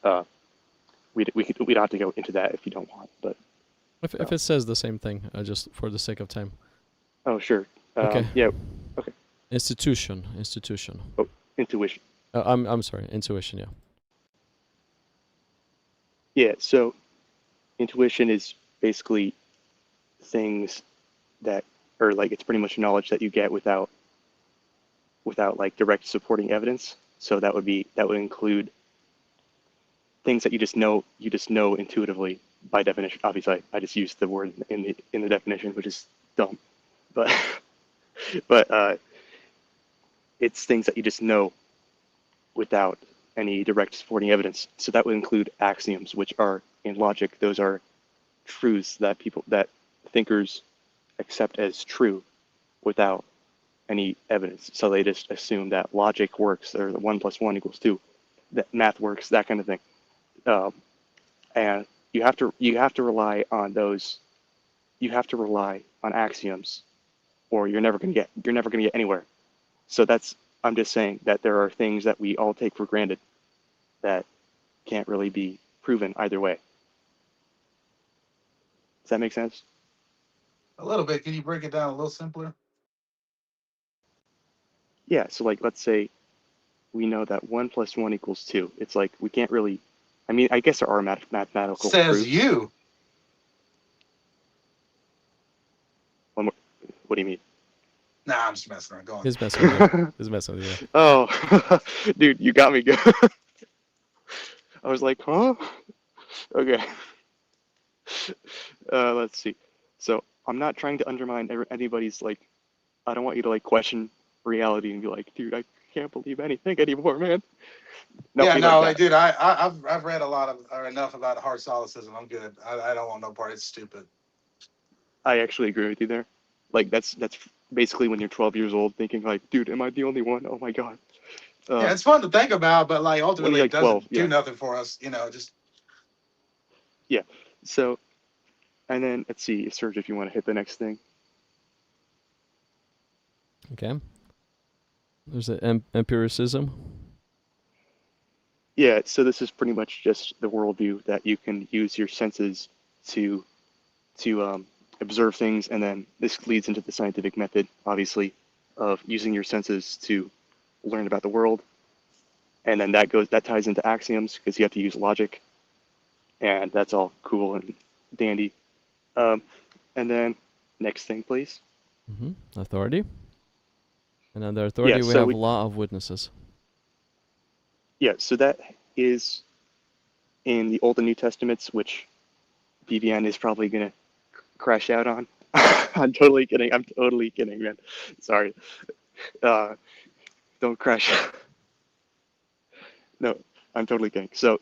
we don't have to go into that if you don't want. But If it says the same thing, just for the sake of time. oh, sure. Okay. Yeah. Okay. Institution. Oh, intuition. I'm sorry. Intuition. Yeah. Yeah. So, intuition is basically things that, or like, it's pretty much knowledge that you get without like direct supporting evidence. So that would include things that you just know intuitively by definition. Obviously, I just used the word in the definition, which is dumb, but it's things that you just know without any direct supporting evidence. So that would include axioms, which are in logic. Those are truths that thinkers accept as true without any evidence. So they just assume that logic works, or the 1 + 1 = 2, that math works, that kind of thing. And you have to rely on those. You have to rely on axioms, or you're never going to get anywhere. So I'm just saying that there are things that we all take for granted that can't really be proven either way. Does that make sense? A little bit. Can you break it down a little simpler? Yeah. So like, let's say we know that 1 + 1 = 2. It's like we can't really. I mean, I guess there are mathematical Says proofs. you. One more, what do you mean? Nah, I'm just messing around. Go on. He's messing with you. He's messing with you. Yeah. Oh, dude, you got me good. I was like, huh? Okay. Let's see. So I'm not trying to undermine anybody's, like, I don't want you to like question reality and be like, dude, I can't believe anything anymore, man. Yeah, Nothing no, like that. dude, I've read a lot of or enough about hard solipsism. I'm good. I don't want no part. It's stupid. I actually agree with you there. Like that's basically when you're 12 years old thinking like, dude, am I the only one? Oh my God. Yeah, it's fun to think about, but like When ultimately you're it like 12, doesn't yeah. do nothing for us. Just Yeah. So, and then let's see, Serge, if you want to hit the next thing. Okay. There's an empiricism. Yeah. So this is pretty much just the worldview that you can use your senses to observe things, and then this leads into the scientific method, obviously, of using your senses to learn about the world, and then that ties into axioms because you have to use logic, and that's all cool and dandy. And then next thing, please. Authority. And under authority, we have law of witnesses. Yeah, so that is in the Old and New Testaments, which BVN is probably going to crash out on. I'm totally kidding, man. Sorry. Don't crash. No, I'm totally kidding. So,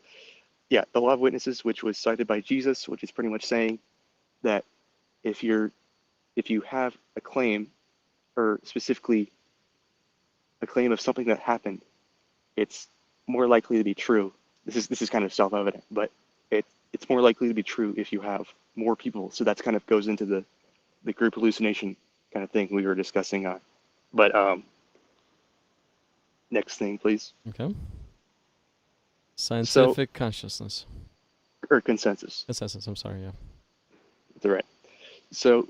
yeah, the law of witnesses, which was cited by Jesus, which is pretty much saying that if you have a claim, or specifically a claim of something that happened, it's more likely to be true. This is kind of self-evident, but it's more likely to be true if you have more people. So that's kind of goes into the group hallucination kind of thing we were discussing on. But next thing, please. Okay. Scientific consciousness. Or consensus. Consensus, I'm sorry, yeah. That's right. So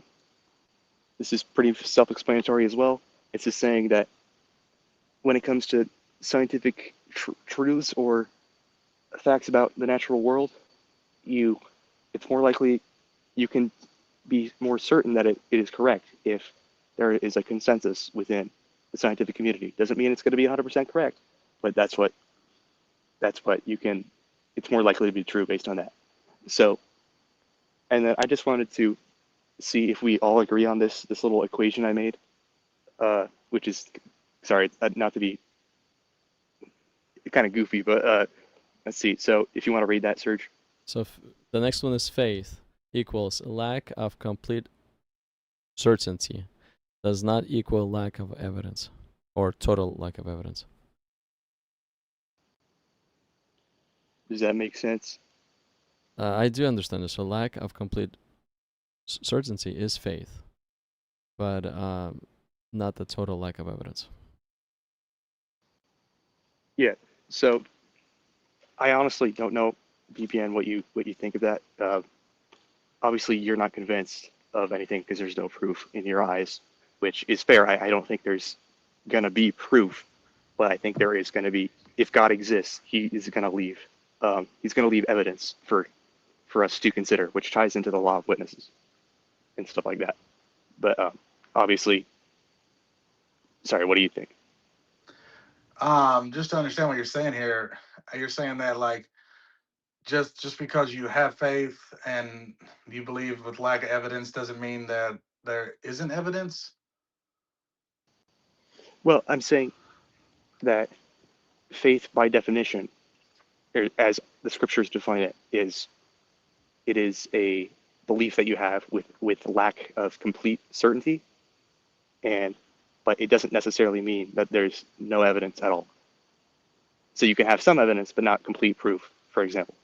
this is pretty self-explanatory as well. It's just saying that when it comes to scientific truths or facts about the natural world, it's more likely you can be more certain that it is correct if there is a consensus within the scientific community. Doesn't mean it's going to be 100% correct, but that's what you can, it's more likely to be true based on that. So, and then I just wanted to see if we all agree on this little equation I made, which is, sorry, not to be kind of goofy, but let's see. So if you want to read that, Serge. So the next one is faith equals lack of complete certainty does not equal lack of evidence or total lack of evidence. Does that make sense? I do understand this. So lack of complete certainty is faith, but not the total lack of evidence. Yeah. So I honestly don't know, BPN, what you think of that. Obviously, you're not convinced of anything because there's no proof in your eyes, which is fair. I don't think there's gonna be proof, but I think there is gonna be. If God exists, He is gonna leave. He's gonna leave evidence for us to consider, which ties into the law of witnesses and stuff like that. But obviously, sorry. What do you think? Just to understand what you're saying here, you're saying that like just because you have faith and you believe with lack of evidence doesn't mean that there isn't evidence. Well, I'm saying that faith, by definition, as the scriptures define it, is a belief that you have with lack of complete certainty, and but it doesn't necessarily mean that there's no evidence at all. So you can have some evidence, but not complete proof, for example.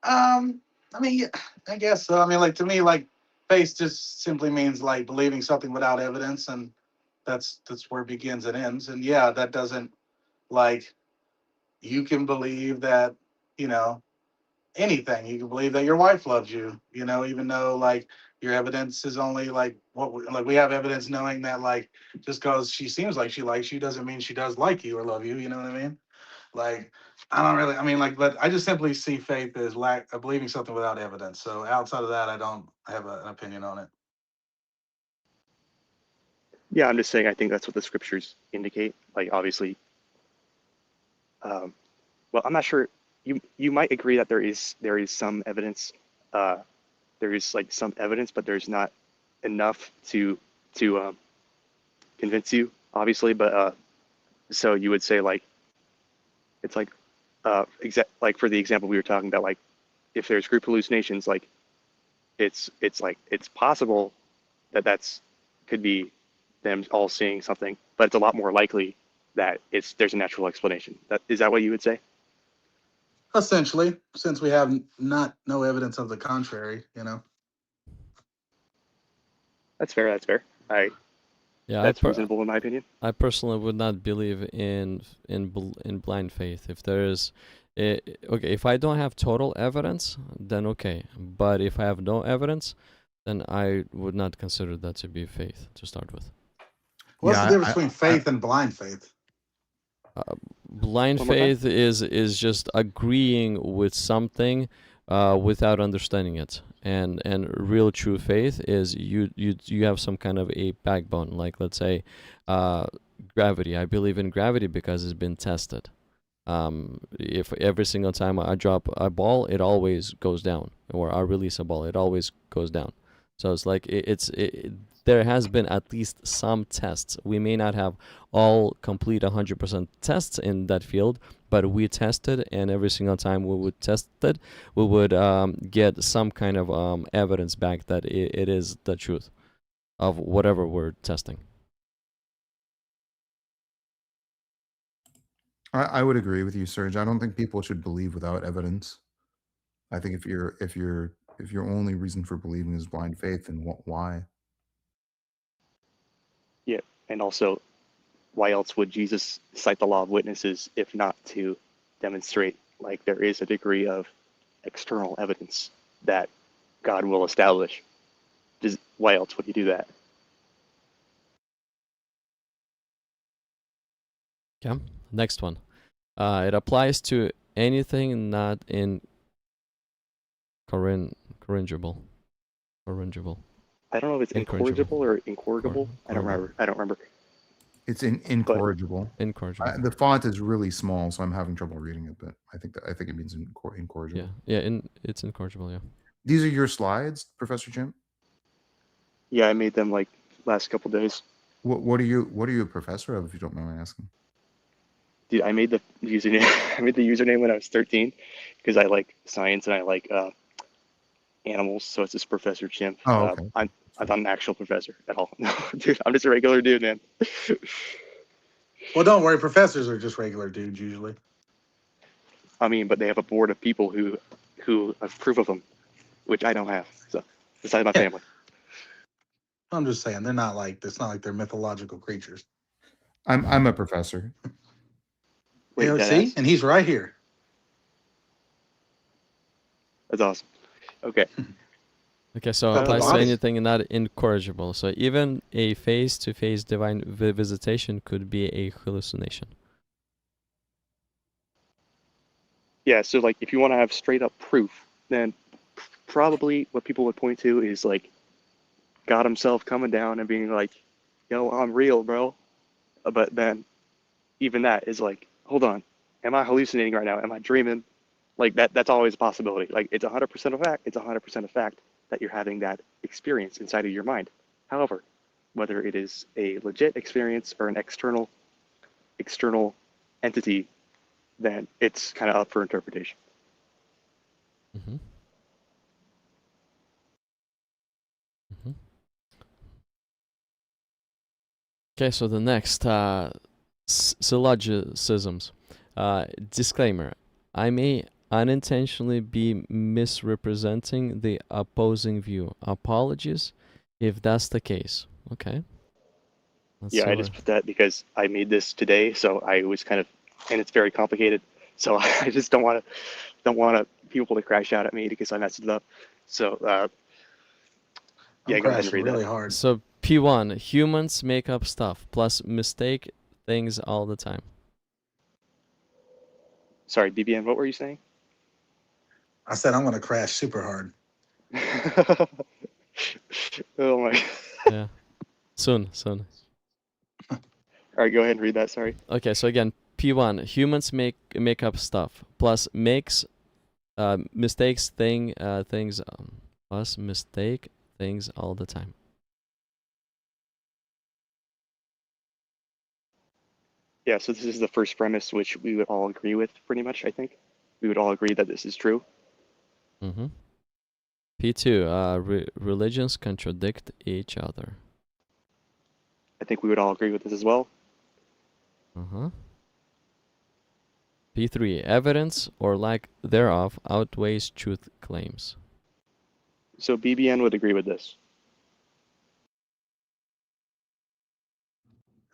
I mean, yeah, I guess so. I mean, like to me, like faith just simply means like believing something without evidence, and that's where it begins and ends. And yeah, that doesn't like you can believe that you know anything. You can believe that your wife loves you, even though like your evidence is only like like we have evidence knowing that like just because she seems like she likes you doesn't mean she does like you or love you. You know what I mean? Like I don't really. I mean, like, but I just simply see faith as lack of believing something without evidence. So outside of that, I don't have an opinion on it. Yeah, I'm just saying I think that's what the scriptures indicate. Like obviously, um, well, I'm not sure. You might agree that there is some evidence. There is like some evidence, but there's not enough to convince you, obviously. But so you would say like it's like like for the example we were talking about, like if there's group hallucinations, like it's like it's possible that that's could be them all seeing something, but it's a lot more likely that there's a natural explanation. That what you would say? Essentially, since we have not no evidence of the contrary. That's fair. That's fair. Yeah, That's reasonable in my opinion. I personally would not believe in blind faith. If there is, okay, if I don't have total evidence, then okay. But if I have no evidence, then I would not consider that to be faith to start with. What's Yeah, the difference between faith and blind faith? Blind One more time? faith is just agreeing with something without understanding it, and real true faith is you have some kind of a backbone. Like let's say gravity. I believe in gravity because it's been tested. If every single time I drop a ball, it always goes down, or I release a ball, it always goes down. So it's like there has been at least some tests. We may not have all complete 100% tests in that field, but we tested, and every single time we would test it, we would get some kind of evidence back that it is the truth of whatever we're testing. I would agree with you, Serge. I don't think people should believe without evidence. I think if your only reason for believing is blind faith, then why? Yeah, and also, why else would Jesus cite the law of witnesses if not to demonstrate like there is a degree of external evidence that God will establish? Why else would he do that? Okay, next one. It applies to anything not incorrigible. I don't know if it's incorrigible or incorrigible. I don't remember. It's incorrigible. Incorrigible. The font is really small, so I'm having trouble reading it. But I think it means incorrigible. Yeah. It's incorrigible. Yeah. These are your slides, Professor Jim? Yeah, I made them like last couple days. What are you a professor of, if you don't mind me asking? Dude, I made the username. I made the username when I was 13 because I like science and I like animals. So it's just Professor Chimp. Oh, okay. I'm not an actual professor at all. No, dude, I'm just a regular dude, man. Well, don't worry. Professors are just regular dudes usually. I mean, but they have a board of people who approve of them, which I don't have. So besides my Yeah, family. I'm just saying they're not like it's not like they're mythological creatures. I'm a professor. Wait, dead See, ass. and he's right here. That's awesome. Okay. Okay, so Got the applies to Nice. box. anything not incorrigible. So even a face-to-face divine visitation could be a hallucination. Yeah. So like, if you want to have straight up proof, then probably what people would point to is like God himself coming down and being like, "Yo, I'm real, bro." But then even that is like, hold on, am I hallucinating right now? Am I dreaming? Like that's always a possibility. Like it's 100% a fact. It's 100% a fact that you're having that experience inside of your mind. However, whether it is a legit experience or an external entity, then it's kind of up for interpretation. Mm-hmm. Mm-hmm. Okay, so the next syllogisms. Disclaimer: I may unintentionally be misrepresenting the opposing view. Apologies if that's the case. Okay. Yeah, I just put that because I made this today, so I was kind of, and it's very complicated. So I just don't want people to crash out at me because I messed it up. So I'm yeah, go ahead and crashing read that. really hard. So P1, humans make up stuff plus mistake things all the time. Sorry, BBN, what were you saying? I said I'm gonna crash super hard. Oh my. Yeah. Soon. All right, go ahead and read that. Sorry. Okay, so again, P1, humans make up stuff plus makes mistakes things plus mistake things all the time. Yeah, so this is the first premise, which we would all agree with, pretty much. I think we would all agree that this is true. Mm-hmm. P2, religions contradict each other. I think we would all agree with this as well. Uh-huh. P3, evidence or lack thereof outweighs truth claims. So BBN would agree with this.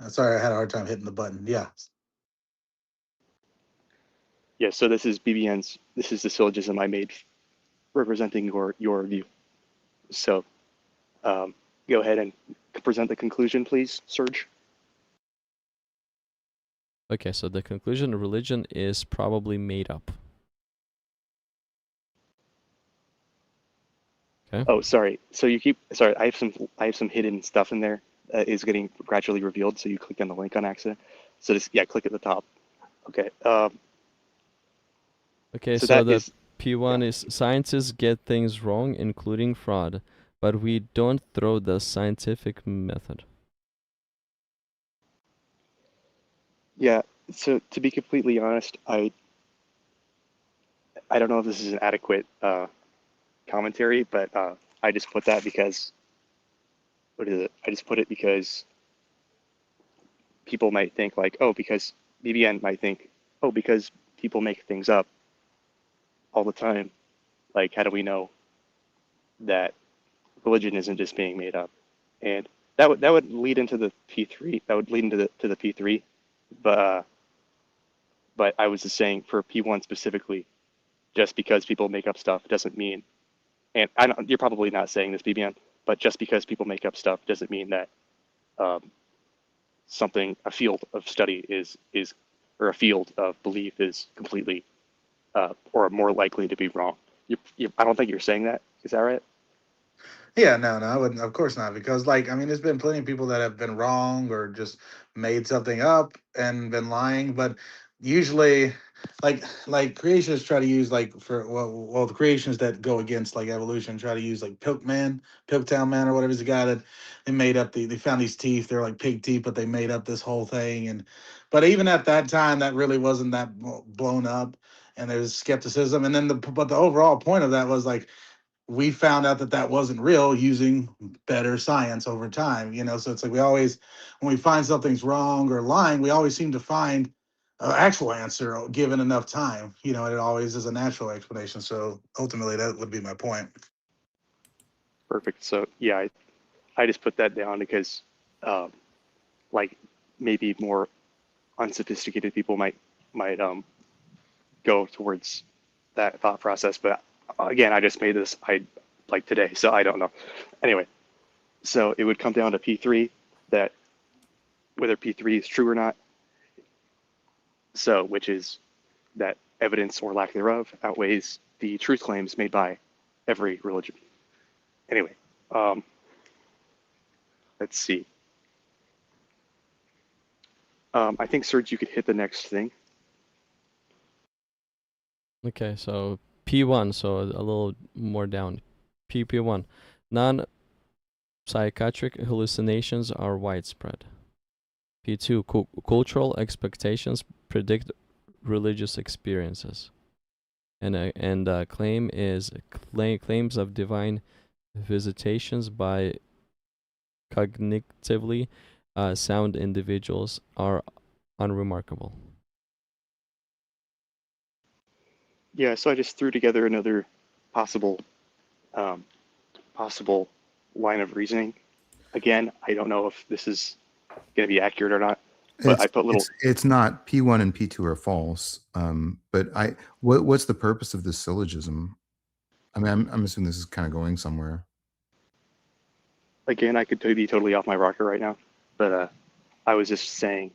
Sorry, I had a hard time hitting the button. Yeah. Yeah, so this is BBN's. This is the syllogism I made representing your view. So go ahead and present the conclusion, please, Serge. Okay, so the conclusion: religion is probably made up. Okay. Oh, sorry. So you keep. Sorry, I have some hidden stuff in there that is getting gradually revealed. So you clicked on the link on accident. So just click at the top. Okay. Okay, So so that the is P1 is scientists get things wrong, including fraud, but we don't throw the scientific method. yeah. So to be completely honest, I don't know if this is an adequate commentary, but I just put that because what is it? I just put it because people might think like, oh, because BBN might think, oh, because people make things up all the time. Like, how do we know that religion isn't just being made up? And that would lead into the P3. That would lead into the P3. But but I was just saying for P1 specifically, just because people make up stuff doesn't mean, and I don't, you're probably not saying this, BBN, but just because people make up stuff doesn't mean that um, a field of study is or a field of belief is completely or more likely to be wrong. I don't think you're saying that. Is that right? Yeah, no, I wouldn't. Of course not, because like I mean, there's been plenty of people that have been wrong or just made something up and been lying. But usually like creationists try to use like for well the creationists that go against like evolution try to use like Pilktown Man or whatever is the guy that they made up they found these teeth, they're like pig teeth, but they made up this whole thing. And but even at that time that really wasn't that blown up, and there's skepticism. And then the overall point of that was like we found out that that wasn't real using better science over time, you know. So it's like we always, when we find something's wrong or lying, we always seem to find an actual answer given enough time, you know, and it always is a natural explanation. So ultimately that would be my point. Perfect. So yeah, I just put that down because um, like maybe more unsophisticated people might go towards that thought process. But again, I just made this I like today, so I don't know. Anyway, so it would come down to P3, that whether P3 is true or not. So which is that evidence or lack thereof outweighs the truth claims made by every religion. Anyway, um, let's see. I think, Serge, you could hit the next thing. Okay, so P1, so a little more down. P1. Non-psychiatric hallucinations are widespread. P2. Cultural expectations predict religious experiences. And claim is claims of divine visitations by cognitively sound individuals are unremarkable. Yeah, so I just threw together another possible um, possible line of reasoning. Again, I don't know if this is going to be accurate or not, but It's I put little. it's not. P1 and P2 are false. But what's the purpose of this syllogism? I mean, I'm assuming this is kind of going somewhere. Again, I could be totally off my rocker right now, but I was just saying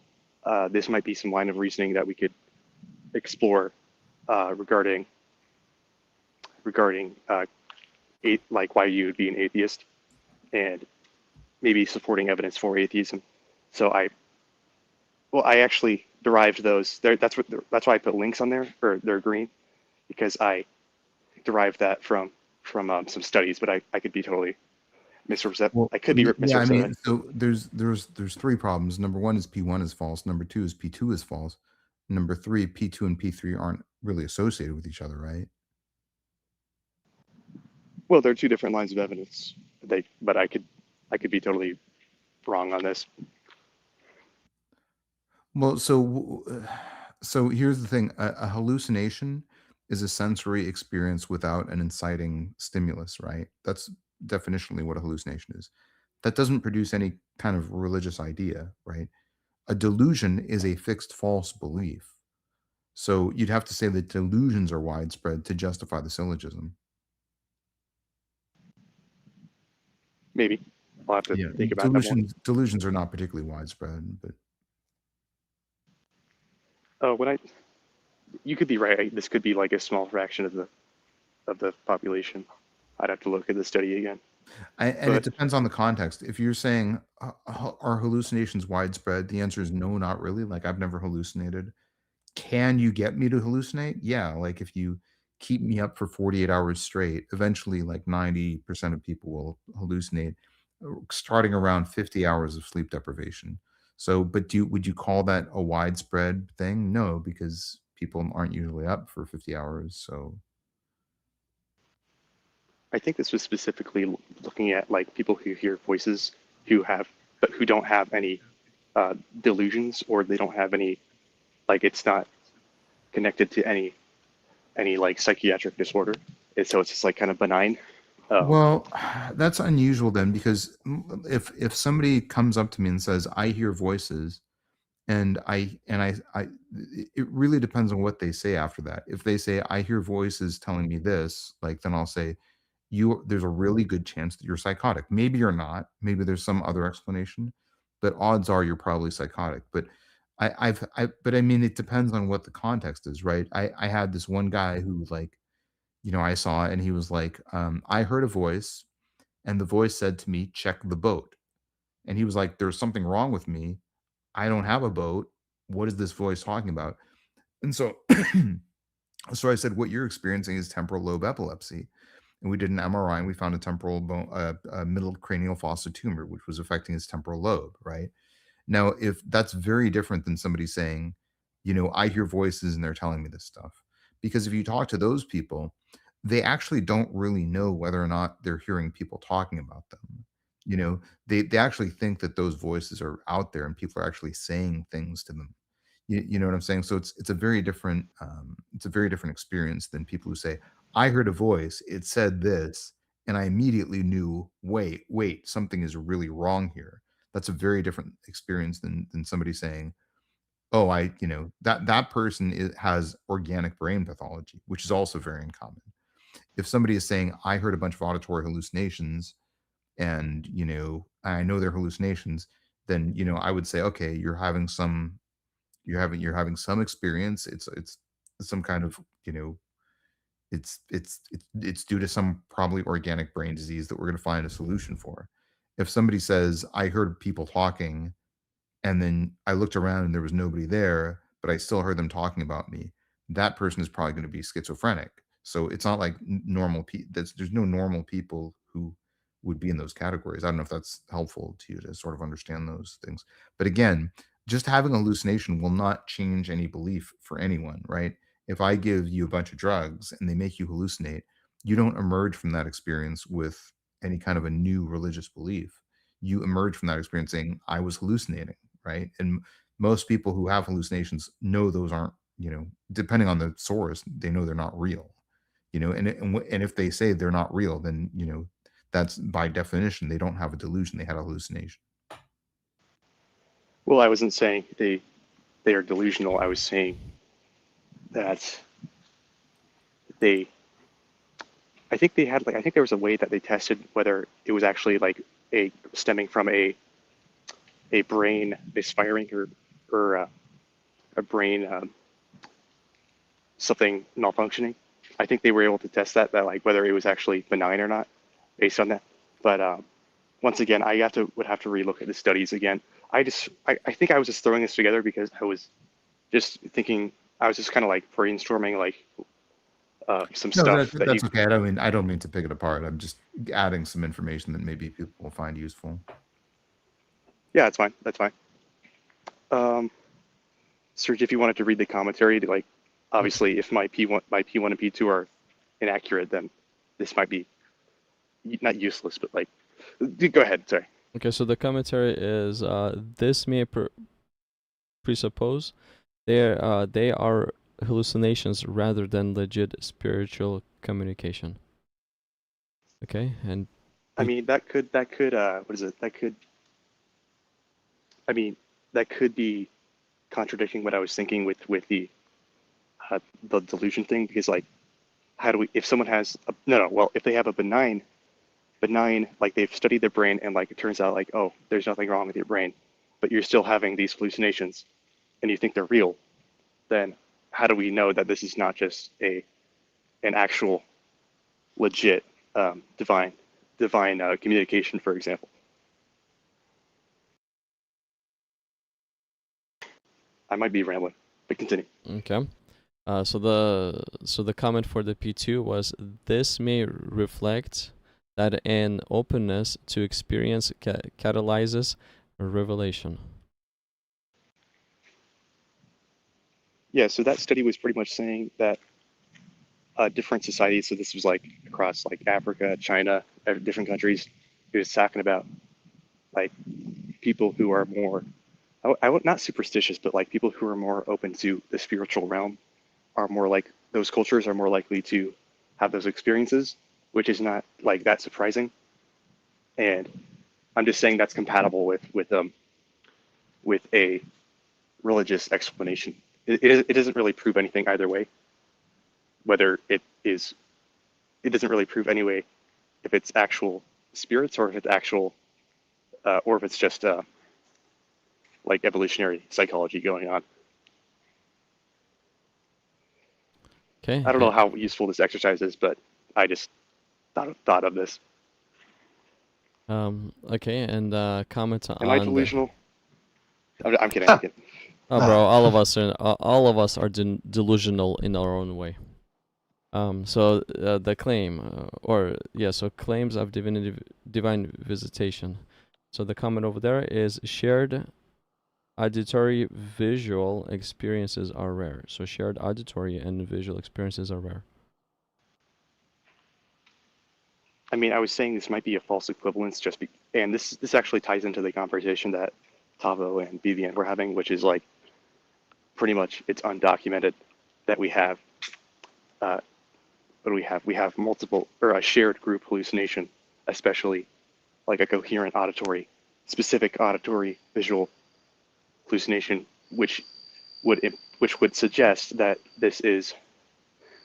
this might be some line of reasoning that we could explore regarding like why you would be an atheist and maybe supporting evidence for atheism. So I actually derived those. That's why I put links on there, or they're green, because I derived that from some studies, but I could be totally Well, I could be yeah, I mean, misrepresented. so there's three problems. Number one is P1 is false. Number two is P2 is false. Number three, P2 and P3 aren't really associated with each other, right? Well, there are two different lines of evidence. But I could be totally wrong on this. Well, so here's the thing: a hallucination is a sensory experience without an inciting stimulus, right? That's definitionally what a hallucination is. That doesn't produce any kind of religious idea, right? A delusion is a fixed false belief. So you'd have to say that delusions are widespread to justify the syllogism. Maybe I'll have to Yeah, think about that more. delusions are not particularly widespread, but When I You could be right. This could be like a small fraction of the population. I'd have to look at the study again. and it But depends on the context. If you're saying are hallucinations widespread, the answer is no, not really. Like I've never hallucinated. Can you get me to hallucinate? Yeah, like if you keep me up for 48 hours straight, eventually like 90% of people will hallucinate, starting around 50 hours of sleep deprivation. So, but would you call that a widespread thing? No, because people aren't usually up for 50 hours. So, I think this was specifically looking at like people who hear voices who have, but who don't have any delusions, or they don't have any, like it's not connected to any like psychiatric disorder. And so it's just like kind of benign. Um, well, that's unusual then, because if somebody comes up to me and says, "I hear voices," and I it really depends on what they say after that. If they say, "I hear voices telling me this," like then I'll say, there's a really good chance that you're psychotic. Maybe you're not. Maybe there's some other explanation, but odds are you're probably psychotic. But but I mean, it depends on what the context is, right? I had this one guy who like, I saw, and he was like, I heard a voice, and the voice said to me, check the boat. And he was like, there's something wrong with me. I don't have a boat. What is this voice talking about? And so, so I said, what you're experiencing is temporal lobe epilepsy. And we did an MRI and we found a temporal bone, a middle cranial fossa tumor, which was affecting his temporal lobe, right? Now, if that's very different than somebody saying, I hear voices and they're telling me this stuff. Because if you talk to those people, they actually don't really know whether or not they're hearing people talking about them. They actually think that those voices are out there and people are actually saying things to them. You know what I'm saying? So it's a very different experience than people who say, I heard a voice, it said this, and I immediately knew, wait, something is really wrong here. That's a very different experience than somebody saying, oh, that person has organic brain pathology, which is also very uncommon. If somebody is saying, I heard a bunch of auditory hallucinations and I know they're hallucinations, then I would say, okay, you're having some experience. It's some kind of it's due to some probably organic brain disease that we're going to find a solution for. If somebody says, I heard people talking and then I looked around and there was nobody there, but I still heard them talking about me, that person is probably going to be schizophrenic. So it's not like normal people. There's no normal people who would be in those categories. I don't know if that's helpful to you to sort of understand those things. But again, just having a hallucination will not change any belief for anyone, right? If I give you a bunch of drugs and they make you hallucinate, you don't emerge from that experience with any kind of a new religious belief. You emerge from that experience saying, I was hallucinating, right? And most people who have hallucinations know those aren't, depending on the source, they know they're not real, and if they say they're not real, then, that's by definition, they don't have a delusion, they had a hallucination. Well, I wasn't saying they are delusional. I was saying that they, I think they had I think there was a way that they tested whether it was actually stemming from a brain misfiring or a brain something malfunctioning. I think they were able to test that whether it was actually benign or not based on that. But once again, would have to relook at the studies again. I think I was just throwing this together because I was just thinking, I was just kind of brainstorming some No, stuff that you. that's okay. I don't mean to pick it apart. I'm just adding some information that maybe people will find useful. Yeah, that's fine. That's fine. Serge, if you wanted to read the commentary, obviously, if my P1 and P2 are inaccurate, then this might be not useless, but go ahead. Sorry. Okay, so the commentary is this may presuppose they are hallucinations rather than legit spiritual communication. Okay, and I mean, that could what is it? That could be contradicting what I was thinking with the delusion thing, because how do we, if someone has well, if they have a benign, they've studied their brain and it turns out oh, there's nothing wrong with your brain, but you're still having these hallucinations and you think they're real, then how do we know that this is not just an actual legit divine communication, for example? I might be rambling, but continue. okay. So the comment for the P2 was, this may reflect that an openness to experience catalyzes a revelation. Yeah, so that study was pretty much saying that different societies, so this was across Africa, China, different countries, it was talking about people who are more, not superstitious, but people who are more open to the spiritual realm are more those cultures are more likely to have those experiences, which is not that surprising. And I'm just saying that's compatible with a religious explanation. It doesn't really prove anything either way. Whether it doesn't really prove anyway if it's actual spirits or if it's actual, or if it's just evolutionary psychology going on. Okay. I don't know how useful this exercise is, but I just thought of this. Okay, and comment on. Am I delusional? I'm kidding. I'm kidding. Oh, bro, all of us are delusional in our own way. So the claim, so claims of divine visitation. So the comment over there is shared auditory visual experiences are rare. So shared auditory and visual experiences are rare. I mean, I was saying this might be a false equivalence, and this actually ties into the conversation that Tavo and BVN were having, which is like pretty much it's undocumented that we have what do we have? We have multiple or a shared group hallucination, especially like a coherent auditory, specific auditory visual hallucination, which would suggest that this is,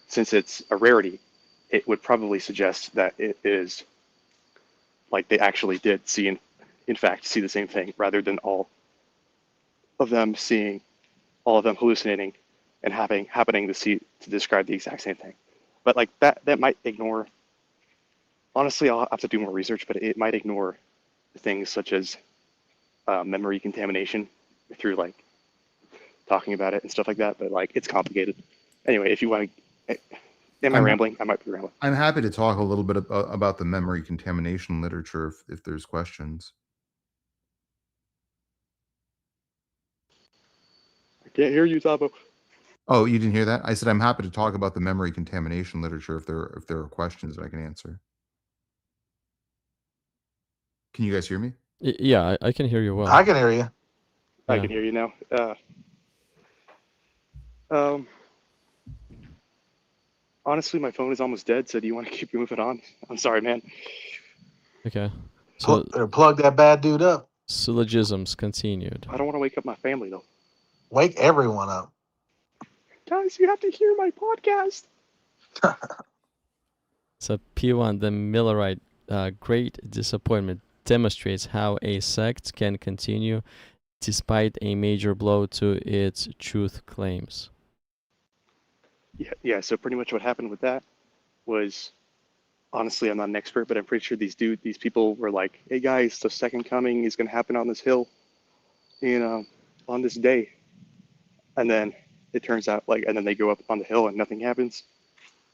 since it's a rarity, it would probably suggest that it is like they actually did in fact see the same thing, rather than all of them hallucinating and happening to describe the exact same thing. But like that might ignore. Honestly, I'll have to do more research, but it might ignore things such as memory contamination through like talking about it and stuff like that. But like it's complicated. Anyway, if you want to, am I I'm rambling? I might be rambling. I'm happy to talk a little bit about the memory contamination literature if there's questions. I can't hear you, Tabo. Oh, you didn't hear that? I said I'm happy to talk about the memory contamination literature if there are questions that I can answer. Can you guys hear me? Yeah, I can hear you well. I can hear you. I Yeah. can hear you now. Um, honestly, my phone is almost dead. So do you want to keep moving on? I'm sorry, man. Okay. So Plug that bad dude up. syllogisms continued. I don't want to wake up my family though. Wake everyone up. Guys, you have to hear my podcast. So P1, the Millerite great disappointment demonstrates how a sect can continue despite a major blow to its truth claims. Yeah. So pretty much what happened with that was, honestly, I'm not an expert, but I'm pretty sure these people were like, "Hey guys, the second coming is going to happen on this hill, on this day," and then it turns out and then they go up on the hill and nothing happens,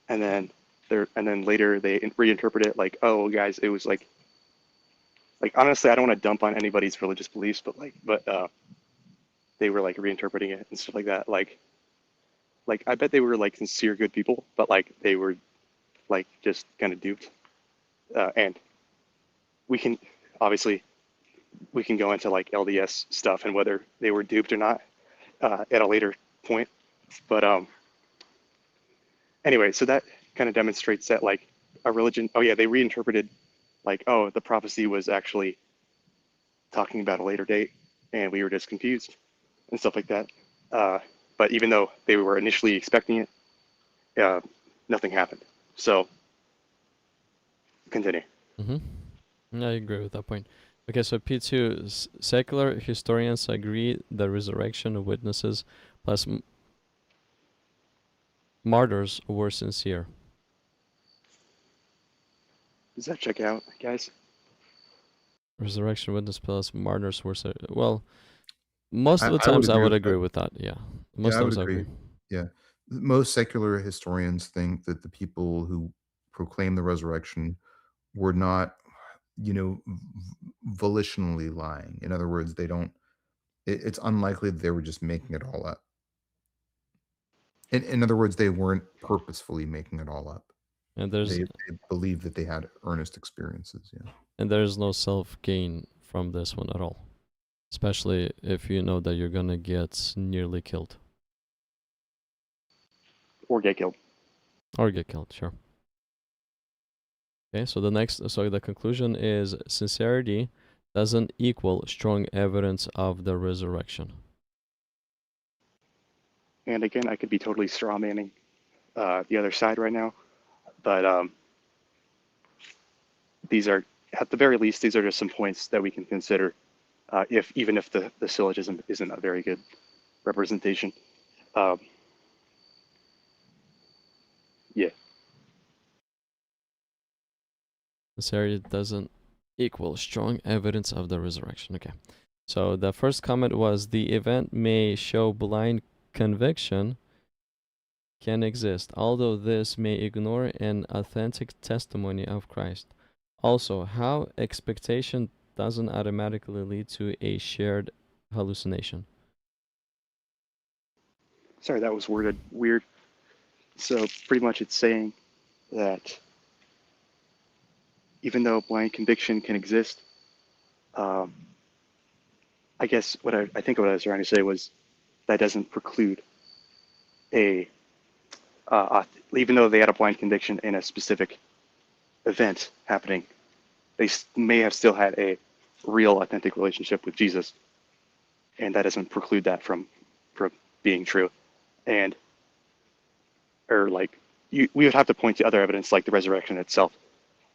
and then later they reinterpret it like, "Oh guys, it was like honestly, I don't want to dump on anybody's religious beliefs, but they were like reinterpreting it and stuff like that, like I bet they were like sincere good people, but like they were like just kind of duped, and we can obviously go into like LDS stuff and whether they were duped or not at a later point. But anyway, so that kind of demonstrates that like a religion. Oh yeah, they reinterpreted like, oh, the prophecy was actually talking about a later date, and we were just confused and stuff like that. But even though they were initially expecting it, nothing happened. So continue. I agree with that point. Okay, so P2, secular historians agree the resurrection of witnesses plus martyrs were sincere. Does that check out, guys? Resurrection witness plus martyrs were well. Most of the I would times I agree would with agree that. with that. Yeah, Yeah, most I would times I agree. agree. Yeah. Most secular historians think that the people who proclaim the resurrection were not, volitionally lying. In other words, they don't. It's unlikely that they were just making it all up. In other words, they weren't purposefully making it all up. And They believed that they had earnest experiences. Yeah. and there's no self gain from this one at all, especially if you know that you're gonna get nearly killed Or get killed. or get killed. Sure. Okay, so the conclusion is sincerity doesn't equal strong evidence of the resurrection. And again, I could be totally straw manning the other side right now, but these are, at the very least, these are just some points that we can consider, even if the syllogism isn't a very good representation. Yeah. Sincerity doesn't equal strong evidence of the resurrection. Okay. So the first comment was the event may show blind conviction can exist, although this may ignore an authentic testimony of Christ. Also, how expectation doesn't automatically lead to a shared hallucination. Sorry, that was worded weird. So pretty much it's saying that even though blind conviction can exist, um, I guess I think what I was trying to say was that doesn't preclude a even though they had a blind conviction in a specific event happening, they may have still had a real authentic relationship with Jesus, and that doesn't preclude that from being true. And or like we would have to point to other evidence like the resurrection itself,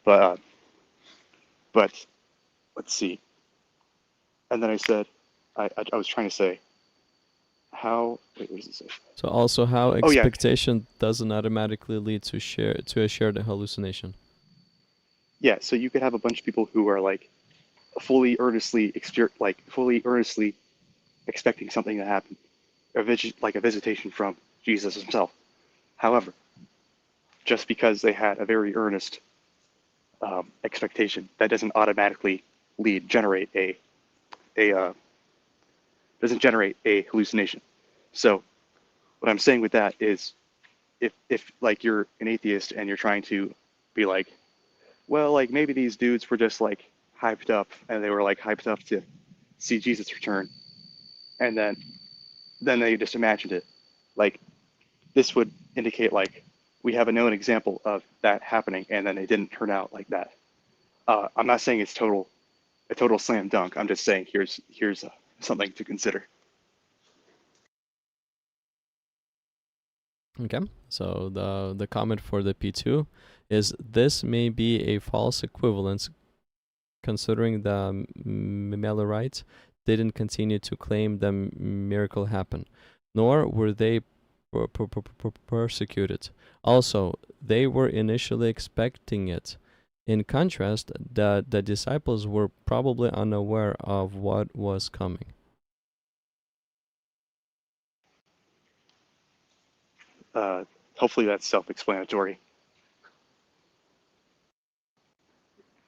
but but let's see. And then I said I was trying to say how wait, what does it say? So also how Oh yeah, expectation doesn't automatically lead to a shared hallucination. yeah. So you could have a bunch of people who are like fully earnestly expecting something to happen, like a visitation from Jesus himself. However, just because they had a very earnest expectation, that doesn't automatically generate a doesn't generate a hallucination. So what I'm saying with that is, if like you're an atheist and you're trying to be like, well, like maybe these dudes were just like hyped up and they were like hyped up to see Jesus return, and then they just imagined it. Like this would indicate like we have a known example of that happening, and then it didn't turn out like that. I'm not saying it's a total slam dunk. I'm just saying here's something to consider. Okay. So the comment for the P2 is this may be a false equivalence considering the Millerites didn't continue to claim the miracle happened, nor were they persecuted. Also, they were initially expecting it. In contrast, the disciples were probably unaware of what was coming. Hopefully that's self-explanatory.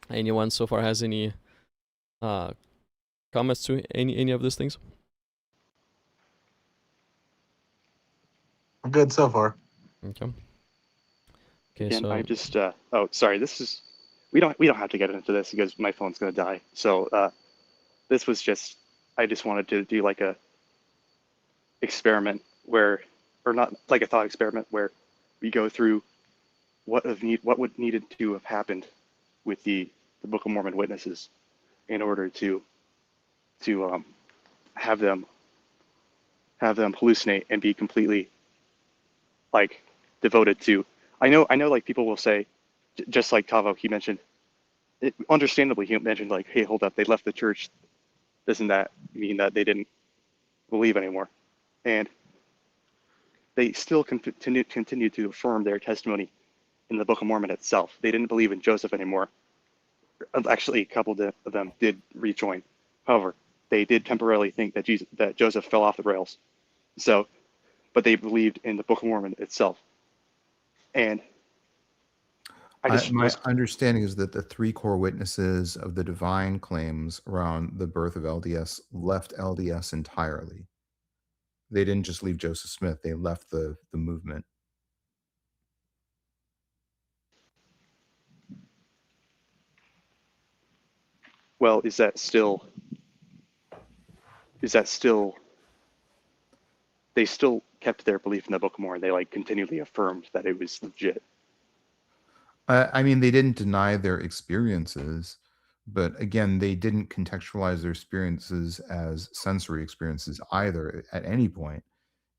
Anyone so far has any comments to any of these things? I'm good so far. Okay. Okay. Again, So I just oh sorry, this is we don't have to get into this because my phone's gonna die. So this was just I just wanted to do like a experiment where, or not like a thought experiment where we go through what would needed to have happened with the Book of Mormon witnesses in order to have them hallucinate and be completely like devoted to. I know like people will say, just like Tavo, he mentioned it, understandably he mentioned like, hey, hold up, they left the church. Doesn't that mean that they didn't believe anymore? And they still continue to affirm their testimony in the Book of Mormon itself. They didn't believe in Joseph anymore. Actually, a couple of them did rejoin. However, they did temporarily think that Joseph fell off the rails. So, but they believed in the Book of Mormon itself. And I just My was understanding is that the three core witnesses of the divine claims around the birth of LDS left LDS entirely. They didn't just leave Joseph Smith; they left the movement. well. Is that still? They still kept their belief in the Book of Mormon. They like continually affirmed that it was legit. I mean, they didn't deny their experiences, but again, they didn't contextualize their experiences as sensory experiences either at any point.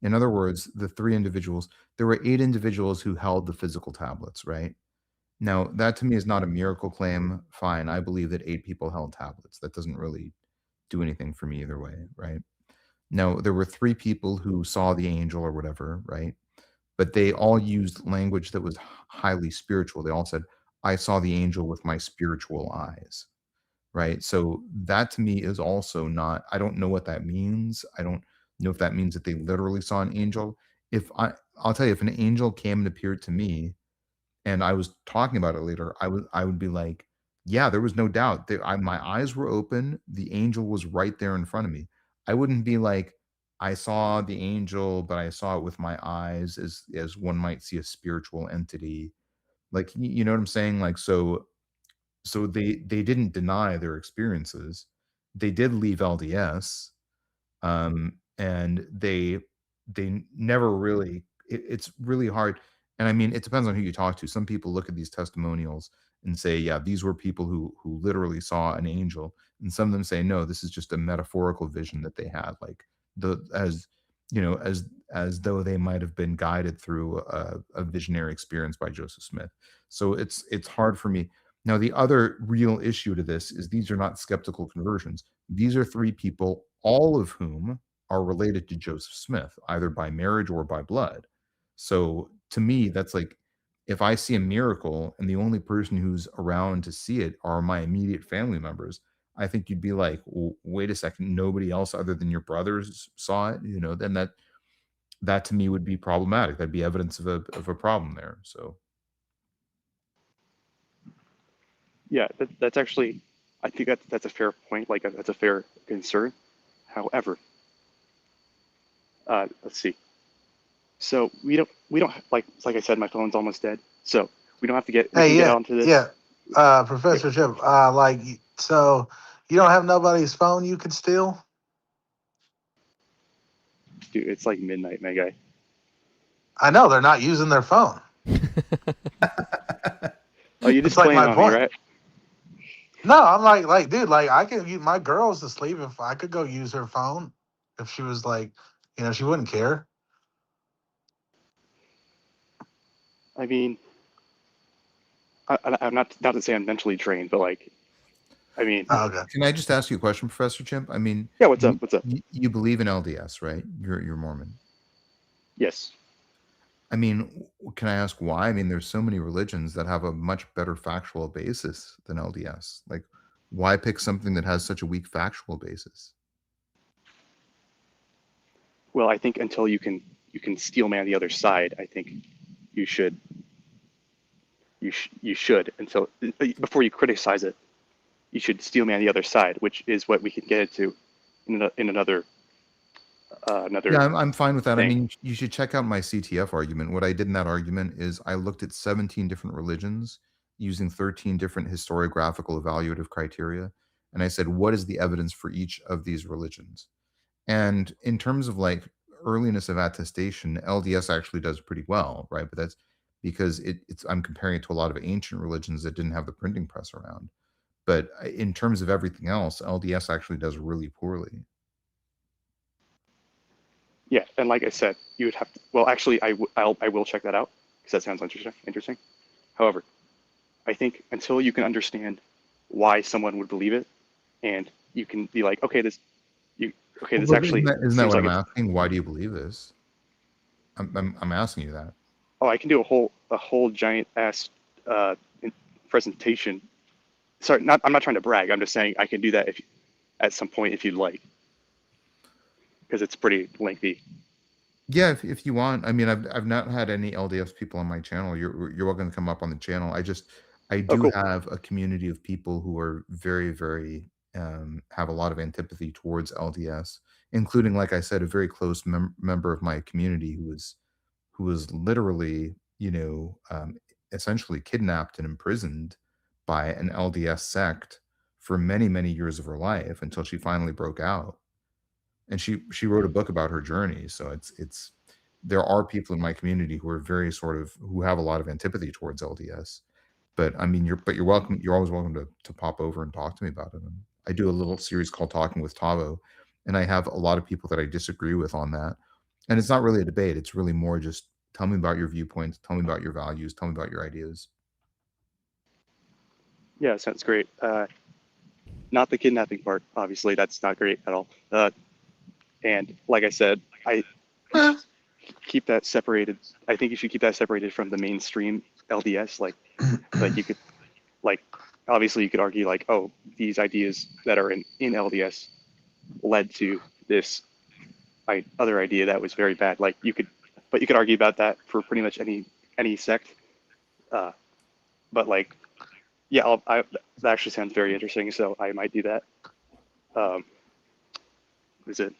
In other words, the three individuals, there were 8 individuals who held the physical tablets, right? Now, that to me is not a miracle claim. Fine, I believe that 8 people held tablets. That doesn't really do anything for me either way, right? Now, there were 3 people who saw the angel or whatever, right? But they all used language that was highly spiritual. They all said, "I saw the angel with my spiritual eyes." right? So that to me is also not, I don't know what that means. I don't know if that means that they literally saw an angel. If I'll tell you, if an angel came and appeared to me and I was talking about it later, I would be like, yeah, there was no doubt that my eyes were open. The angel was right there in front of me. I wouldn't be like, I saw the angel, but I saw it with my eyes, as one might see a spiritual entity. Like, you know what I'm saying? Like, so they didn't deny their experiences. They did leave LDS, and they never really, it's really hard. And I mean, it depends on who you talk to. Some people look at these testimonials and say, yeah, these were people who literally saw an angel, and some of them say, no, this is just a metaphorical vision that they had, like the as you know as though they might have been guided through a visionary experience by Joseph Smith. So it's hard for me. Now, the other real issue to this is these are not skeptical conversions. These are three people, all of whom are related to Joseph Smith, either by marriage or by blood. So to me, that's like, if I see a miracle and the only person who's around to see it are my immediate family members, I think you'd be like, well, wait a second, nobody else other than your brothers saw it, then that to me would be problematic. That'd be evidence of a problem there. So Yeah, that's actually, I think that's a fair point. Like that's a fair concern. However, let's see. So we don't like I said, my phone's almost dead. So we Hey, can get yeah, onto this. yeah. Wait, Professor Chip, so you don't have nobody's phone you could steal? dude, it's like midnight, my guy. I know they're not using their phone. Oh, you're That's just like playing my on me, point. right? No, I'm like, dude, like I could use my girl's asleep if I could go use her phone if she was like, she wouldn't care. I mean, I'm not to say I'm mentally drained, but like, I mean, Oh, okay. can I just ask you a question, Professor Chimp? I mean, yeah. What's up? you What's up? you believe in LDS, right? You're Mormon. Yes. I mean, can I ask why? I mean, there's so many religions that have a much better factual basis than LDS. Like, why pick something that has such a weak factual basis? Well, I think until you can steel man the other side, I think you should you should until before you criticize it, you should steel man the other side, which is what we can get into in Yeah, another I'm fine with that. I thing. mean, you should check out my CTF argument. What I did in that argument is I looked at 17 different religions using 13 different historiographical evaluative criteria, and I said, what is the evidence for each of these religions? And in terms of like earliness of attestation, LDS actually does pretty well, right? But that's because it's I'm comparing it to a lot of ancient religions that didn't have the printing press around. But in terms of everything else, LDS actually does really poorly. Yeah, and like I said, you would have to. Well, actually, I will check that out because that sounds interesting. However, I think until you can understand why someone would believe it, and you can be like, okay, Well, this but actually isn't that seems what like I'm it's. asking? Why do you believe this? I'm asking you that. Oh, I can do a whole giant ass uh, presentation. Sorry, I'm not trying to brag. I'm just saying I can do that if at some point if you'd like, because it's pretty lengthy. Yeah, if you want. I mean, I've not had any LDS people on my channel. You're welcome to come up on the channel. I Oh, do cool. have a community of people who are very, very have a lot of antipathy towards LDS, including, like I said, a very close member of my community who was literally, essentially kidnapped and imprisoned by an LDS sect for many, many years of her life until she finally broke out. And she wrote a book about her journey. So it's there are people in my community who are very sort of who have a lot of antipathy towards LDS. But I mean, you're welcome. You're always welcome to pop over and talk to me about it. And I do a little series called Talking with Tavo, and I have a lot of people that I disagree with on that. And it's not really a debate. It's really more just tell me about your viewpoints, tell me about your values, tell me about your ideas. Yeah, sounds great. Not the kidnapping part, obviously. That's not great at all. And like I said, you Eh, should keep that separated. I think you should keep that separated from the mainstream LDS. Like you could, like, obviously you could argue like, oh, these ideas that are in LDS led to this other idea that was very bad. Like you could argue about that for pretty much any sect. But like, yeah, that actually sounds very interesting. So I might do that. Is it?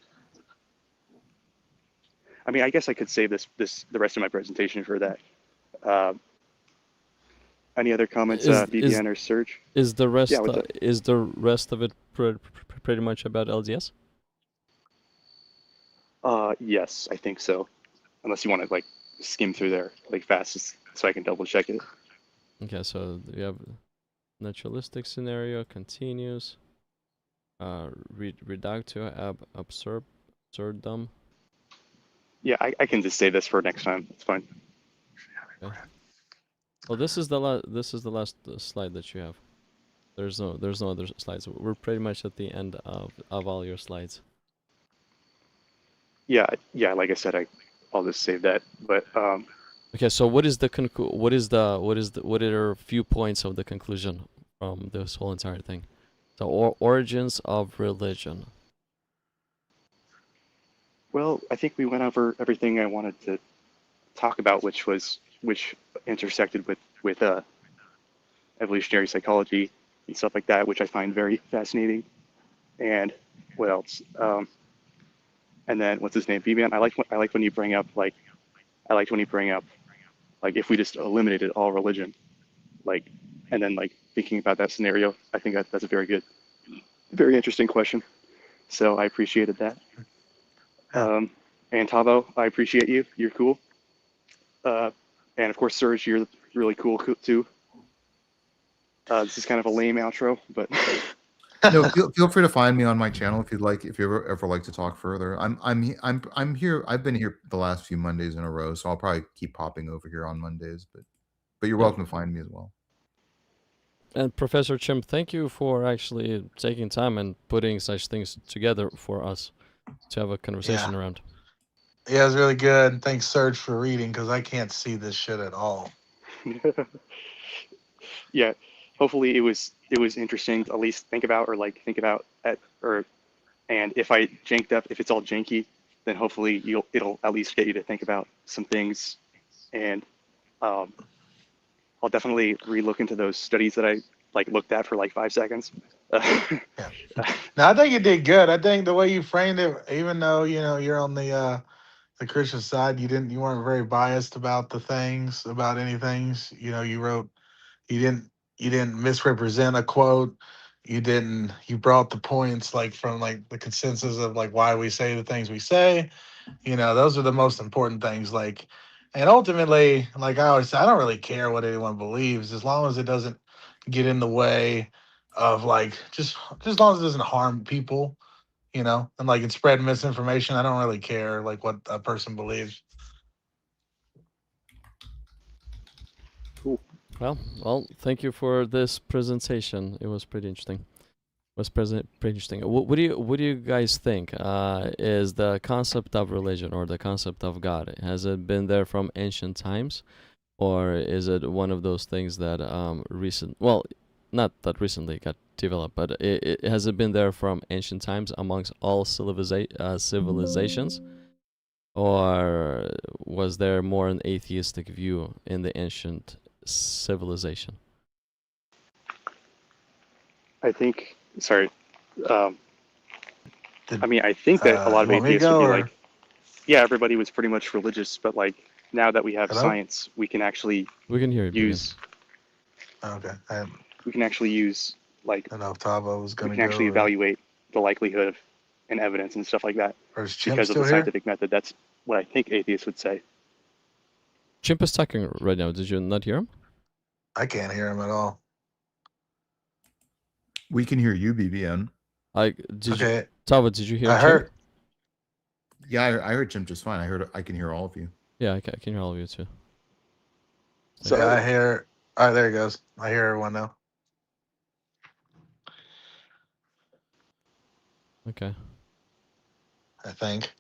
I mean, I guess I could save the rest of my presentation for that. Any other comments, BBN or Serge? Is the rest Yeah, what's up? is the rest of it pretty much about LDS? Yes, I think so. Unless you want to like skim through there like fast, so I can double check it. Okay, so you have naturalistic scenario continues. Reductio ab absurdum. Yeah, I can just say this for next time. It's fine. Okay. Well, this is the last slide that you have. There's no other slides. We're pretty much at the end of all your slides. Yeah, like I said, I'll just save that. But Okay, so what are a few points of the conclusion from this whole entire thing? So origins of religion. well, I think we went over everything I wanted to talk about, which intersected with evolutionary psychology and stuff like that, which I find very fascinating. And what else? And then what's his name? BBN. I like when you bring up like if we just eliminated all religion, like, and then like thinking about that scenario. I think that's a very interesting question. So I appreciated that. Yeah. And Tavo, I appreciate you. You're cool. And of course, Serge, you're really cool too. This is kind of a lame outro, but No, feel free to find me on my channel if you'd like. If you ever like to talk further, I'm here. I've been here the last few Mondays in a row, so I'll probably keep popping over here on Mondays. But you're welcome to find me as well. And Professor Chimp, thank you for actually taking time and putting such things together for us to have a conversation around. Yeah, it was really good. Thanks, Serge, for reading, because I can't see this shit at all. yeah, hopefully it was interesting to at least think about and if I janked up, if it's all janky, then hopefully it'll at least get you to think about some things. And I'll definitely re-look into those studies that I like looked at for like 5 seconds. Yeah. No, I think you did good. I think the way you framed it, even though you're on the Christian side, you weren't very biased about any things. You didn't misrepresent a quote. You brought the points like from like the consensus of like why we say the things we say. Those are the most important things. Like, and ultimately, like I always say, I don't really care what anyone believes as long as it doesn't get in the way of like just as long as it doesn't harm people, and like it's spread misinformation. I don't really care like what a person believes. Cool. Well, thank you for this presentation. It was pretty interesting. Pretty interesting. What do you guys think? Is the concept of religion or the concept of God, has it been there from ancient times, or is it one of those things that not that recently got developed, but has it been there from ancient times amongst all civilizations, or was there more an atheistic view in the ancient civilization? I think, sorry. I mean, I think that a lot of You want me to atheists would go, be or like, yeah, everybody was pretty much religious, but like now that we have hello? science, we can actually We can hear you. use Okay, I like don't know if Tavo was we gonna can go, actually or evaluate the likelihood of and evidence and stuff like that is Chimp because of still the here? scientific method. That's what I think atheists would say. Chimp is talking right now. Did you not hear him? I can't hear him at all. We can hear you, BBN. Okay, Tava, did you hear I Chimp? heard. Yeah, I heard Jim just fine. I can hear all of you. Yeah, I can hear all of you too. So Yeah, I hear. All right, there he goes. I hear everyone now. Okay. I think.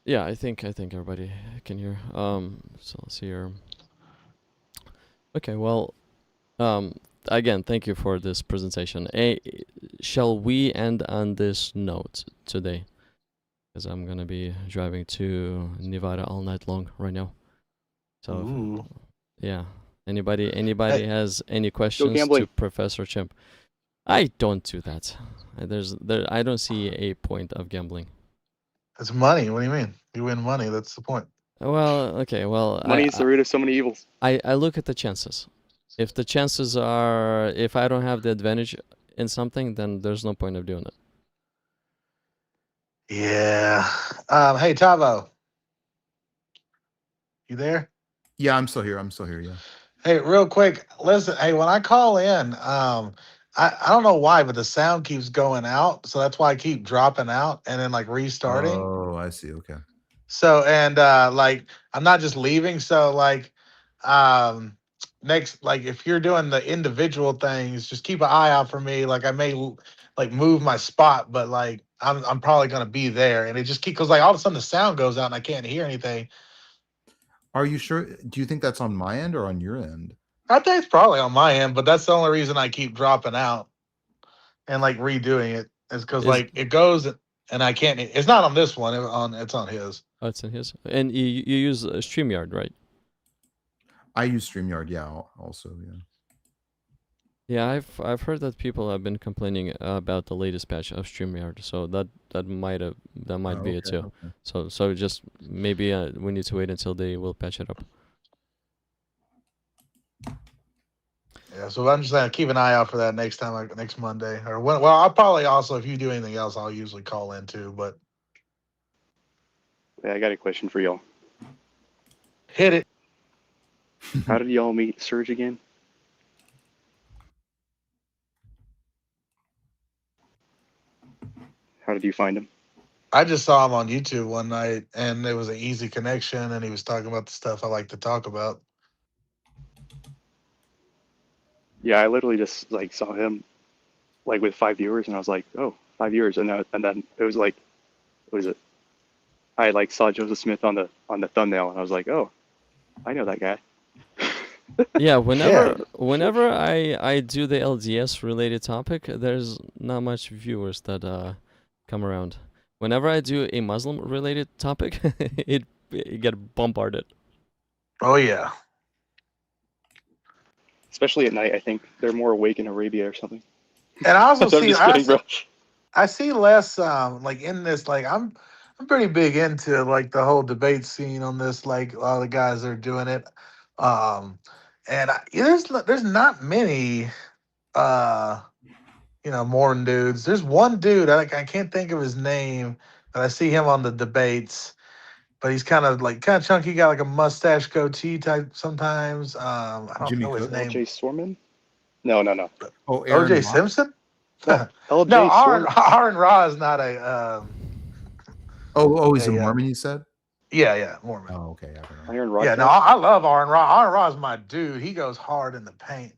Yeah, I think everybody can hear. So let's see here. Okay, well, again, thank you for this presentation. Shall we end on this note today? Because I'm gonna be driving to Nevada all night long right now. So Ooh. yeah. Anybody Hey, has any Go questions to gambling. Professor Chimp? I don't do that. I don't see a point of gambling. it's money. What do you mean? You win money. That's the point. Well, okay. Well, Money is the root of so many evils. I look at the chances. If the chances are, if I don't have the advantage in something, then there's no point of doing it. Yeah. Hey, Tavo, you there? Yeah, I'm still here. I'm still here. Yeah. Hey, real quick, listen. Hey, when I call in, I don't know why, but the sound keeps going out, so that's why I keep dropping out and then like restarting. Oh, I see. Okay. So and like I'm not just leaving. So like um next, like if you're doing the individual things, just keep an eye out for me. Like I may like move my spot, but like I'm probably gonna be there, and it just keep because like all of a sudden the sound goes out and I can't hear anything. Are you sure? Do you think that's on my end or on your end? I think it's probably on my end, but that's the only reason I keep dropping out and like redoing it is because Is like it goes and I can't. It's not on this one. It's on his. Oh, it's in his. And you use StreamYard, right? I use StreamYard. Yeah. Also. Yeah. Yeah, I've heard that people have been complaining about the latest patch of StreamYard, so that might Oh, be it okay. too. Okay. So just maybe we need to wait until they will patch it up. Yeah, so I'm just gonna keep an eye out for that next time, like next Monday, or when. Well, I'll probably also, if you do anything else, I'll usually call in too. But Yeah, I got a question for y'all. hit it. How did y'all meet Serge again? How did you find him? I just saw him on YouTube one night, and there was an easy connection, and he was talking about the stuff I like to talk about. Yeah, I literally just like saw him like with 5 viewers, and I was like, oh, 5 viewers, and then it was like, what is it? I like saw Joseph Smith on the thumbnail, and I was like, oh, I know that guy. Yeah, Yeah, whenever I do the LDS related topic, there's not much viewers that come around. Whenever I do a Muslim related topic, it get bombarded. oh yeah. Especially at night, I think they're more awake in Arabia or something. And I also I'm see, just kidding, bro. I see less like in this. Like I'm pretty big into like the whole debate scene on this. Like a lot of the guys are doing it, um, and there's not many. Uh, Morton dudes. There's one dude I can't think of his name, but I see him on the debates. But he's kind of chunky, got like a mustache goatee type sometimes. I don't Jimmy know his Cook. name. L.J. Storman? No, no, no, Oh, Aaron OJ Ross. Simpson? no. No, L.J. Aaron Storm. Aaron Ra is not Oh, he's a a Mormon. You said. yeah, Mormon. Oh, okay. I don't know. Iron Yeah, no, Rodcast. I love Aaron Ra. Aaron Ra is my dude. He goes hard in the paint.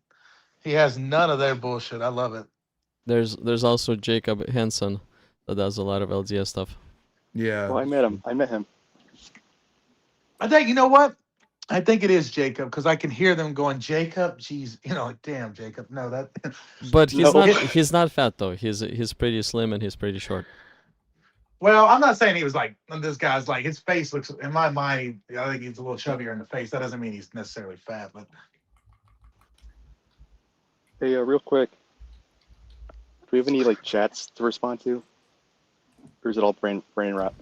He has none of their bullshit. I love it. There's also Jacob Henson that does a lot of LDS stuff. Yeah. Well, I that's met true. him. I met him. I think you know what? I think it is Jacob because I can hear them going, Jacob. Geez, like damn Jacob. No, that. But No. he's not fat though. He's pretty slim and he's pretty short. Well, I'm not saying he was like this guy's like his face looks in my mind. I think he's a little chubbier in the face. That doesn't mean he's necessarily fat, but Hey, real quick, do we have any like chats to respond to, or is it all brain rot?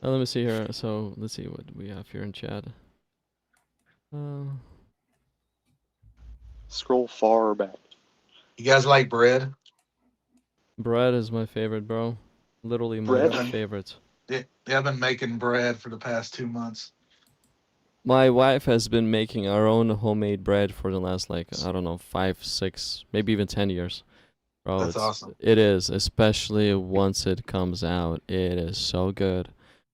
Let me see here. So let's see what we have here in chat. Scroll far back. you guys like bread? Bread is my favorite, bro. Literally my Bread? favorite. Yeah, I've been making bread for the past 2 months. My wife has been making our own homemade bread for the last like I don't know 5, 6, maybe even 10 years. Bro, That's awesome. it is, especially once it comes out. It is so good.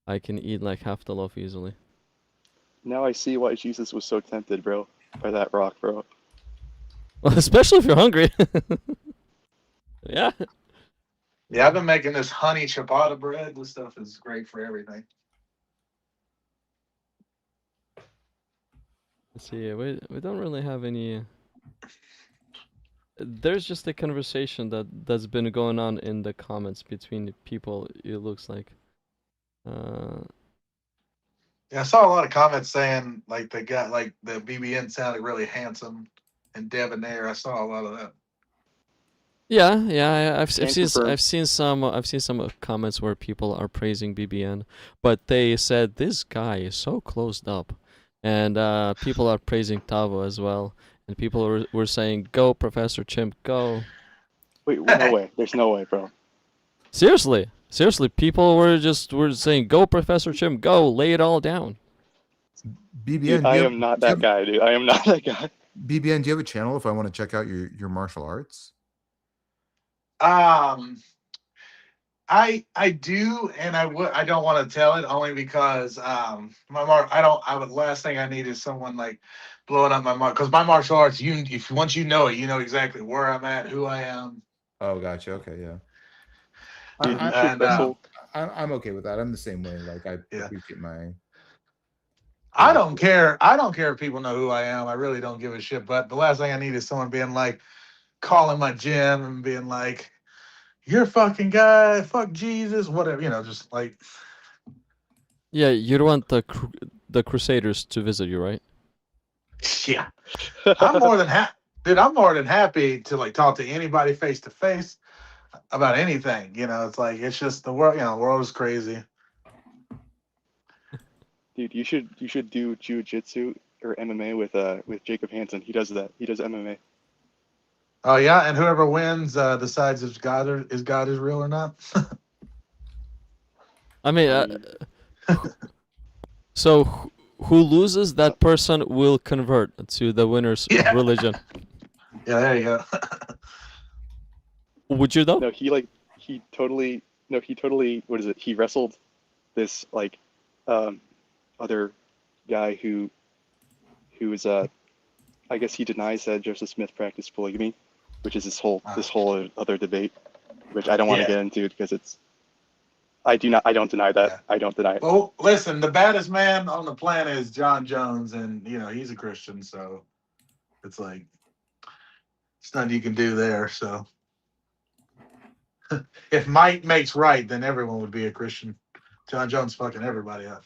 I can eat like half the loaf easily. Now I see why Jesus was so tempted, bro, by that rock, bro. Well, especially if you're hungry. Yeah. Yeah, I've been making this honey ciabatta bread. This stuff is great for everything. Let's see. We don't really have any there's just a conversation that's been going on in the comments between the people. It looks like. Yeah, I saw a lot of comments saying like they got like the BBN sounded really handsome and debonair. I saw a lot of that. Yeah. I've Can seen confirm. I've seen some comments where people are praising BBN, but they said this guy is so closed up, and people are praising Tavo as well, and people were saying go Professor Chimp go. Wait, no way. There's no way, bro. Seriously, people were saying go Professor Chimp go, lay it all down. Dude, BBN, I am not that guy, dude. I am not that guy. BBN, do you have a channel if I want to check out your martial arts? I do, and I don't want to tell it only because I would last thing I need is someone like blowing up my because my martial arts if once you know it, you know exactly where I'm at, who I am. Oh, gotcha. Okay, yeah. Dude, you should And wrestle. I'm okay with that. I'm the same way. Like I Yeah. appreciate my. I don't care. I don't care if people know who I am. I really don't give a shit. But the last thing I need is someone being like calling my gym and being like, "You're a fucking guy. Fuck Jesus." Whatever, just like. Yeah, you don't want the Crusaders to visit you, right? Yeah, I'm more than dude. I'm more than happy to like talk to anybody face to face about anything. It's like it's just the world. The world is crazy. Dude, you should do jiu-jitsu or MMA with Jacob Hansen. He does that. He does MMA. Oh yeah, and whoever wins decides if God is real or not. I mean, so who loses, that person will convert to the winner's religion. Yeah, there you go. Would you though? No, he totally what is it? He wrestled this like other guy who was I guess he denies that Joseph Smith practiced polygamy, which is this whole other debate, which I don't want to get into because it's I don't deny that. Yeah. I don't deny it. Well, listen, the baddest man on the planet is John Jones, and he's a Christian, so it's like it's nothing you can do there. So if might makes right, then everyone would be a Christian. John Jones fucking everybody up.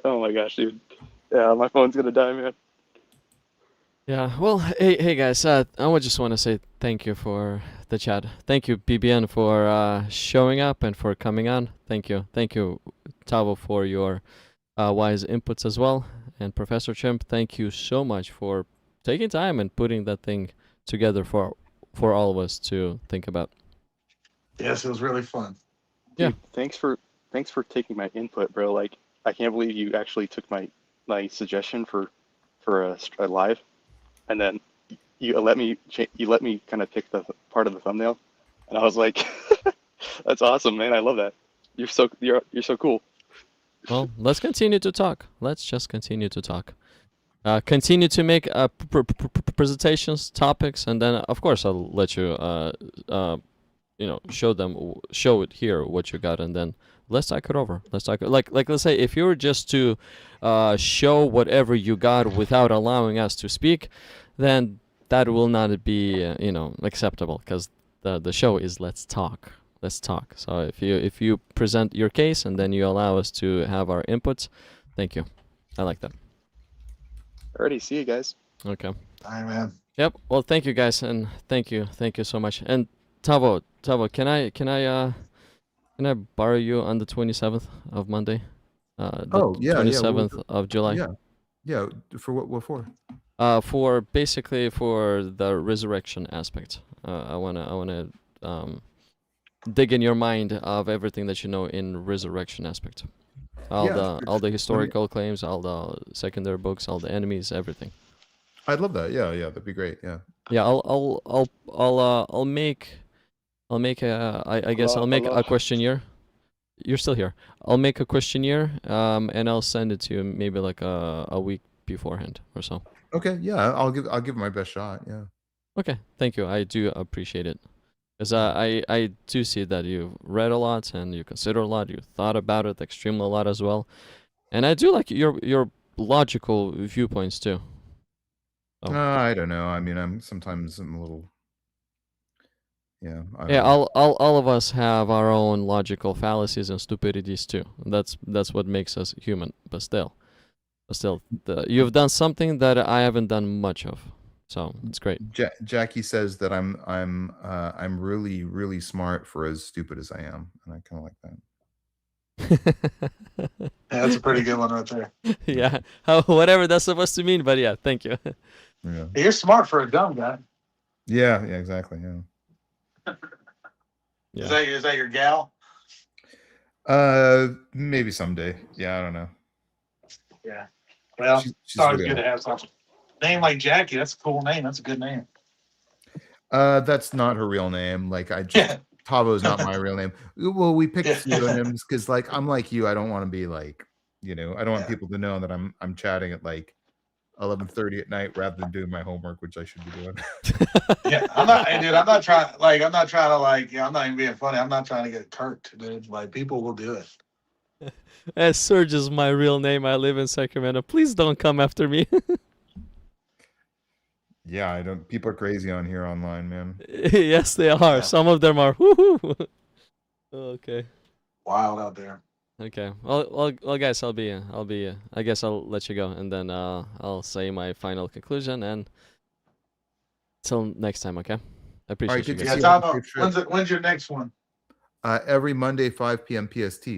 Oh my gosh, dude. Yeah, my phone's gonna die, man. Yeah, well, hey guys, I would just want to say thank you for the chat. Thank you, BBN, for showing up and for coming on. Thank you, Tavo, for your wise inputs as well. And Professor Chimp, thank you so much for taking time and putting that thing together for all of us to think about. Yes, it was really fun. Dude, yeah. Thanks for taking my input, bro. Like, I can't believe you actually took my suggestion for a live. And then you let me kind of pick the part of the thumbnail, and I was like, "That's awesome, man! I love that. You're so cool." Well, let's continue to talk. Let's just continue to talk. Continue to make presentations, topics, and then of course I'll let you show it here what you got, and then let's talk it over. Let's talk like let's say if you were just to show whatever you got without allowing us to speak, then that will not be acceptable, because the show is let's talk. So if you present your case and then you allow us to have our inputs, thank you. I like that. Alrighty, see you guys. Okay. All right, man. Yep. Well, thank you guys, and thank you so much. And Tavo, can I borrow you on the 27th of Monday? The 27th of July. Yeah. For what for? For basically for the resurrection aspect. I wanna dig in your mind of everything that you know in resurrection aspect. All the historical claims, all the secondary books, all the enemies, everything. I'd love that. Yeah, that'd be great. Yeah. Yeah, I'll make a questionnaire. You're still here. I'll make a questionnaire, and I'll send it to you maybe like a week beforehand or so. Okay. Yeah, I'll give it my best shot. Yeah. Okay. Thank you. I do appreciate it. Because I do see that you've read a lot and you consider a lot. You thought about it extremely a lot as well, and I do like your logical viewpoints too. So I don't know. I mean, I'm a little. Yeah, I don't yeah, know. all of us have our own logical fallacies and stupidities too. That's what makes us human. But still, you've done something that I haven't done much of, so it's great. Jackie says that I'm really really smart for as stupid as I am, and I kind of like that. Yeah, that's a pretty good one right there. Yeah, whatever that's supposed to mean, but yeah, thank you. Yeah. You're smart for a dumb guy. Yeah. Exactly. Yeah. Yeah. Is that your gal? Maybe someday. Yeah, I don't know. Yeah. Well, She's it's always really good to have something. Name like Jackie. That's a cool name. That's a good name. That's not her real name. Like Tavo is not my real name. Well, we picked pseudonyms because, like, I'm like you. I don't want to be like, I don't want people to know that I'm chatting at like 11:30 at night rather than doing my homework, which I should be doing. Yeah, I'm not, dude. I'm not trying. Like, I'm not trying to like. Yeah, I'm not even being funny. I'm not trying to get kirked, dude. Like, people will do it. Serge is my real name. I live in Sacramento. Please don't come after me. Yeah, I don't. People are crazy on here online, man. Yes, they are. Yeah. Some of them are. Woohoo! Okay. Wild out there. Okay. Well, guys, I guess I'll let you go, and then I'll say my final conclusion, and till next time. Okay. I appreciate right, you good to guys. see Yeah, you. Tavo. When's your next one? Every Monday 5 p.m. PST.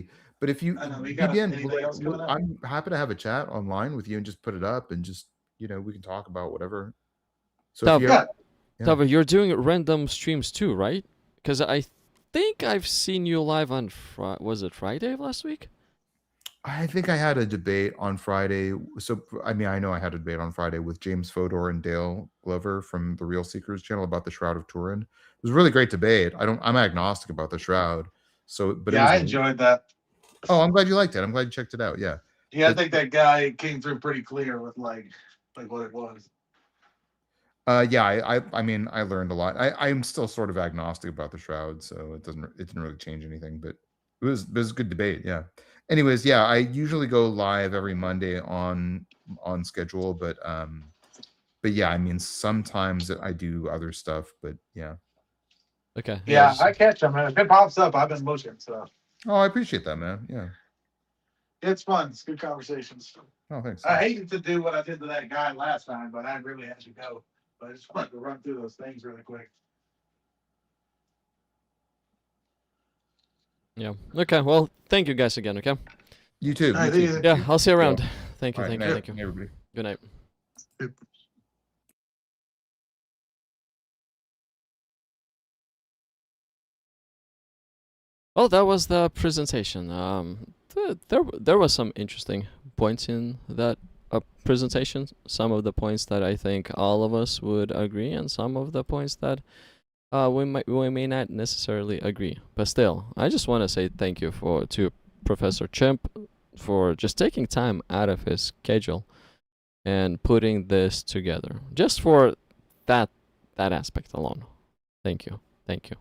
But if you I know, you got begin, anything else coming up? I'm happy to have a chat online with you and just put it up and just we can talk about whatever. So if you Yeah. Yeah. Tava, you're doing random streams too, right? Because I think I've seen you live on was it Friday of last week? I think I had a debate on Friday. So I mean, I know I had a debate on Friday with James Fodor and Dale Glover from the Real Seekers channel about the Shroud of Turin. It was a really great debate. I'm agnostic about the Shroud. So, but Yeah, I enjoyed that. Oh, I'm glad you liked it. I'm glad you checked it out. Yeah. Yeah, I think that guy came through pretty clear with like what it was. Yeah, I mean, I learned a lot. I'm still sort of agnostic about the Shroud, so it didn't really change anything, but it was a good debate. Yeah. Anyways, yeah, I usually go live every Monday on schedule, but yeah, I mean, sometimes I do other stuff, but yeah. Okay. Yeah, I catch them. If it pops up, I've been looking. So. Oh, I appreciate that, man. Yeah. It's fun. It's good conversations. Oh, thanks. I hated to do what I did to that guy last time, but I really had to go. But I just wanted to run through those things really quick. Yeah. Okay. Well, thank you guys again. Okay. You too. All right, You too. Yeah, I'll see you around. Yeah. Thank you. All right, Thank you. night, everybody. Good night. Well, that was the presentation. There was some interesting points in that presentation. Some of the points that I think all of us would agree, and some of the points that we may not necessarily agree. But still, I just want to say thank you to Professor Chimp for just taking time out of his schedule and putting this together. Just for that aspect alone. Thank you. Thank you.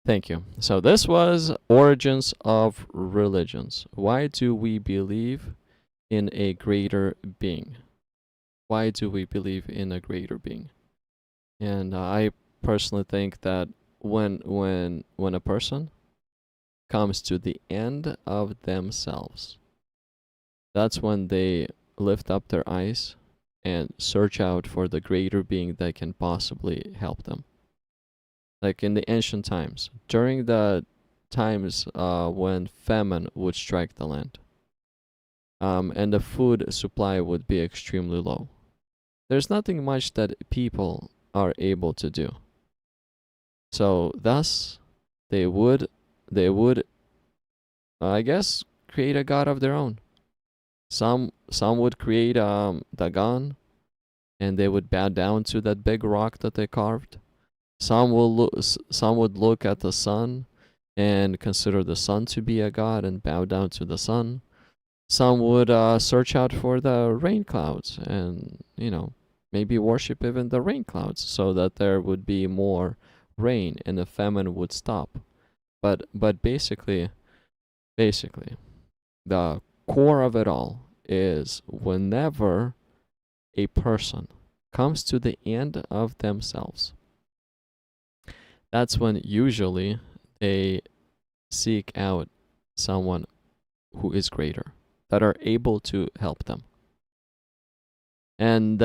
Thank you. So this was Origins of Religions. Why do we believe in a greater being? Why do we believe in a greater being? And I personally think that when a person comes to the end of themselves, that's when they lift up their eyes and search out for the greater being that can possibly help them. Like in the ancient times, during the times when famine would strike the land, and the food supply would be extremely low. There's nothing much that people are able to do. So thus, they would, I guess, create a god of their own. Some would create Dagon, and they would bow down to that big rock that they carved. Some would look at the sun and consider the sun to be a god and bow down to the sun. Some would search out for the rain clouds and maybe worship even the rain clouds so that there would be more rain and the famine would stop. But basically, the core of it all is whenever a person comes to the end of themselves, that's when usually they seek out someone who is greater, that are able to help them. And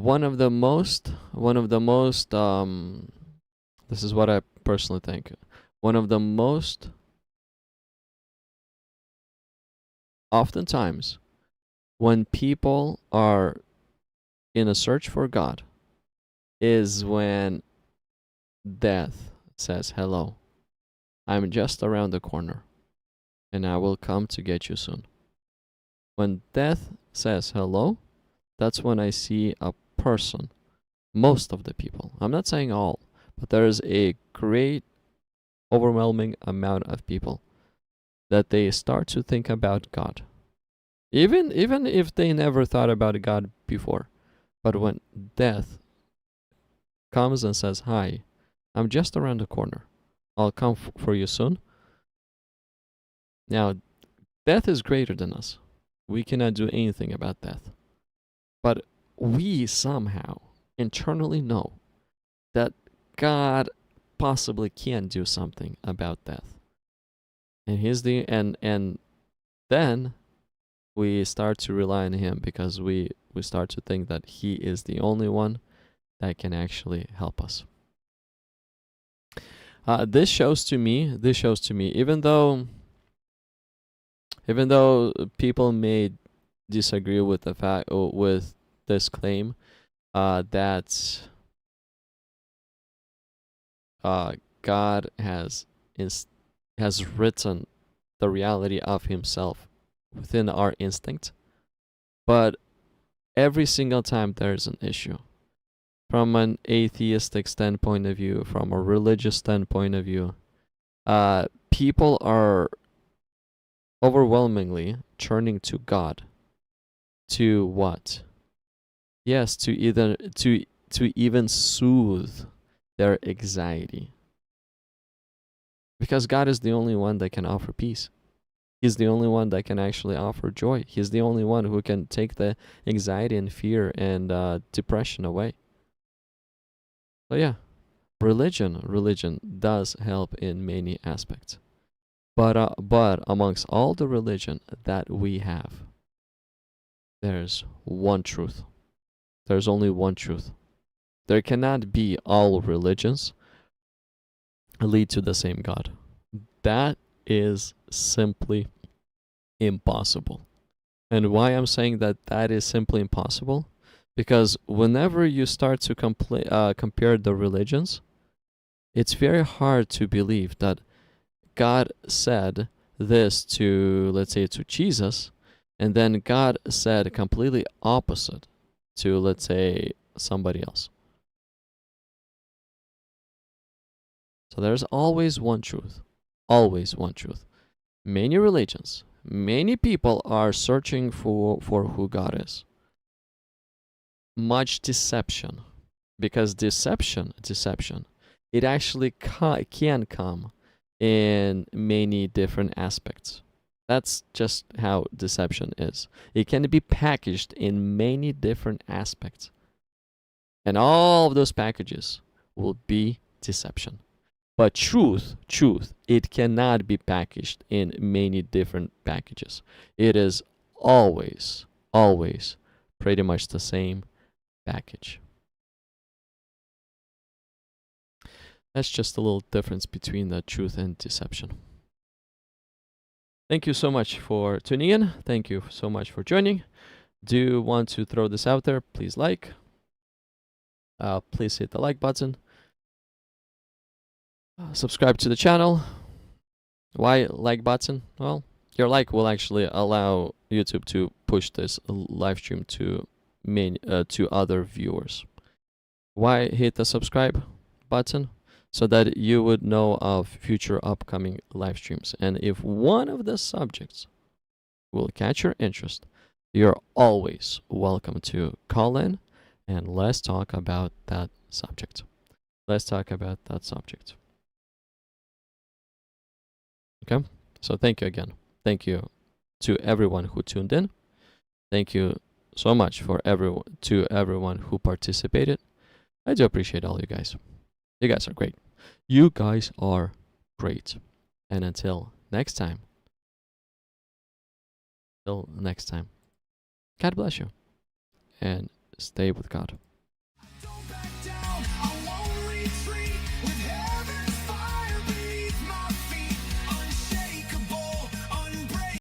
one of the most this is what I personally think, one of the most oftentimes when people are in a search for God is when death says, hello, I'm just around the corner and I will come to get you soon. When death says hello, that's when I see a person, most of the people, I'm not saying all, but there's a great overwhelming amount of people that they start to think about God. Even if they never thought about God before. But when death comes and says, hi, I'm just around the corner, I'll come for you soon. Now, death is greater than us. We cannot do anything about death. But we somehow internally know that God possibly can do something about death. And then we start to rely on him because we start to think that he is the only one that can actually help us. This shows to me, even though people may disagree with the fact with this claim that God has written the reality of himself within our instinct, but every single time there's an issue. From an atheistic standpoint of view, from a religious standpoint of view, people are overwhelmingly turning to God. To what? Yes, to even soothe their anxiety. Because God is the only one that can offer peace. He's the only one that can actually offer joy. He's the only one who can take the anxiety and fear and depression away. So yeah, religion does help in many aspects. But amongst all the religion that we have, there's one truth. There's only one truth. There cannot be all religions lead to the same God. That is simply impossible. And why I'm saying that is simply impossible? Because whenever you start to compare the religions, it's very hard to believe that God said this to, let's say, to Jesus, and then God said completely opposite to, let's say, somebody else. So there's always one truth. Always one truth. Many religions, many people are searching for who God is. Much deception. Because deception, it actually can come in many different aspects. That's just how deception is. It can be packaged in many different aspects. And all of those packages will be deception. But truth, it cannot be packaged in many different packages. It is always pretty much the same package. That's just a little difference between the truth and deception. Thank you so much for tuning in. Thank you so much for joining. Do want to throw this out there, please like. Please hit the like button. Subscribe to the channel. Why like button? Well, your like will actually allow YouTube to push this live stream to other viewers. Why hit the subscribe button? So that you would know of future upcoming live streams. And if one of the subjects will catch your interest, you're always welcome to call in and let's talk about that subject. Okay? So thank you again. Thank you to everyone who tuned in. Thank you so much to everyone who participated. I do appreciate all you guys. You guys are great. You guys are great. And until next time, God bless you and stay with God.